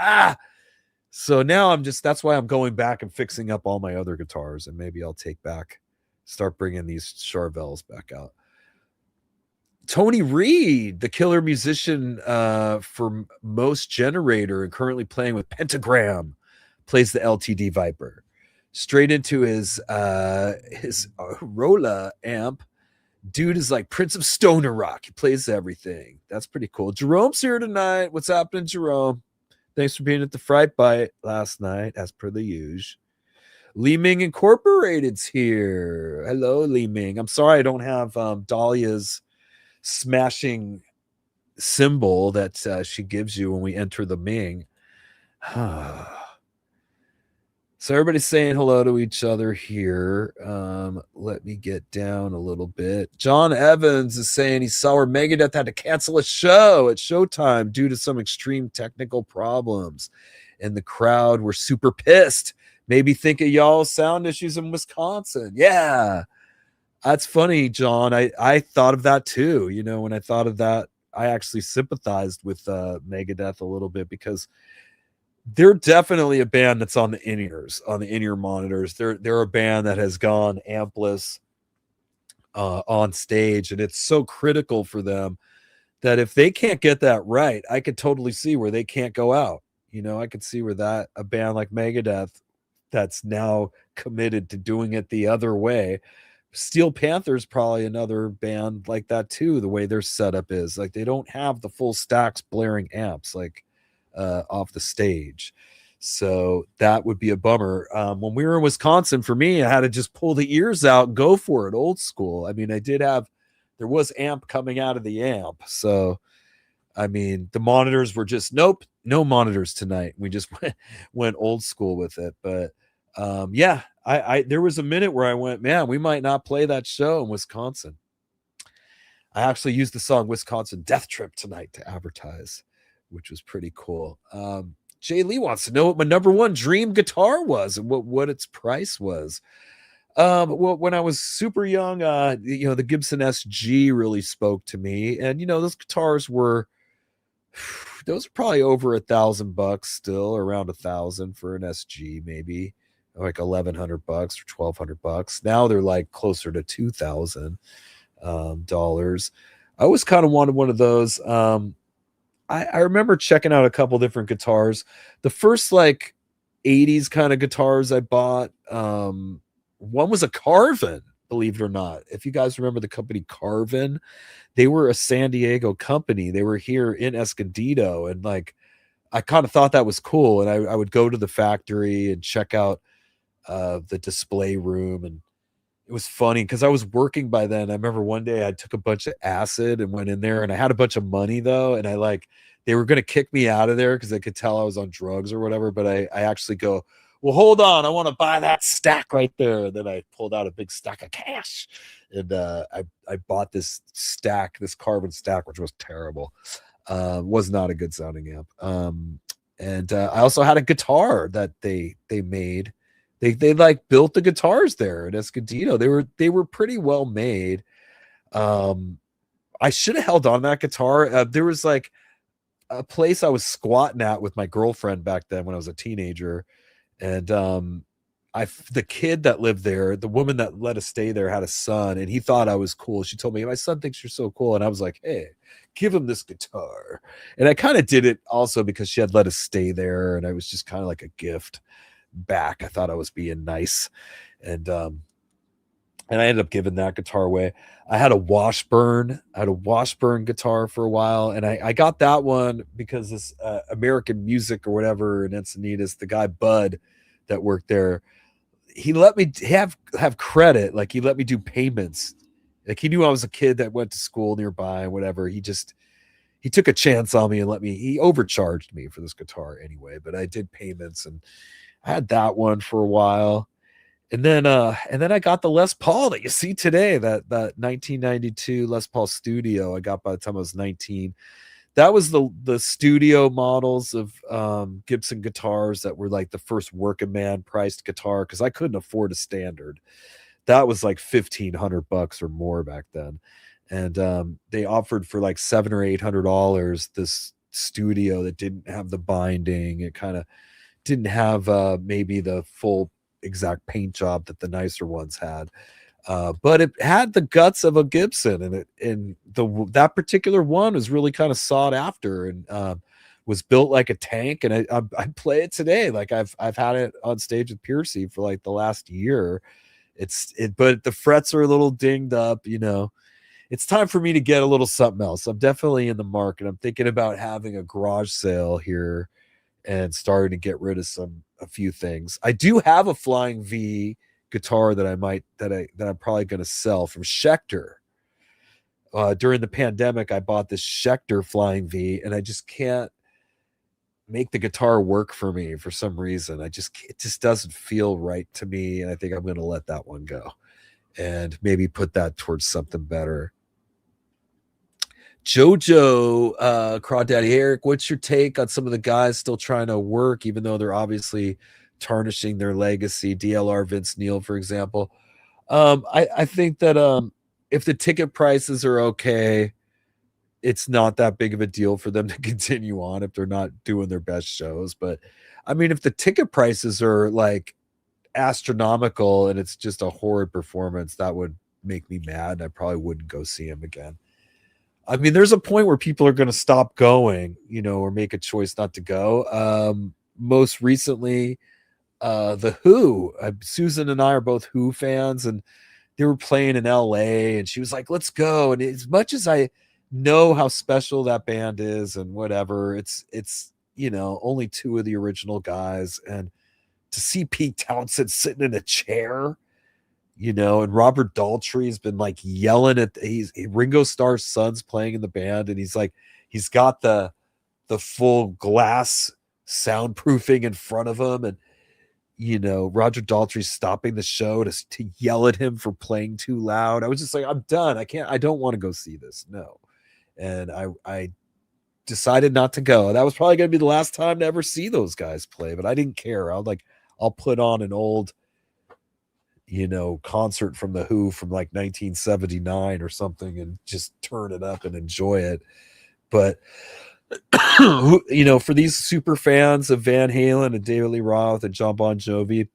So now that's why I'm going back and fixing up all my other guitars. And maybe I'll start bringing these Charvels back out. Tony Reed, the killer musician for Most Generator and currently playing with Pentagram, plays the LTD Viper. Straight into his Rolla amp. Dude is like Prince of Stoner Rock. He plays everything. That's pretty cool. Jerome's here tonight. What's happening, Jerome? Thanks for being at the Fright Bite last night, as per the usual. Lee Ming Incorporated's here. Hello, Lee Ming. I'm sorry I don't have Dahlia's smashing symbol that she gives you when we enter the Ming. So everybody's saying hello to each other here. Let me get down a little bit. John Evans is saying he saw where Megadeth had to cancel a show at Showtime due to some extreme technical problems, and the crowd were super pissed. Maybe think of y'all's sound issues in Wisconsin. Yeah, that's funny, John. I thought of that too. When I thought of that, I actually sympathized with Megadeth a little bit, because they're definitely a band that's on the in-ears, on the in-ear monitors. They're a band that has gone ampless on stage, and it's so critical for them that if they can't get that right, I could totally see where they can't go out. I could see where a band like Megadeth that's now committed to doing it the other way. Steel Panther's probably another band like that too, the way their setup is. Like, they don't have the full stacks blaring amps like off the stage. So that would be a bummer. When we were in Wisconsin, for me, I had to just pull the ears out and go for it, old school. I mean, there was amp coming out of the amp. So, I mean, the monitors were just, nope, no monitors tonight. We just went old school with it. But yeah, there was a minute where I went, man, we might not play that show in Wisconsin. I actually used the song Wisconsin Death Trip tonight to advertise, which was pretty cool. Jay Lee wants to know what my number one dream guitar was and what its price was. Well, when I was super young, the Gibson SG really spoke to me, and those guitars were probably over $1,000 still, around $1,000 for an SG, maybe like $1,100 or $1,200. Now they're like closer to $2,000 dollars. I always kind of wanted one of those. I remember checking out a couple different guitars. The first like 80s kind of guitars I bought, one was a Carvin, believe it or not. If you guys remember the company Carvin, they were a San Diego company. They were here in Escondido, and like I kind of thought that was cool. And I would go to the factory and check out the display room, and it was funny because I was working by then. I remember one day I took a bunch of acid and went in there, and I had a bunch of money though, and I like they were gonna kick me out of there because they could tell I was on drugs or whatever. But I actually go, well, hold on, I want to buy that stack right there. And then I pulled out a big stack of cash, and I bought this stack, this carbon stack, which was terrible. Was not a good sounding amp. And I also had a guitar that they made. They like built the guitars there at Escondido. They were pretty well made. I should have held on that guitar. There was like a place I was squatting at with my girlfriend back then when I was a teenager, and the kid that lived there, the woman that let us stay there, had a son, and he thought I was cool. She told me, my son thinks you're so cool, and I was like, hey, give him this guitar. And I kind of did it also because she had let us stay there, and I was just kind of like a gift back. I thought I was being nice, and I ended up giving that guitar away. I had a Washburn guitar for a while, and I got that one because this American Music or whatever in Encinitas, the guy Bud that worked there, he let me have credit. Like, he let me do payments. Like, he knew I was a kid that went to school nearby and whatever. He took a chance on me and he overcharged me for this guitar anyway, but I did payments, and I had that one for a while. And then I got the Les Paul that you see today, that 1992 Les Paul Studio I got by the time I was 19. That was the studio models of Gibson guitars that were like the first working man priced guitar, because I couldn't afford a standard. That was like $1,500 or more back then. And they offered for like $700 or $800 this studio that didn't have the binding. It kind of didn't have maybe the full exact paint job that the nicer ones had. But it had the guts of a Gibson, and that particular one was really kind of sought after, and was built like a tank. And I play it today. Like, I've had it on stage with Piercy for like the last year. But the frets are a little dinged up. It's time for me to get a little something else. I'm definitely in the market. I'm thinking about having a garage sale here and starting to get rid of a few things. I do have a Flying V guitar that I'm probably going to sell from Schecter. During the pandemic, I bought this Schecter Flying V, and I just can't make the guitar work for me for some reason. It just doesn't feel right to me, and I think I'm going to let that one go and maybe put that towards something better. Jojo, Crawdaddy Eric, what's your take on some of the guys still trying to work, even though they're obviously tarnishing their legacy? DLR Vince Neil, for example. I think that if the ticket prices are okay, it's not that big of a deal for them to continue on if they're not doing their best shows. But I mean, if the ticket prices are like astronomical and it's just a horrid performance, that would make me mad. I probably wouldn't go see him again. I mean, there's a point where people are going to stop going, or make a choice not to go. Most recently, the Who. Susan and I are both Who fans, and they were playing in LA, and she was like, let's go. And as much as I know how special that band is and whatever, it's only two of the original guys. And to see Pete Townsend sitting in a chair, and Robert Daltrey's been like yelling at Ringo Starr's son's playing in the band, and he's got the full glass soundproofing in front of him, and Roger Daltrey's stopping the show to yell at him for playing too loud. I was just like, I'm done. I don't want to go see this. No. And I decided not to go. That was probably going to be the last time to ever see those guys play, but I didn't care. I'll put on an old, concert from the Who from like 1979 or something and just turn it up and enjoy it. But for these super fans of Van Halen and David Lee Roth and John Bon Jovi,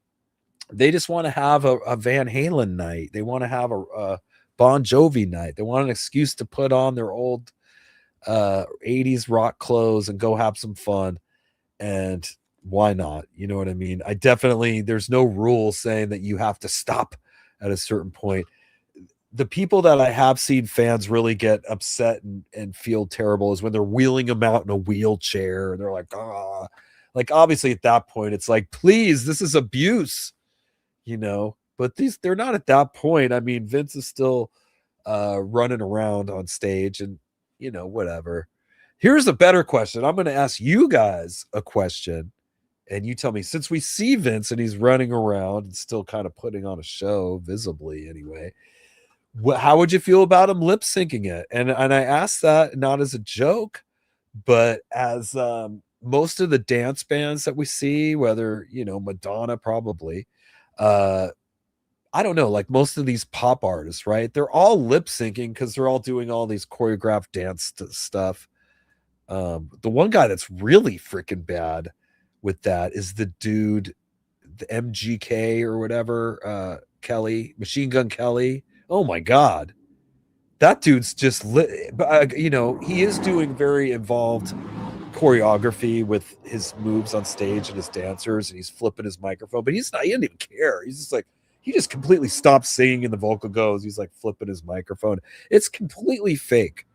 they just want to have a Van Halen night. They want to have a Bon Jovi night. They want an excuse to put on their old 80s rock clothes and go have some fun. And why not? You know what I mean? There's no rule saying that you have to stop at a certain point. The people that I have seen fans really get upset and feel terrible is when they're wheeling them out in a wheelchair and they're like, like obviously at that point, it's like, please, this is abuse, but they're not at that point. I mean, Vince is still running around on stage, and whatever. Here's a better question. I'm going to ask you guys a question, and you tell me, since we see Vince and he's running around and still kind of putting on a show visibly anyway, how would you feel about him lip syncing it? And I asked that not as a joke, but as most of the dance bands that we see, whether Madonna probably, I don't know, like most of these pop artists, right? They're all lip syncing because they're all doing all these choreographed dance stuff. The one guy that's really freaking bad with that is the dude, the MGK or whatever, Kelly, Machine Gun Kelly. Oh my God. That dude's just he is doing very involved choreography with his moves on stage and his dancers, and he's flipping his microphone, but he didn't even care. He's just like, he just completely stopped singing and the vocal goes. He's like flipping his microphone. It's completely fake.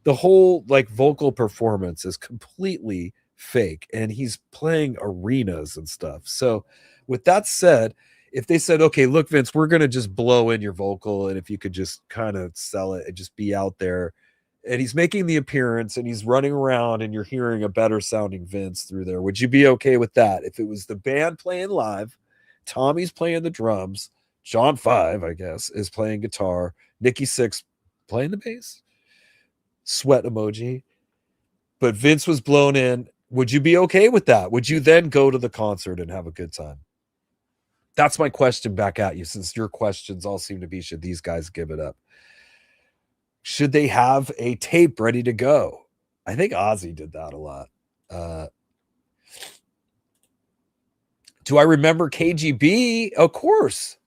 The whole like vocal performance is completely fake, and he's playing arenas and stuff. So with that said, if they said, okay, look, Vince, we're going to just blow in your vocal, and if you could just kind of sell it and just be out there, and he's making the appearance and he's running around and you're hearing a better sounding Vince through there, would you be okay with that? If it was the band playing live, Tommy's playing the drums, John 5, I guess, is playing guitar, Nikki 6 playing the bass, sweat emoji, but Vince was blown in, would you be okay with that? Would you then go to the concert and have a good time? That's my question back at you, since your questions all seem to be, should these guys give it up? Should they have a tape ready to go? I think Ozzy did that a lot. Do I remember KGB? Of course.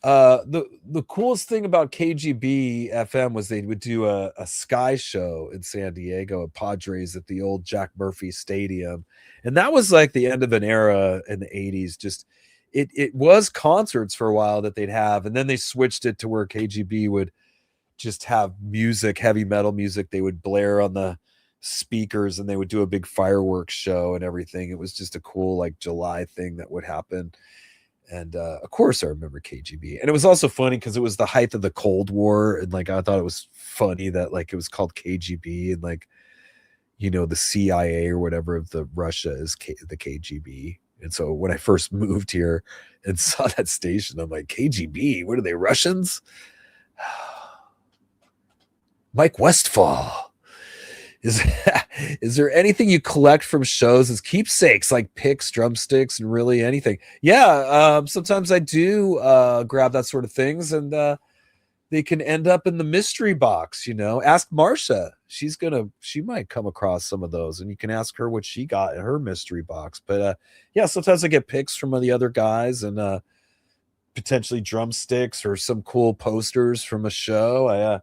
The coolest thing about KGB FM was they would do a Sky show in San Diego at Padres at the old Jack Murphy Stadium. And that was like the end of an era in the 80s. Just it was concerts for a while that they'd have, and then they switched it to where KGB would just have music, heavy metal music. They would blare on the speakers and they would do a big fireworks show and everything. It was just a cool like July thing that would happen. And of course I remember KGB. And it was also funny because it was the height of the Cold War, and like I thought it was funny that like it was called KGB, and like the CIA or whatever of the Russia is the KGB. And so when I first moved here and saw that station, I'm like, KGB, what are they, Russians? Mike Westfall. Is there anything you collect from shows as keepsakes, like picks, drumsticks, and really anything? Yeah, sometimes I do grab that sort of things, and they can end up in the mystery box. Ask Marsha. She might come across some of those, and you can ask her what she got in her mystery box. But yeah, sometimes I get picks from the other guys, and potentially drumsticks or some cool posters from a show.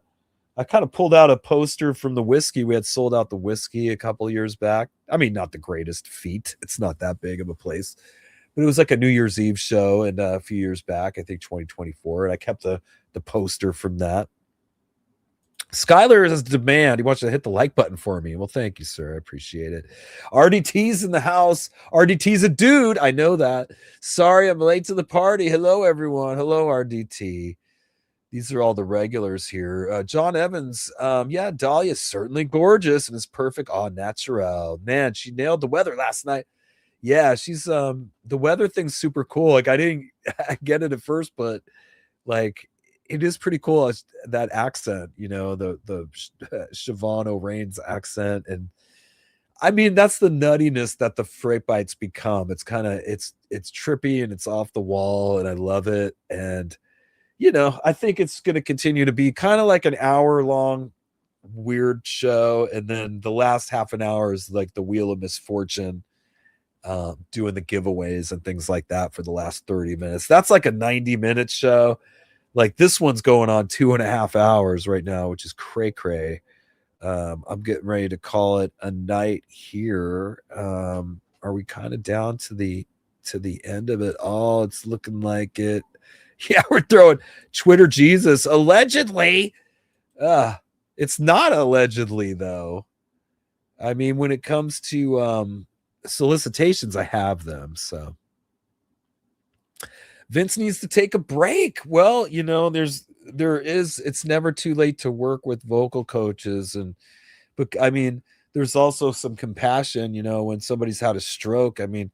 I kind of pulled out a poster from the whiskey. We had sold out the whiskey a couple of years back. I mean, not the greatest feat. It's not that big of a place, but it was like a New Year's Eve show, and a few years back, I think 2024. And I kept the poster from that. Skylar has demand. He wants to hit the like button for me. Well, thank you, sir. I appreciate it. RDT's in the house. RDT's a dude. I know that. Sorry, I'm late to the party. Hello, everyone. Hello, RDT. These are all the regulars here. John Evans. Yeah, Dahlia's certainly gorgeous and is perfect. Oh, natural. Man, she nailed the weather last night. Yeah, she's the weather thing's super cool. Like I didn't get it at first, but like it is pretty cool. That accent, the Siobhan O'Rain's accent. And I mean, that's the nuttiness that the freight bites become. It's kind of, it's trippy and it's off the wall, and I love it. And I think it's going to continue to be kind of like an hour long weird show. And then the last half an hour is like the Wheel of Misfortune, doing the giveaways and things like that for the last 30 minutes. That's like a 90-minute show. Like this one's going on 2.5 hours right now, which is cray. I'm getting ready to call it a night here. Are we kind of down to the end of it all? It's looking like it. Yeah, we're throwing Twitter Jesus. Allegedly. It's not allegedly, though. I mean, when it comes to solicitations, I have them. So Vince needs to take a break. Well, it's never too late to work with vocal coaches. But I mean, there's also some compassion, when somebody's had a stroke. I mean,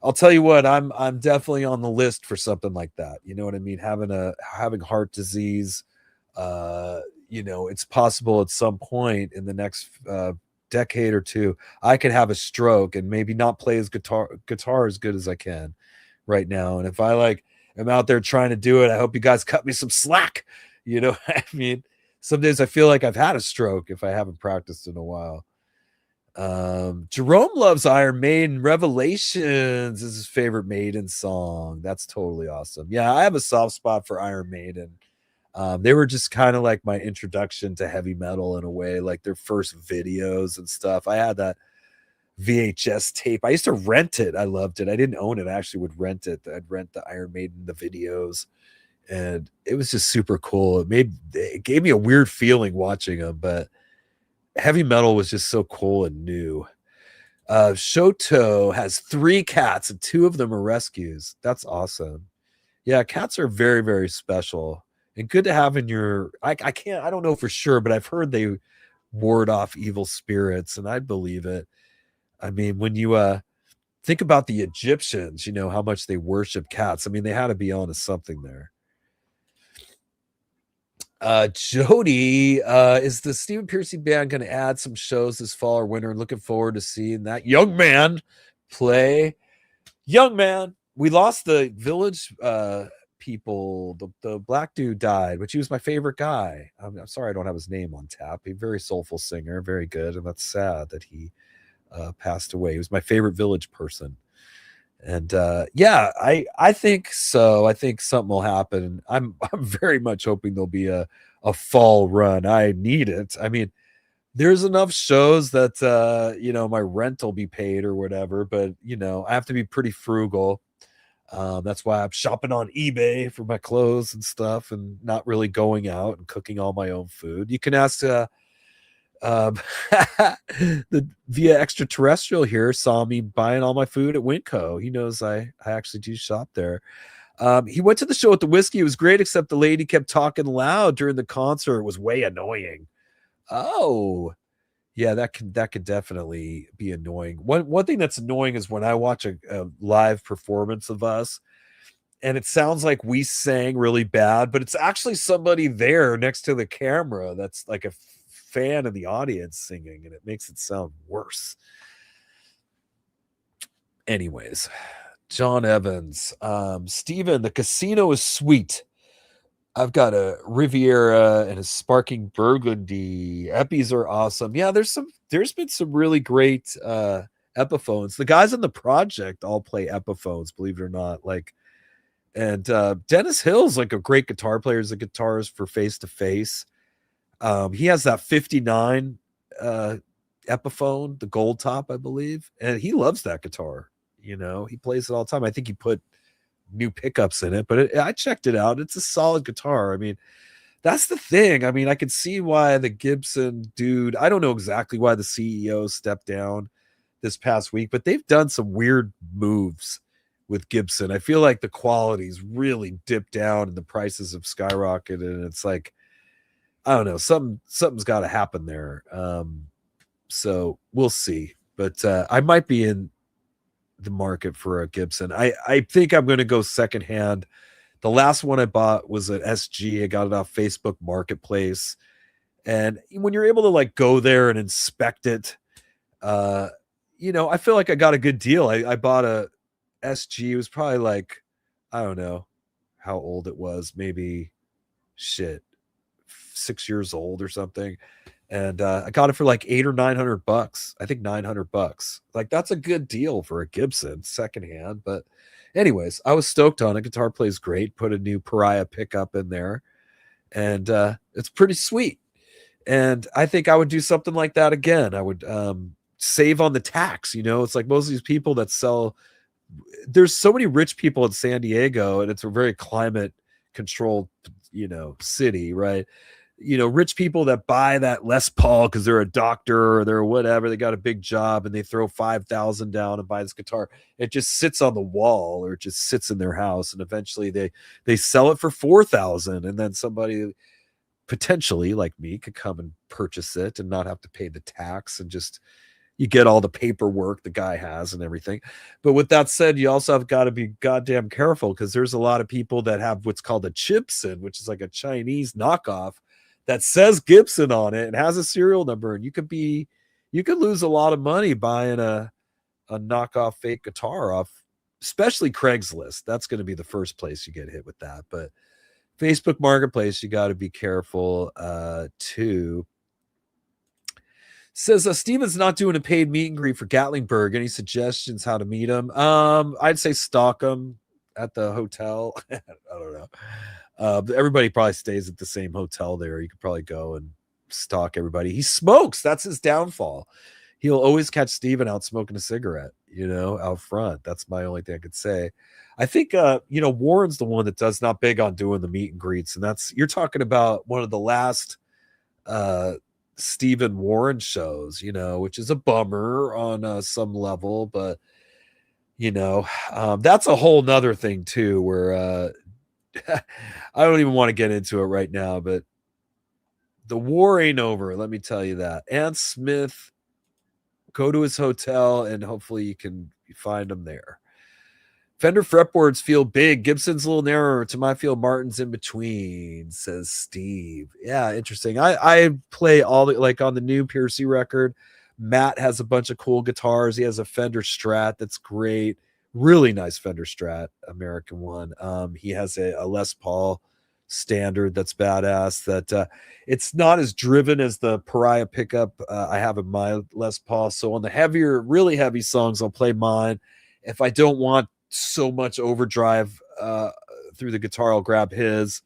I'll tell you what, I'm definitely on the list for something like that. You know what I mean? Having heart disease, it's possible at some point in the next decade or two, I could have a stroke and maybe not play guitar as good as I can right now. And if I am out there trying to do it, I hope you guys cut me some slack. You know what I mean? Some days I feel like I've had a stroke if I haven't practiced in a while. Jerome loves Iron Maiden. Revelations is his favorite Maiden song. That's totally awesome. Yeah, I have a soft spot for Iron Maiden. They were just kind of like my introduction to heavy metal in a way, like their first videos and stuff. I had that VHS tape. I used to rent it. I loved it. I didn't own it. I actually would rent it. I'd rent the Iron Maiden, the videos, and it was just super cool. It gave me a weird feeling watching them, but heavy metal was just so cool and new. Shoto has 3 cats and 2 of them are rescues. That's awesome. Yeah, cats are very, very special and good to have in your. I don't know for sure, but I've heard they ward off evil spirits, and I believe it. I mean, when you think about the Egyptians, how much they worship cats. I mean, they had to be onto something there. Jody, is the Stephen Pearcy band going to add some shows this fall or winter? Looking forward to seeing that young man play. Young man, we lost the Village people. The black dude died, which he was my favorite guy. I'm sorry I don't have his name on tap. He's a very soulful singer, very good, and that's sad that he passed away. He was my favorite Village person. And yeah, I think so. I think something will happen. I'm very much hoping there'll be a fall run. I need it. I mean, there's enough shows that my rent will be paid or whatever, but I have to be pretty frugal. That's why I'm shopping on eBay for my clothes and stuff and not really going out and cooking all my own food. You can ask the via extraterrestrial here saw me buying all my food at Winco. He knows I actually do shop there. He went to the show with the whiskey. It was great, except the lady kept talking loud during the concert. It was way annoying. Oh, yeah, that could definitely be annoying. One thing that's annoying is when I watch a live performance of us and it sounds like we sang really bad, but it's actually somebody there next to the camera that's like a fan in the audience singing, and it makes it sound worse. Anyways, John Evans, Steven, the casino is sweet. I've got a Riviera and a sparking Burgundy. Eppies are awesome. Yeah, there's been some really great Epiphones. The guys in the project all play Epiphones, believe it or not. And Dennis Hill's like a great guitar player. He's a guitarist for Face to Face. He has that 59 Epiphone, the gold top, I believe, and he loves that guitar. He plays it all the time. I think he put new pickups in it, but I checked it out. It's a solid guitar. I mean, that's the thing. I mean, I could see why the Gibson dude, I don't know exactly why the CEO stepped down this past week, but they've done some weird moves with Gibson. I feel like the quality's really dipped down and the prices have skyrocketed, and it's like, I don't know, something's got to happen there. So we'll see. But I might be in the market for a Gibson. I think I'm going to go secondhand. The last one I bought was an SG. I got it off Facebook Marketplace. And when you're able to go there and inspect it, I feel like I got a good deal. I bought a SG. It was probably I don't know how old it was. Maybe 6 years old or something. And I got it for $800 or $900. I think $900. That's a good deal for a Gibson secondhand. But anyways, I was stoked on it. Guitar plays great. Put a new Pariah pickup in there, and it's pretty sweet. And I think I would do something like that again. I would save on the tax. It's like most of these people that sell. There's so many rich people in San Diego, and it's a very climate controlled, city, right? rich people that buy that Les Paul because they're a doctor or they're whatever, they got a big job and they throw 5,000 down and buy this guitar. It just sits on the wall or it just sits in their house, and eventually they sell it for 4,000, and then somebody potentially like me could come and purchase it and not have to pay the tax, and just you get all the paperwork the guy has and everything. But with that said, you also have got to be goddamn careful, because there's a lot of people that have what's called a Gibson, which is like a Chinese knockoff that says Gibson on it and has a serial number, and you could lose a lot of money buying a knockoff fake guitar off, especially Craigslist. That's going to be the first place you get hit with that. But Facebook Marketplace, you got to be careful too. Says Steven's not doing a paid meet and greet for Gatlinburg. Any suggestions how to meet him? I'd say stalk him at the hotel. I don't know. Everybody probably stays at the same hotel there. You could probably go and stalk everybody. He smokes. That's his downfall. He'll always catch Steven out smoking a cigarette, out front. That's my only thing I could say. I think, Warren's the one that does not big on doing the meet and greets. And you're talking about one of the last Stephen Warren shows, which is a bummer on some level, but that's a whole nother thing too, where I don't even want to get into it right now, but the war ain't over. Let me tell you that. Ant Smith, go to his hotel and hopefully you can find him there. Fender fretboards feel big. Gibson's a little narrower. To my feel, Martin's in between, says Steve. Yeah, interesting. I play all the, like on the new Piercy record, Matt has a bunch of cool guitars. He has a Fender Strat that's great. Really nice Fender Strat, American one. He has a Les Paul standard that's badass. That it's not as driven as the Pariah pickup I have in my Les Paul. So on the heavier, really heavy songs, I'll play mine. If I don't want so much overdrive through the guitar, I'll grab his.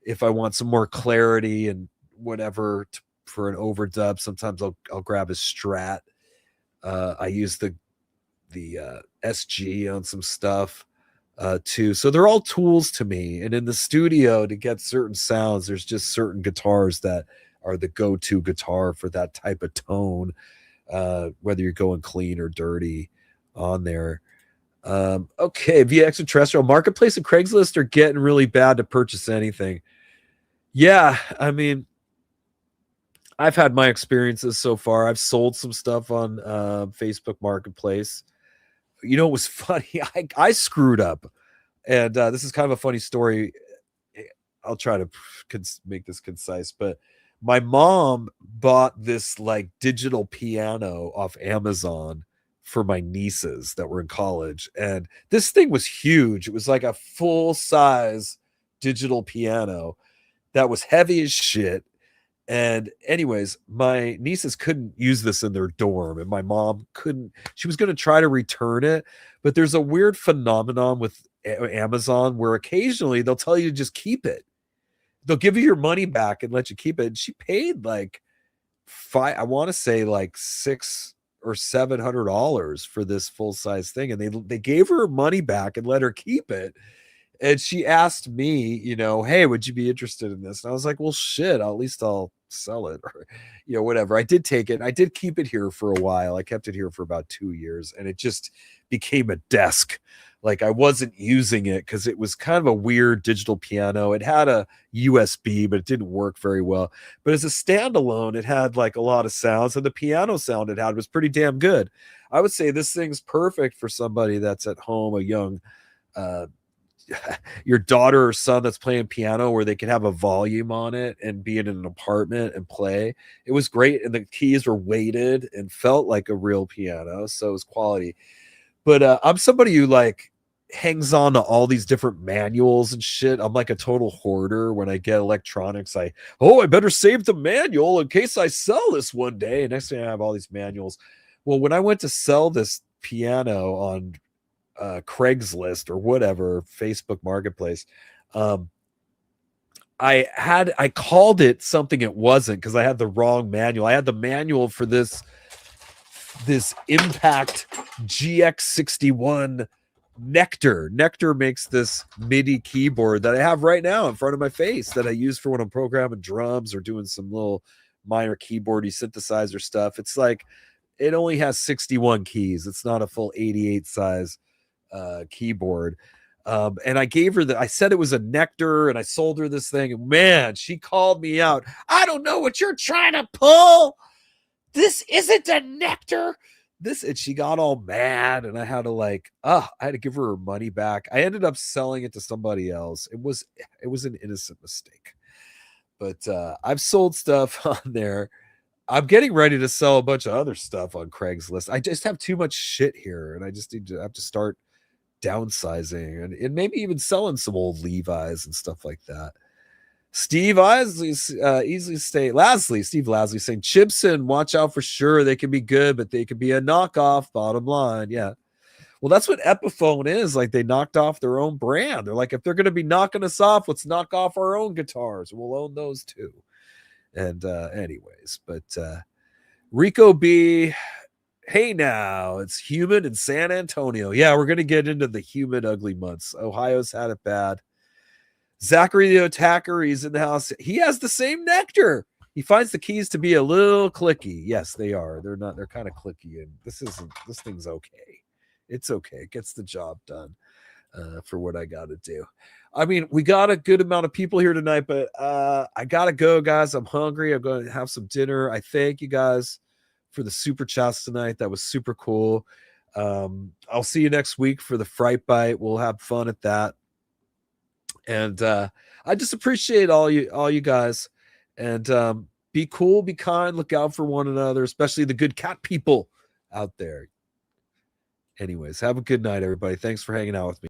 If I want some more clarity and whatever for an overdub, sometimes I'll grab his Strat. I use the SG on some stuff too. So they're all tools to me. And in the studio, to get certain sounds, there's just certain guitars that are the go-to guitar for that type of tone, whether you're going clean or dirty on there. Okay, via extraterrestrial marketplace and Craigslist are getting really bad to purchase anything. Yeah, I mean, I've had my experiences so far. I've sold some stuff on Facebook Marketplace. It was funny. I screwed up, and this is kind of a funny story. I'll try to make this concise, but my mom bought this like digital piano off Amazon for my nieces that were in college, and this thing was huge. It was like a full-size digital piano that was heavy as shit. And anyways, my nieces couldn't use this in their dorm, and my mom couldn't. She was going to try to return it, but there's a weird phenomenon with Amazon where occasionally they'll tell you to just keep it. They'll give you your money back and let you keep it. And she paid like I want to say like $600 or $700 for this full-size thing, and they gave her money back and let her keep it. And she asked me, hey, would you be interested in this? And I was like, well, shit, at least I'll sell it, or, whatever. I did take it. I did keep it here for a while. I kept it here for about 2 years, and it just became a desk. Like I wasn't using it because it was kind of a weird digital piano. It had a USB, but it didn't work very well. But as a standalone, it had like a lot of sounds, and the piano sound it had was pretty damn good. I would say this thing's perfect for somebody that's at home, a young, your daughter or son that's playing piano, where they can have a volume on it and be in an apartment and play. It was great, and the keys were weighted and felt like a real piano, so it was quality. But I'm somebody who like hangs on to all these different manuals and shit. I'm like a total hoarder. When I get electronics, I better save the manual in case I sell this one day. And next thing I have all these manuals. Well, when I went to sell this piano on Craigslist or whatever, Facebook Marketplace, I called it something it wasn't, because I had the wrong manual. I had the manual for this Impact GX61 Nectar. Nectar makes this MIDI keyboard that I have right now in front of my face that I use for when I'm programming drums or doing some little minor keyboardy synthesizer stuff. It's like it only has 61 keys. It's not a full 88 size keyboard. And I gave her I said it was a Nectar, and I sold her this thing. And man, she called me out. I don't know what you're trying to pull. This isn't a Nectar. And she got all mad, and I had to give her money back. I ended up selling it to somebody else. It was an innocent mistake. But I've sold stuff on there. I'm getting ready to sell a bunch of other stuff on Craigslist. I just have too much shit here, and I just have to start downsizing and maybe even selling some old Levi's and stuff like that. Steve Steve Lasley saying, Chibson, watch out for sure. They can be good, but they can be a knockoff, bottom line. Yeah. Well, that's what Epiphone is. Like, they knocked off their own brand. They're like, if they're going to be knocking us off, let's knock off our own guitars. We'll own those too. And anyways, but Rico B, hey now, it's humid in San Antonio. Yeah, we're going to get into the humid, ugly months. Ohio's had it bad. Zachary the Attacker, he's in the house. He has the same Nectar. He finds the keys to be a little clicky. Yes, they are. They're not. They're kind of clicky, and this thing's okay. It's okay. It gets the job done for what I got to do. I mean, we got a good amount of people here tonight, but I got to go, guys. I'm hungry. I'm going to have some dinner. I thank you guys for the super chats tonight. That was super cool. I'll see you next week for the Fright Bite. We'll have fun at that. And I just appreciate all you guys. And be cool, be kind, look out for one another, especially the good cat people out there. Anyways, have a good night, everybody. Thanks for hanging out with me.